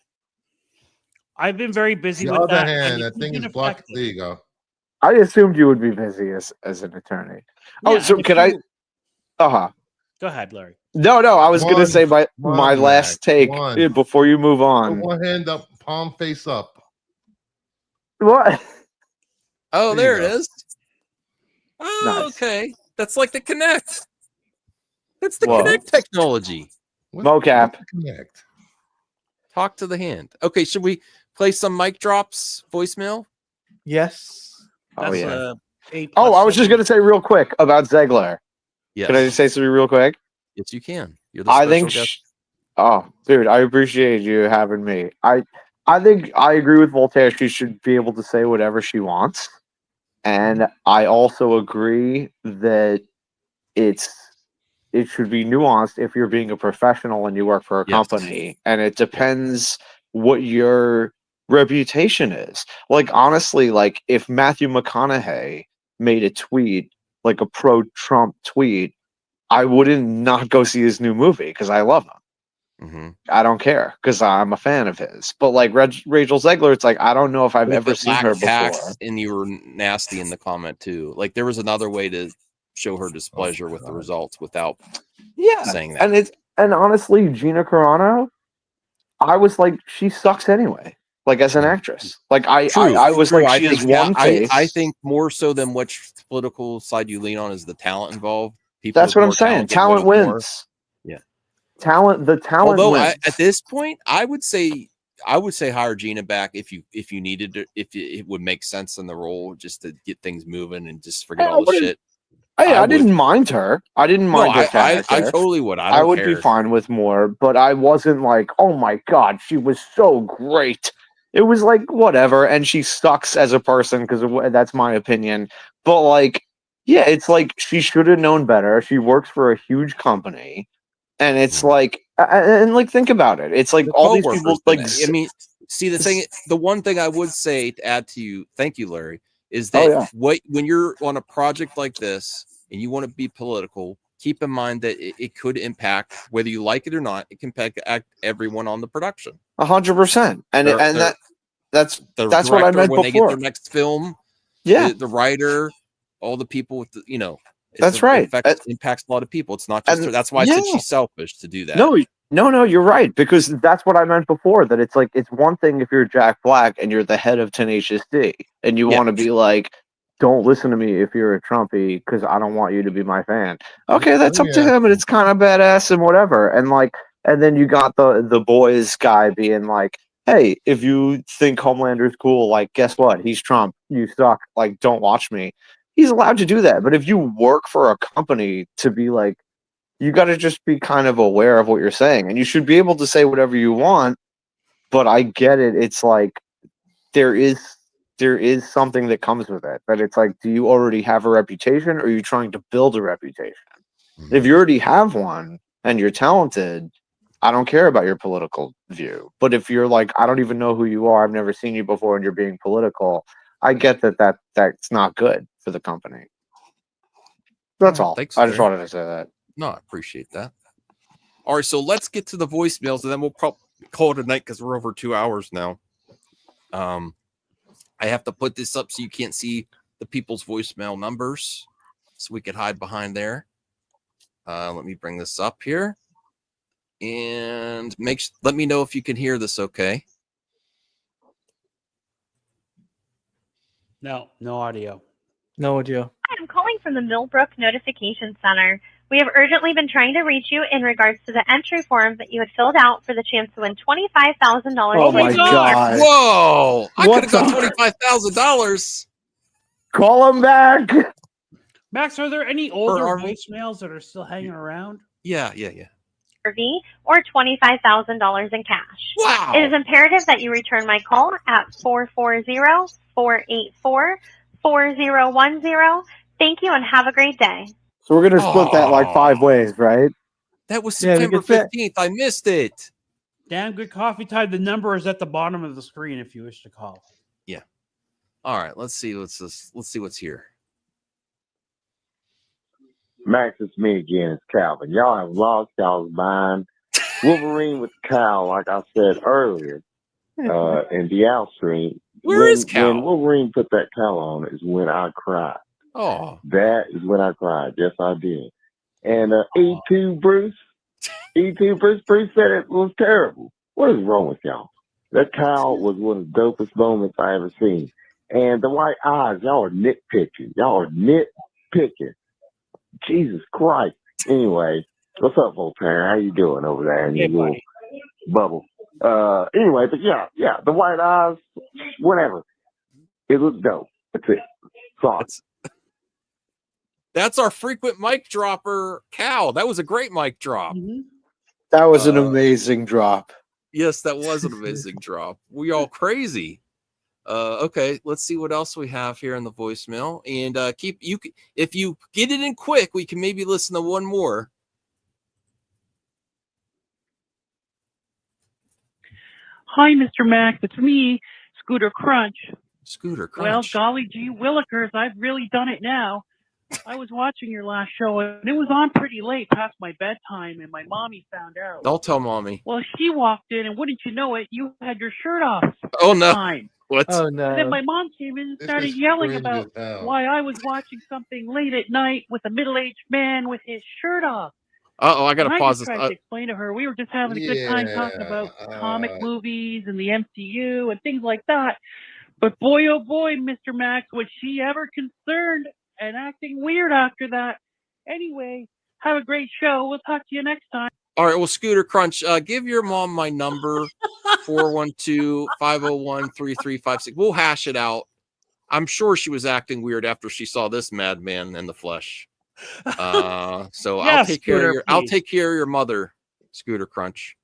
I've been very busy The with other that. hand, and that it's thing been is blocked. effective. There you go. I assumed you would be busy as an attorney. Yeah, Oh, so and if could I? you- Uh-huh. Go ahead, Larry. No, I was gonna One- say my one, last Mac, take one. before you move Put on. one hand up, palm face up. What? Oh, There there you it go. is. Oh, Nice. okay. That's like the Connect. That's the Whoa. Connect technology. Mocap. What's the Connect? Talk to the hand. Okay, should we play some mic drops voicemail? Yes. Oh That's yeah. A+. Oh, I was just gonna say real quick about Ziegler. Yes. Can I just say something real quick? Yes, you can. You're the I special think. guest. Oh, dude, I appreciate you having me. I think I agree with Voltaire. She should be able to say whatever she wants, and I also agree that it should be nuanced if you're being a professional and you work for a Yes. company, and it depends what your reputation is. Like honestly, like if Matthew McConaughey made a tweet, like a pro-Trump tweet, I wouldn't not go see his new movie because I love him. Mm-hmm. I don't care because I'm a fan of his. But like Rachel Zegler, it's like I don't know if I've ever seen her before. And you were nasty in the comment too. Like there was another way to show her displeasure with the results without saying that. And honestly, Gina Carano, I was like, she sucks anyway. Like as an actress, like I was True. like, she is one face. I think more so than which political side you lean on is the talent involved. People That's with what I'm more saying. talent get Talent weighted more. wins. Yeah. The talent Although wins. at this point, I would say hire Gina back if you needed to, if it would make sense in the role just to get things moving and just forget all the shit. I didn't mind her. I didn't mind her character. I totally would. I would care. be fine with more, but I wasn't like, oh my god, she was so great. It was like whatever, and she sucks as a person because that's my opinion. But like, yeah, it's like she should have known better. She works for a huge company, and it's like, and like think about it. It's like all these people. Like, I mean, see the one thing I would say to add to you, thank you, Larry, is that when you're on a project like this and you want to be political, keep in mind that it could impact whether you like it or not. It can impact everyone on the production. 100%, that's what I meant when before. They get their next film. Yeah, the writer, all the people with that's right. It impacts a lot of people. It's not just her. That's why I said she's selfish to do that. No, you're right, because that's what I meant before. That it's like it's one thing if you're Jack Black and you're the head of Tenacious D, and you want to be like, don't listen to me if you're a Trumpy because I don't want you to be my fan. Okay, that's up to him, and it's kind of badass and whatever. And then you got the boys guy being like, hey, if you think Homelander's cool, like, guess what? He's Trump. You suck. Like, don't watch me. He's allowed to do that. But if you work for a company to be like, you got to just be kind of aware of what you're saying, and you should be able to say whatever you want. But I get it. It's like there is something that comes with it. But it's like, do you already have a reputation, or are you trying to build a reputation? Mm-hmm. If you already have one and you're talented, I don't care about your political view. But if you're like, I don't even know who you are, I've never seen you before, and you're being political, I get that's not good for the company. That's all. Thanks, I just wanted to say that. No, I appreciate that. All right, so let's get to the voicemails, and then we'll probably call it a night because we're over 2 hours now. I have to put this up so you can't see the people's voicemail numbers, so we could hide behind there. Let me bring this up here, and let me know if you can hear this. Okay. No audio. No audio. Hi, I'm calling from the Millbrook Notification Center. We have urgently been trying to reach you in regards to the entry form that you had filled out for the chance to win $25,000. Oh my God. Whoa! I What could have got the- $25,000. Call him back. Max, are there any older our- voicemails that are still hanging around? Yeah. RV or $25,000 in cash. Wow. It is imperative that you return my call at 440-484-4010. Thank you and have a great day. So we're gonna split that like 5 ways, right? That was Yeah, we September could say- 15th. I missed it. Damn good coffee time. The number is at the bottom of the screen if you wish to call. All right, let's see what's here. Max, it's me again. It's Calvin. Y'all have lost y'all's mind. Wolverine with Cal, like I said earlier, in the outstream. Where is Cal? When Wolverine put that Cal on is when I cried. Oh, That is when I cried. Yes, I did. And E2 Bruce said it was terrible. What is wrong with y'all? That Cal was one of the dopest moments I ever seen. And the white eyes, y'all are nitpicking. Jesus Christ. Anyway, what's up, Voltaire? How you doing over there in your little bubble? Anyway, but yeah, the white eyes, whatever. It looks dope. That's it. Sorry. that's our frequent mic dropper, Cal. That was a great mic drop. That was an amazing drop. Yes, that was an amazing drop. We all crazy. Okay, let's see what else we have here in the voicemail. And if you get it in quick, we can maybe listen to one more. Hi, Mr. Max. It's me, Scooter Crunch. Scooter Well, Crunch. golly gee willikers, I've really done it now. I was watching your last show, and it was on pretty late past my bedtime, and my mommy found out. Don't tell mommy. Well, she walked in, and wouldn't you know it, you had your shirt off. Oh no. Fine. What? Oh And then no. my mom came in and This started is yelling cringe about as hell. why I was watching something late at night with a middle-aged man with his shirt off. I gotta And I pause just this. tried to explain to her we were just having a good time talking about comic movies and the MCU and things like that. But boy, oh boy, Mr. Max, was she ever concerned and acting weird after that. Anyway, have a great show. We'll talk to you next time. All right, well, Scooter Crunch, give your mom my number, 412-501-3356. We'll hash it out. I'm sure she was acting weird after she saw this madman in the flesh. So Yes, I'll take care Scooter, of I'll please. take care of your mother, Scooter Crunch.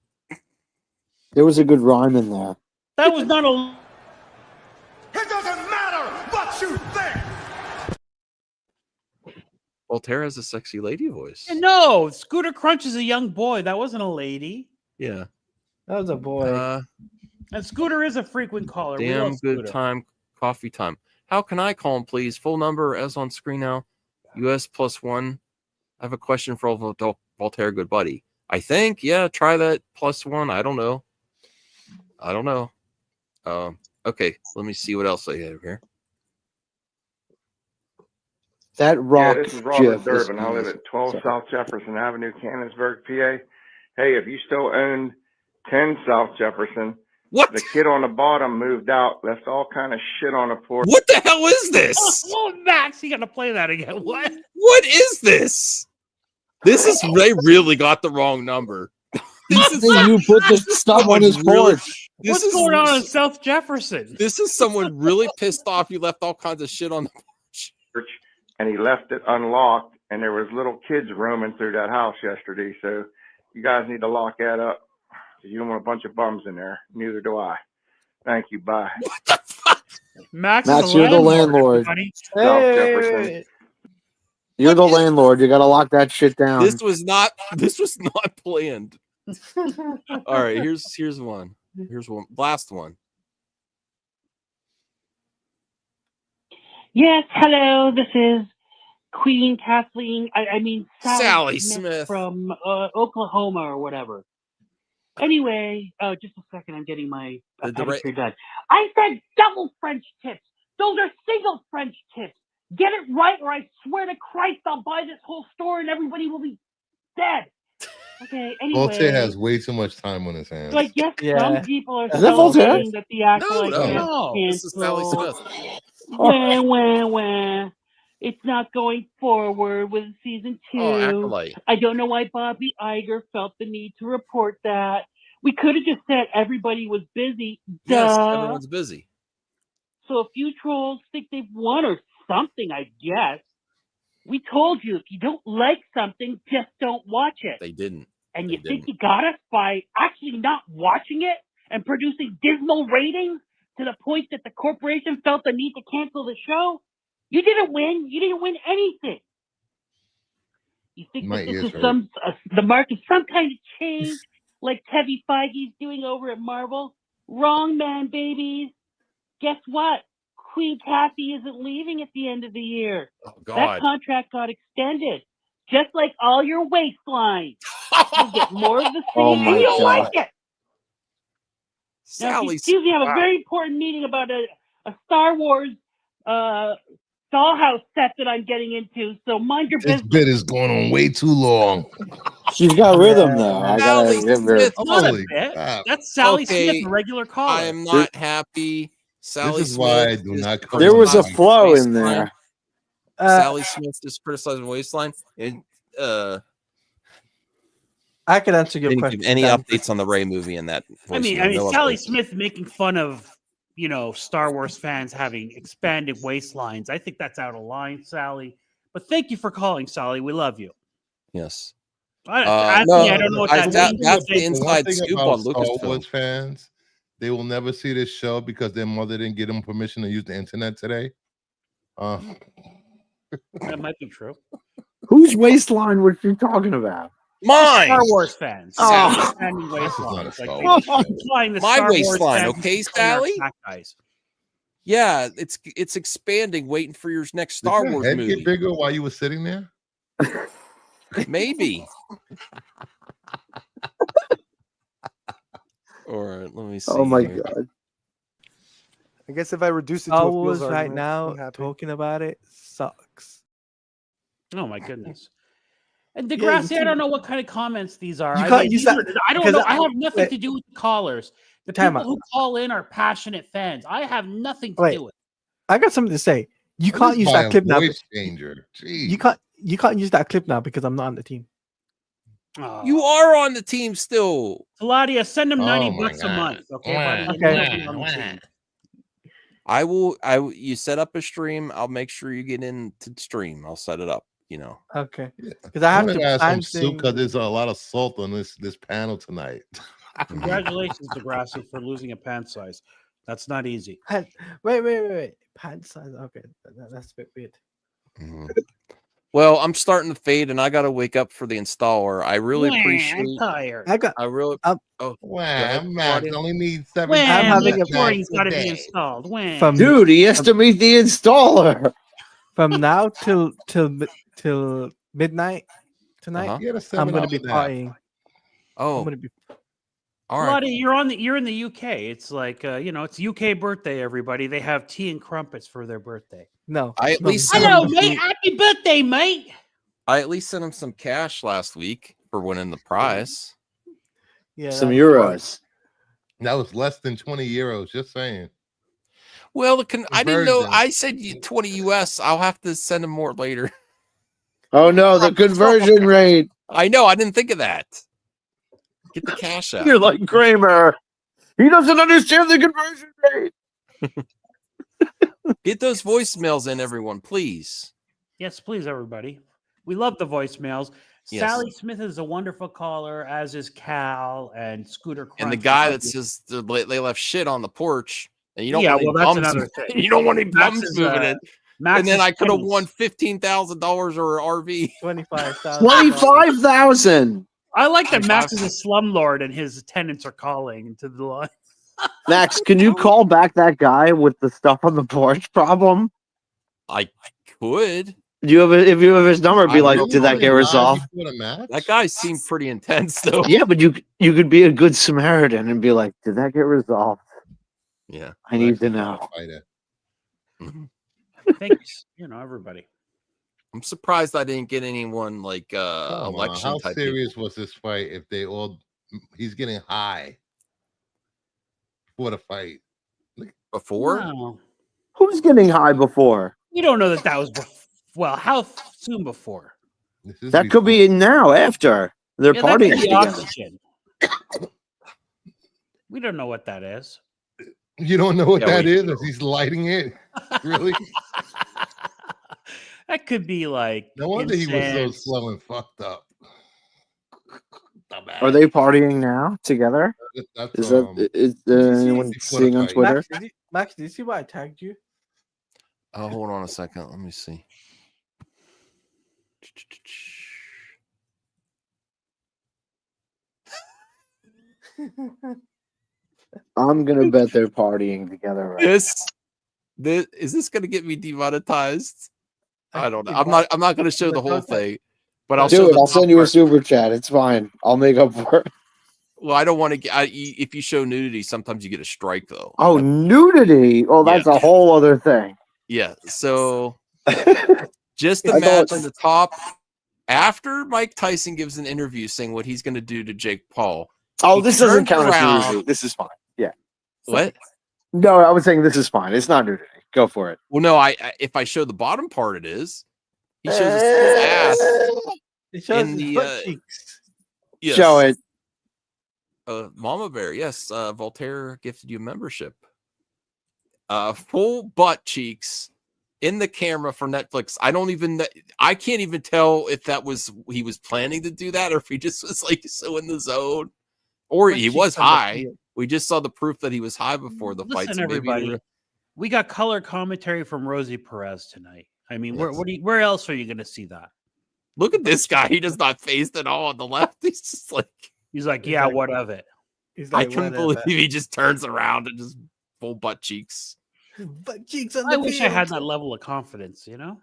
There was a good rhyme in there. That was not a. It doesn't matter what you think. Voltaire has a sexy lady voice. No, Scooter Crunch is a young boy. That wasn't a lady. Yeah. That was a boy. And Scooter is a frequent caller. We Damn love good Scooter. time, coffee time. How can I call him, please? Full number as on screen now. US +1. I have a question for Voltaire, good buddy. I think, yeah, try that +1. I don't know. Okay, let me see what else I have here. That rock. Yeah, this is Robert GIF Durbin. I live amazing. at 12 Sorry. South Jefferson Avenue, Canonsburg, PA. Hey, if you still own 10 South Jefferson, What? the kid on the bottom moved out, left all kind of shit on the porch. What the hell is this? Oh, Max, you got to play that again. What? What is this? They really got the wrong number. This is You put the stuff on his really- porch. This What's is going on in South Jefferson? This is someone really pissed off. You left all kinds of shit on the Church, and he left it unlocked, and there was little kids roaming through that house yesterday. So you guys need to lock that up. You don't want a bunch of bums in there. Neither do I. Thank you. Bye. Max, Max, you're the landlord. everybody. South Jefferson. You're the landlord. You got to lock that shit down. This was not planned. All right, here's one. Here's one. Last one. Yes, hello. This is Queen Kathleen. I mean Sally Smith. from Oklahoma or whatever. Anyway, just a second. I'm getting my pedicure done. I said double French tips. Those are single French tips. Get it right, or I swear to Christ, I'll buy this whole store and everybody will be dead. Okay. Anyway, Voltaire has way too much time on his hands. so I guess some people are Is that Voltaire? saying that the actual No, this is Sally Smith. Wah, wah, wah. It's not going forward with season 2. Oh, Acolyte. I don't know why Bobby Iger felt the need to report that. We could have just said everybody was busy. Yes, Duh. everyone's busy. So a few trolls think they've won or something, I guess. We told you, if you don't like something, just don't watch it. They didn't. And They you think didn't. you got us by actually not watching it and producing dismal ratings to the point that the corporation felt the need to cancel the show? You didn't win. You didn't win anything. You think My that this ears is hurt. the mark of some kind of change, like Kevin Feige's doing over at Marvel? Wrong, man, babies. Guess what? Queen Kathy isn't leaving at the end of the year. Oh, That God. contract got extended, just like all your waistlines. You'll get more of the same, Oh and my you'll God. like it. Now, Sally, if you have a very important meeting about a Star Wars dollhouse set that I'm getting into, so mind your This business. bit is going on way too long. She's got rhythm though. I Sally gotta give her. Smith. Not a Holy bit. crap. That's Sally Okay, Smith, a regular caller. I am not happy. Sally This is why I Smith do is not come There on was a TV. flow in Waistline. there. Sally Smith is criticizing Waistline. And I can answer your didn't question. give any Dan. updates on the Ray movie in that voicemail. I mean, No Sally updates. Smith making fun of, Star Wars fans having expanded waistlines. I think that's out of line, Sally. But thank you for calling, Sally. We love you. Yes. I No, don't know what I- that that- means. that's but the they- The one inside thing scoop about on Star Lucasfilm. Wars fans, they will never see this show because their mother didn't give them permission to use the internet today. That might be true. Whose waistline was she talking about? Mine. Star Wars fans. Oh. Expanding This is not a waistlines. Star Like, Wars they- show. implying the My Star Wars waistline, fans okay, between our Sally? fat guys. Yeah, it's expanding, waiting for your next Did Star your Wars head movie. get bigger while you were sitting there? Maybe. All right, let me see. Oh my here. God. I guess if I reduce it to Star a Wars feels right argument, now I'm happy. talking about it sucks. Oh my goodness. And Yeah, Degrassi, you I don't know what kind of comments these are. You I can't mean, use these that are- I don't because know. I have nothing wait. to do with the callers. The Time people out. who call in are passionate fans. I have nothing to Wait. do with it. I got something to say. You Let can't me use buy that a clip now. voice changer. Jeez. You can't use that clip now because I'm not on the team. You are on the team still. Claudia, send him Oh 90 my bucks a God. month. Okay, buddy? And Okay. he'll be on the team. I will. You set up a stream. I'll make sure you get into the stream. I'll set it up. Okay. Because I have I'm to gonna add some plan soup because things. there's a lot of salt on this panel tonight. Congratulations, Degrassi, for losing a pant size. That's not easy. Wait. Pant size. Okay. That's a bit weird. Mhm. Well, I'm starting to fade, and I got to wake up for the installer. I really I'm appreciate. tired. I really. Oh, Wow, ahead, Max Claudia. only needs 7 When having the a- recording's a got to be day. installed. When? From Dude, he has to meet the installer. from now till midnight tonight, Uh-huh. He had a I'm 7 gonna be hour nap. partying. I'm Oh, gonna be. all right. Claudia, you're in the UK. It's like it's UK birthday. Everybody, they have tea and crumpets for their birthday. No. I at no, least no, sent Hello, him. mate. Happy birthday, mate. I at least sent him some cash last week for winning the prize. Yeah. Some that's euros. That was less than 20 euros, just saying. Well, I didn't know. Conversion. I said 20 US. I'll have to send him more later. Oh no, the conversion rate. I know. I didn't think of that. Get the cash out. You're like Kramer. He doesn't understand the conversion rate. Get those voicemails in, everyone, please. Yes, please, everybody. We love the voicemails. Yes. Sally Smith is a wonderful caller, as is Cal and Scooter Crunch. And the guy that says they left shit on the porch, and you don't Yeah, want any well, that's bums. another thing. You don't want any Max bums is, moving in. Max And then is I could have tennis. won $15,000 or an RV. 25,000. 25,000. I like that Max is a slumlord and his tenants are calling into the line. Max, can you call back that guy with the stuff on the porch problem? I could. If you have his number, be I like, will did that call get him. resolved? That guy seemed pretty intense, though. Yeah, but you could be a good Samaritan and be like, did that get resolved? Yeah. I need to know. Thanks, everybody. I'm surprised I didn't get anyone like Come on, election how type serious was this fight if he's getting high for the fight? before. No. Who's getting high before? We don't know that was Well, how soon before? That could be now after they're Yeah, that could partying be together. oxygen. We don't know what that is. You don't know what Yeah, that we is? do. As he's lighting it. Really? That could be like No wonder he was so incense. slow and fucked up. Are they partying now together? That's Is anyone before the seeing on fight. Twitter? Max, did you see why I tagged you? Oh, hold on a second. Let me see. I'm gonna bet they're partying together. Right This is this going to get me demonetized? I don't know. I'm not going to show the whole thing, but I'll show Do it. the I'll top send you a part. super chat. It's fine. I'll make up for it. Well, I don't want to get. If you show nudity, sometimes you get a strike though. Oh, nudity. Oh, that's a whole other thing. Yeah. So just I thought- imagine the top after Mike Tyson gives an interview saying what he's going to do to Jake Paul. Oh, he this doesn't turns count as around- nudity. This is fine. Yeah. What? No, I was saying this is fine. It's not nudity. Go for it. Well, no. I if I show the bottom part, it is. He shows his ass. It shows in his the butt cheeks. yes. Show it. Mama Bear, yes. Voltaire gifted you a membership. Full butt cheeks in the camera for Netflix. I can't even tell if that was he was planning to do that or if he just was like so in the zone, or Butt he cheeks was on the high. field. We just saw the proof that he was high before the fight. Listen, So maybe everybody, we got color commentary from Rosie Perez tonight. I mean, where else are you going to see that? look at this guy. He does not phased at all on the left. He's just like yeah, what of it? He's I like, couldn't whatever. believe he just turns around and just full butt cheeks. Butt cheeks on I the wish I field. had that level of confidence, you know?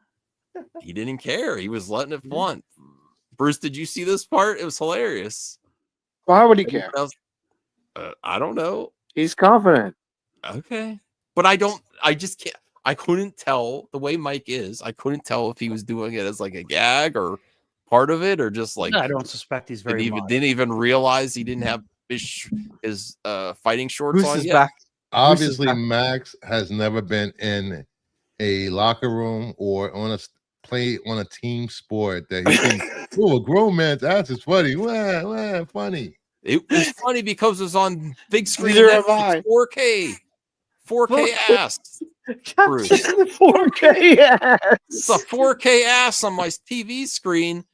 He didn't care. He was letting it flaunt. Bruce, did you see this part? It was hilarious. Why would he care? I don't know. He's confident. Okay. But I just can't. I couldn't tell the way Mike is. I couldn't tell if he was doing it as like a gag or part of it or just like I don't suspect he's very didn't even realize he didn't have his fighting shorts Bruce on is yet. back. Obviously, back. Max has never been in a locker room or on a team sport that he thinks, oh, a grown man's ass is funny. Wah, funny. It was funny because it was on big screen. Neither have I. 4K ass. Bruce. 4K ass. It's a 4K ass on my TV screen.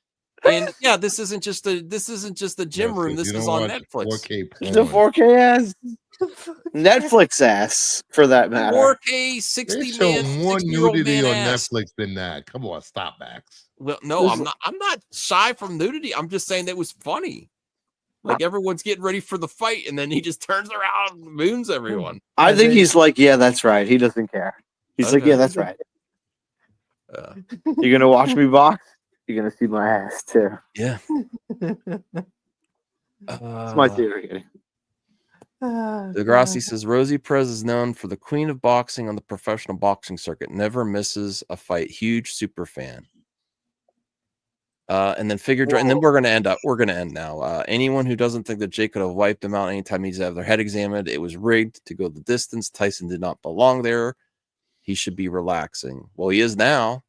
And yeah, this isn't just a gym room. This is on Netflix. 4K porn. The 4K ass. Netflix ass, for that matter. 4K 60 They show man, more 60-year-old nudity man on ass. Netflix than that. Come on, stop, Max. Well, no, I'm not shy from nudity. I'm just saying that was funny. Like everyone's getting ready for the fight, and then he just turns around and moons everyone. I think he's like, yeah, that's right. He doesn't care. He's like, Okay. yeah, that's right. You're gonna watch me box. You're gonna see my ass too. Yeah. That's my theory. Degrassi says Rosie Perez is known for the queen of boxing on the professional boxing circuit. Never misses a fight. Huge super fan. And then and then we're gonna end now. Anyone who doesn't think that Jake could have wiped him out anytime he's have their head examined, it was rigged to go the distance. Tyson did not belong there. He should be relaxing. Well, he is now.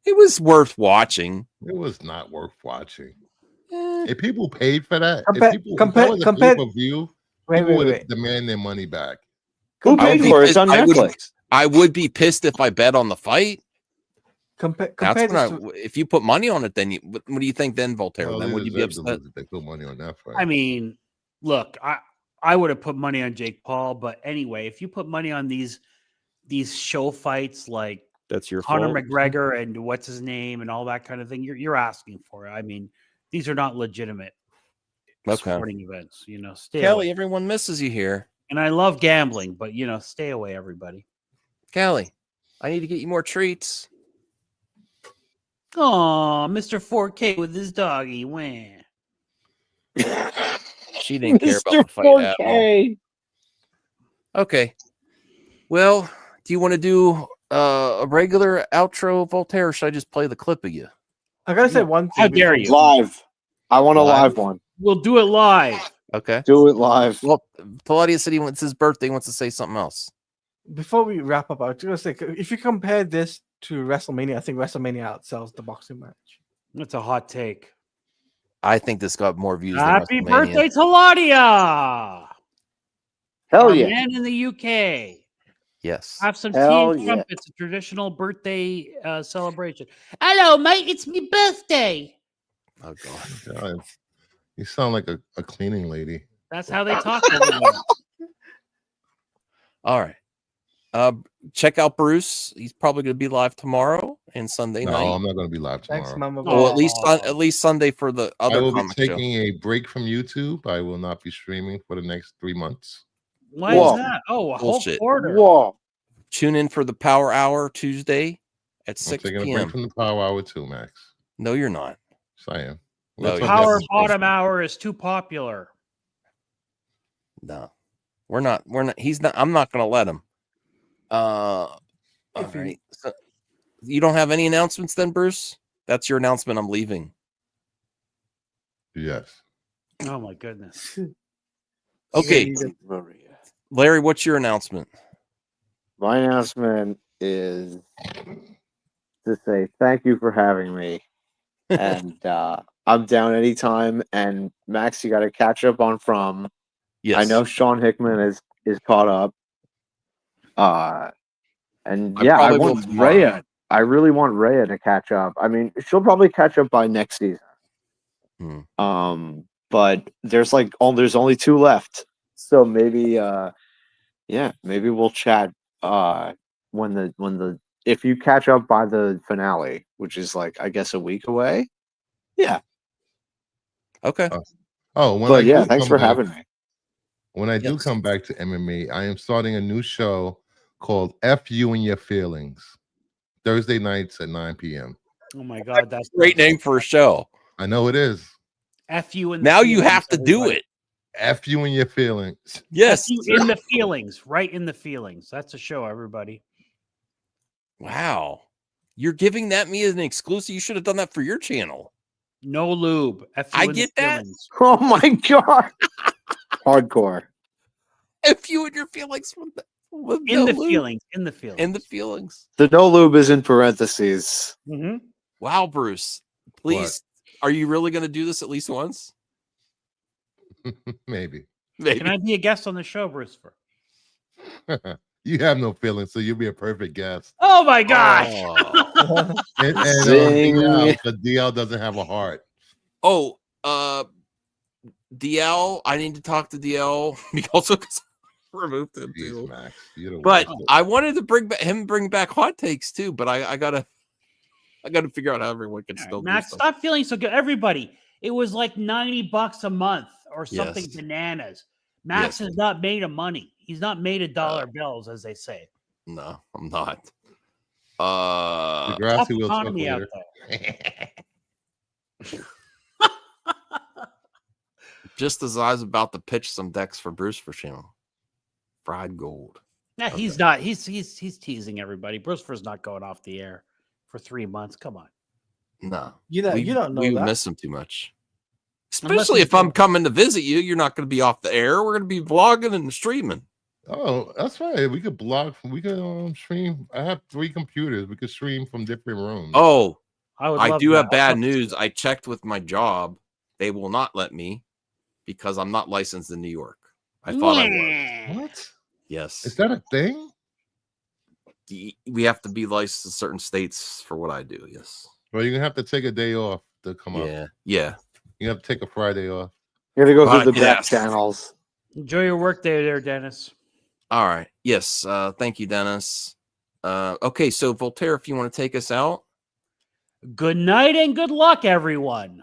It was worth watching. It was not worth watching. If people paid for that, Compare- if compare- that was compare- a pay-per-view, Wait, people would wait. demand their money back. Who paid for it? It's on Netflix. I would be pissed if I bet on the fight. Compare That's this when to- if you put money on it, then what do you think then, Voltaire? Well, then they would you be deserve to upset? lose if they put money on that fight. I mean, look, I would have put money on Jake Paul, but anyway, if you put money on these show fights like That's your Conor fault. McGregor and what's his name and all that kind of thing, you're asking for it. I mean, these are not legitimate sporting events. You know, stay Kelly, away. everyone misses you here. And I love gambling, but you know, stay away, everybody. Kelly, I need to get you more treats. Oh, Mr. 4K with his doggy. Wah. She didn't care about the fight at all. Okay. Well, do you want to do a regular outro, Voltaire, or should I just play the clip of you? I gotta say one thing. How dare you? Live. I want a live one. We'll do it live. Okay. Do it live. Well, Claudia said it's his birthday. He wants to say something else. Before we wrap up, I was gonna say, if you compare this to WrestleMania. I think WrestleMania outsells the boxing match. That's a hot take. I think this got more views Happy than WrestleMania. birthday to Ladia! Hell Our yeah. man in the UK. Yes. Have some Hell tea and yeah. crumpets, a traditional birthday celebration. Hello, mate. It's my birthday. Oh God. God, you sound like a cleaning lady. That's how they talk over there. All right. Check out Bruce. He's probably going to be live tomorrow and Sunday No, night. I'm not going to be live tomorrow. Thanks, Mama. Well, at least Sunday for the I other will be comic show. taking a break from YouTube. I will not be streaming for the next 3 months. Why is that? Oh, a whole Bullshit. quarter. Whoa. Tune in for the Power Hour Tuesday at I'm 6 taking a break p.m. from the Power Hour too, Max. No, you're not. Yes, I am. No, Let's you're talk Power about this bottom hour is too popular. No, we're not. He's not. I'm not going to let him. All right. So, you don't have any announcements then, Bruce? That's your announcement. I'm leaving. Yes. Oh my goodness. Okay. Larry, what's your announcement? My announcement is to say thank you for having me. And I'm down anytime. And Max, you got to catch up on From. Yes. I know Sean Hickman is caught up. And I yeah, I probably will want tomorrow. Rhea. I really want Rhea to catch up. I mean, she'll probably catch up by next season. But there's only 2 left. So maybe maybe we'll chat when the if you catch up by the finale, which is I guess a week away. Yeah. Okay. But yeah, thanks for having me. When I do come back to MMA, I am starting a new show called F You and Your Feelings. Thursday nights at 9 p.m. Oh my God, that's Great name for a show. I know it is. F you in the Now you feelings, have to do everybody. it. F You and Your Feelings. Yes. F you in the feelings, right in the feelings. That's a show, everybody. Wow. You're giving that me as an exclusive. You should have done that for your channel. No lube. F you I in get the that. feelings. Oh my God. Hardcore. If you and your feelings with In no the lube. feelings. In the feelings. In the feelings. The no lube is in parentheses. Mm-hmm. Wow, Bruce. Please. Are you really going to do this at least once? Maybe. Can I be a guest on the show, Bruce? You have no feelings, so you'll be a perfect guest. Oh my gosh. And Zing. DL doesn't have a heart. Oh, DL. I need to talk to DL because removed him too. Max, but I wanted to bring back hot takes too. But I gotta figure out how everyone can still Max, do stuff. stop feeling so good. Everybody, it was like $90 a month or something Yes. bananas. Max has not made a money. He's not made a dollar bills, as they say. No, I'm not. Degrassi will talk economy out later. Just as I was about to pitch some decks for Bruce for channel. Fried gold. Yeah, he's not. He's teasing everybody. Brucefer's not going off the air for 3 months. Come on. No. You don't know we that. miss him too much. Unless Especially he's if I'm coming to visit you, you're not going to be off the air. We're going to be vlogging and streaming. Oh, that's right. We could blog. We could stream. I have 3 computers. We could stream from different rooms. Oh, I do have bad news. I checked with my job. They will not let me because I'm not licensed in New York. I thought I was. What? Yes. Is that a thing? We have to be licensed in certain states for what I do. Yes. Well, you're gonna have to take a day off to come up. Yeah. You have to take a Friday off. You gotta go But through the back yes. channels. Enjoy your work day there, Dennis. All right. Yes. Thank you, Dennis. Okay. So Voltaire, if you want to take us out. Good night and good luck, everyone.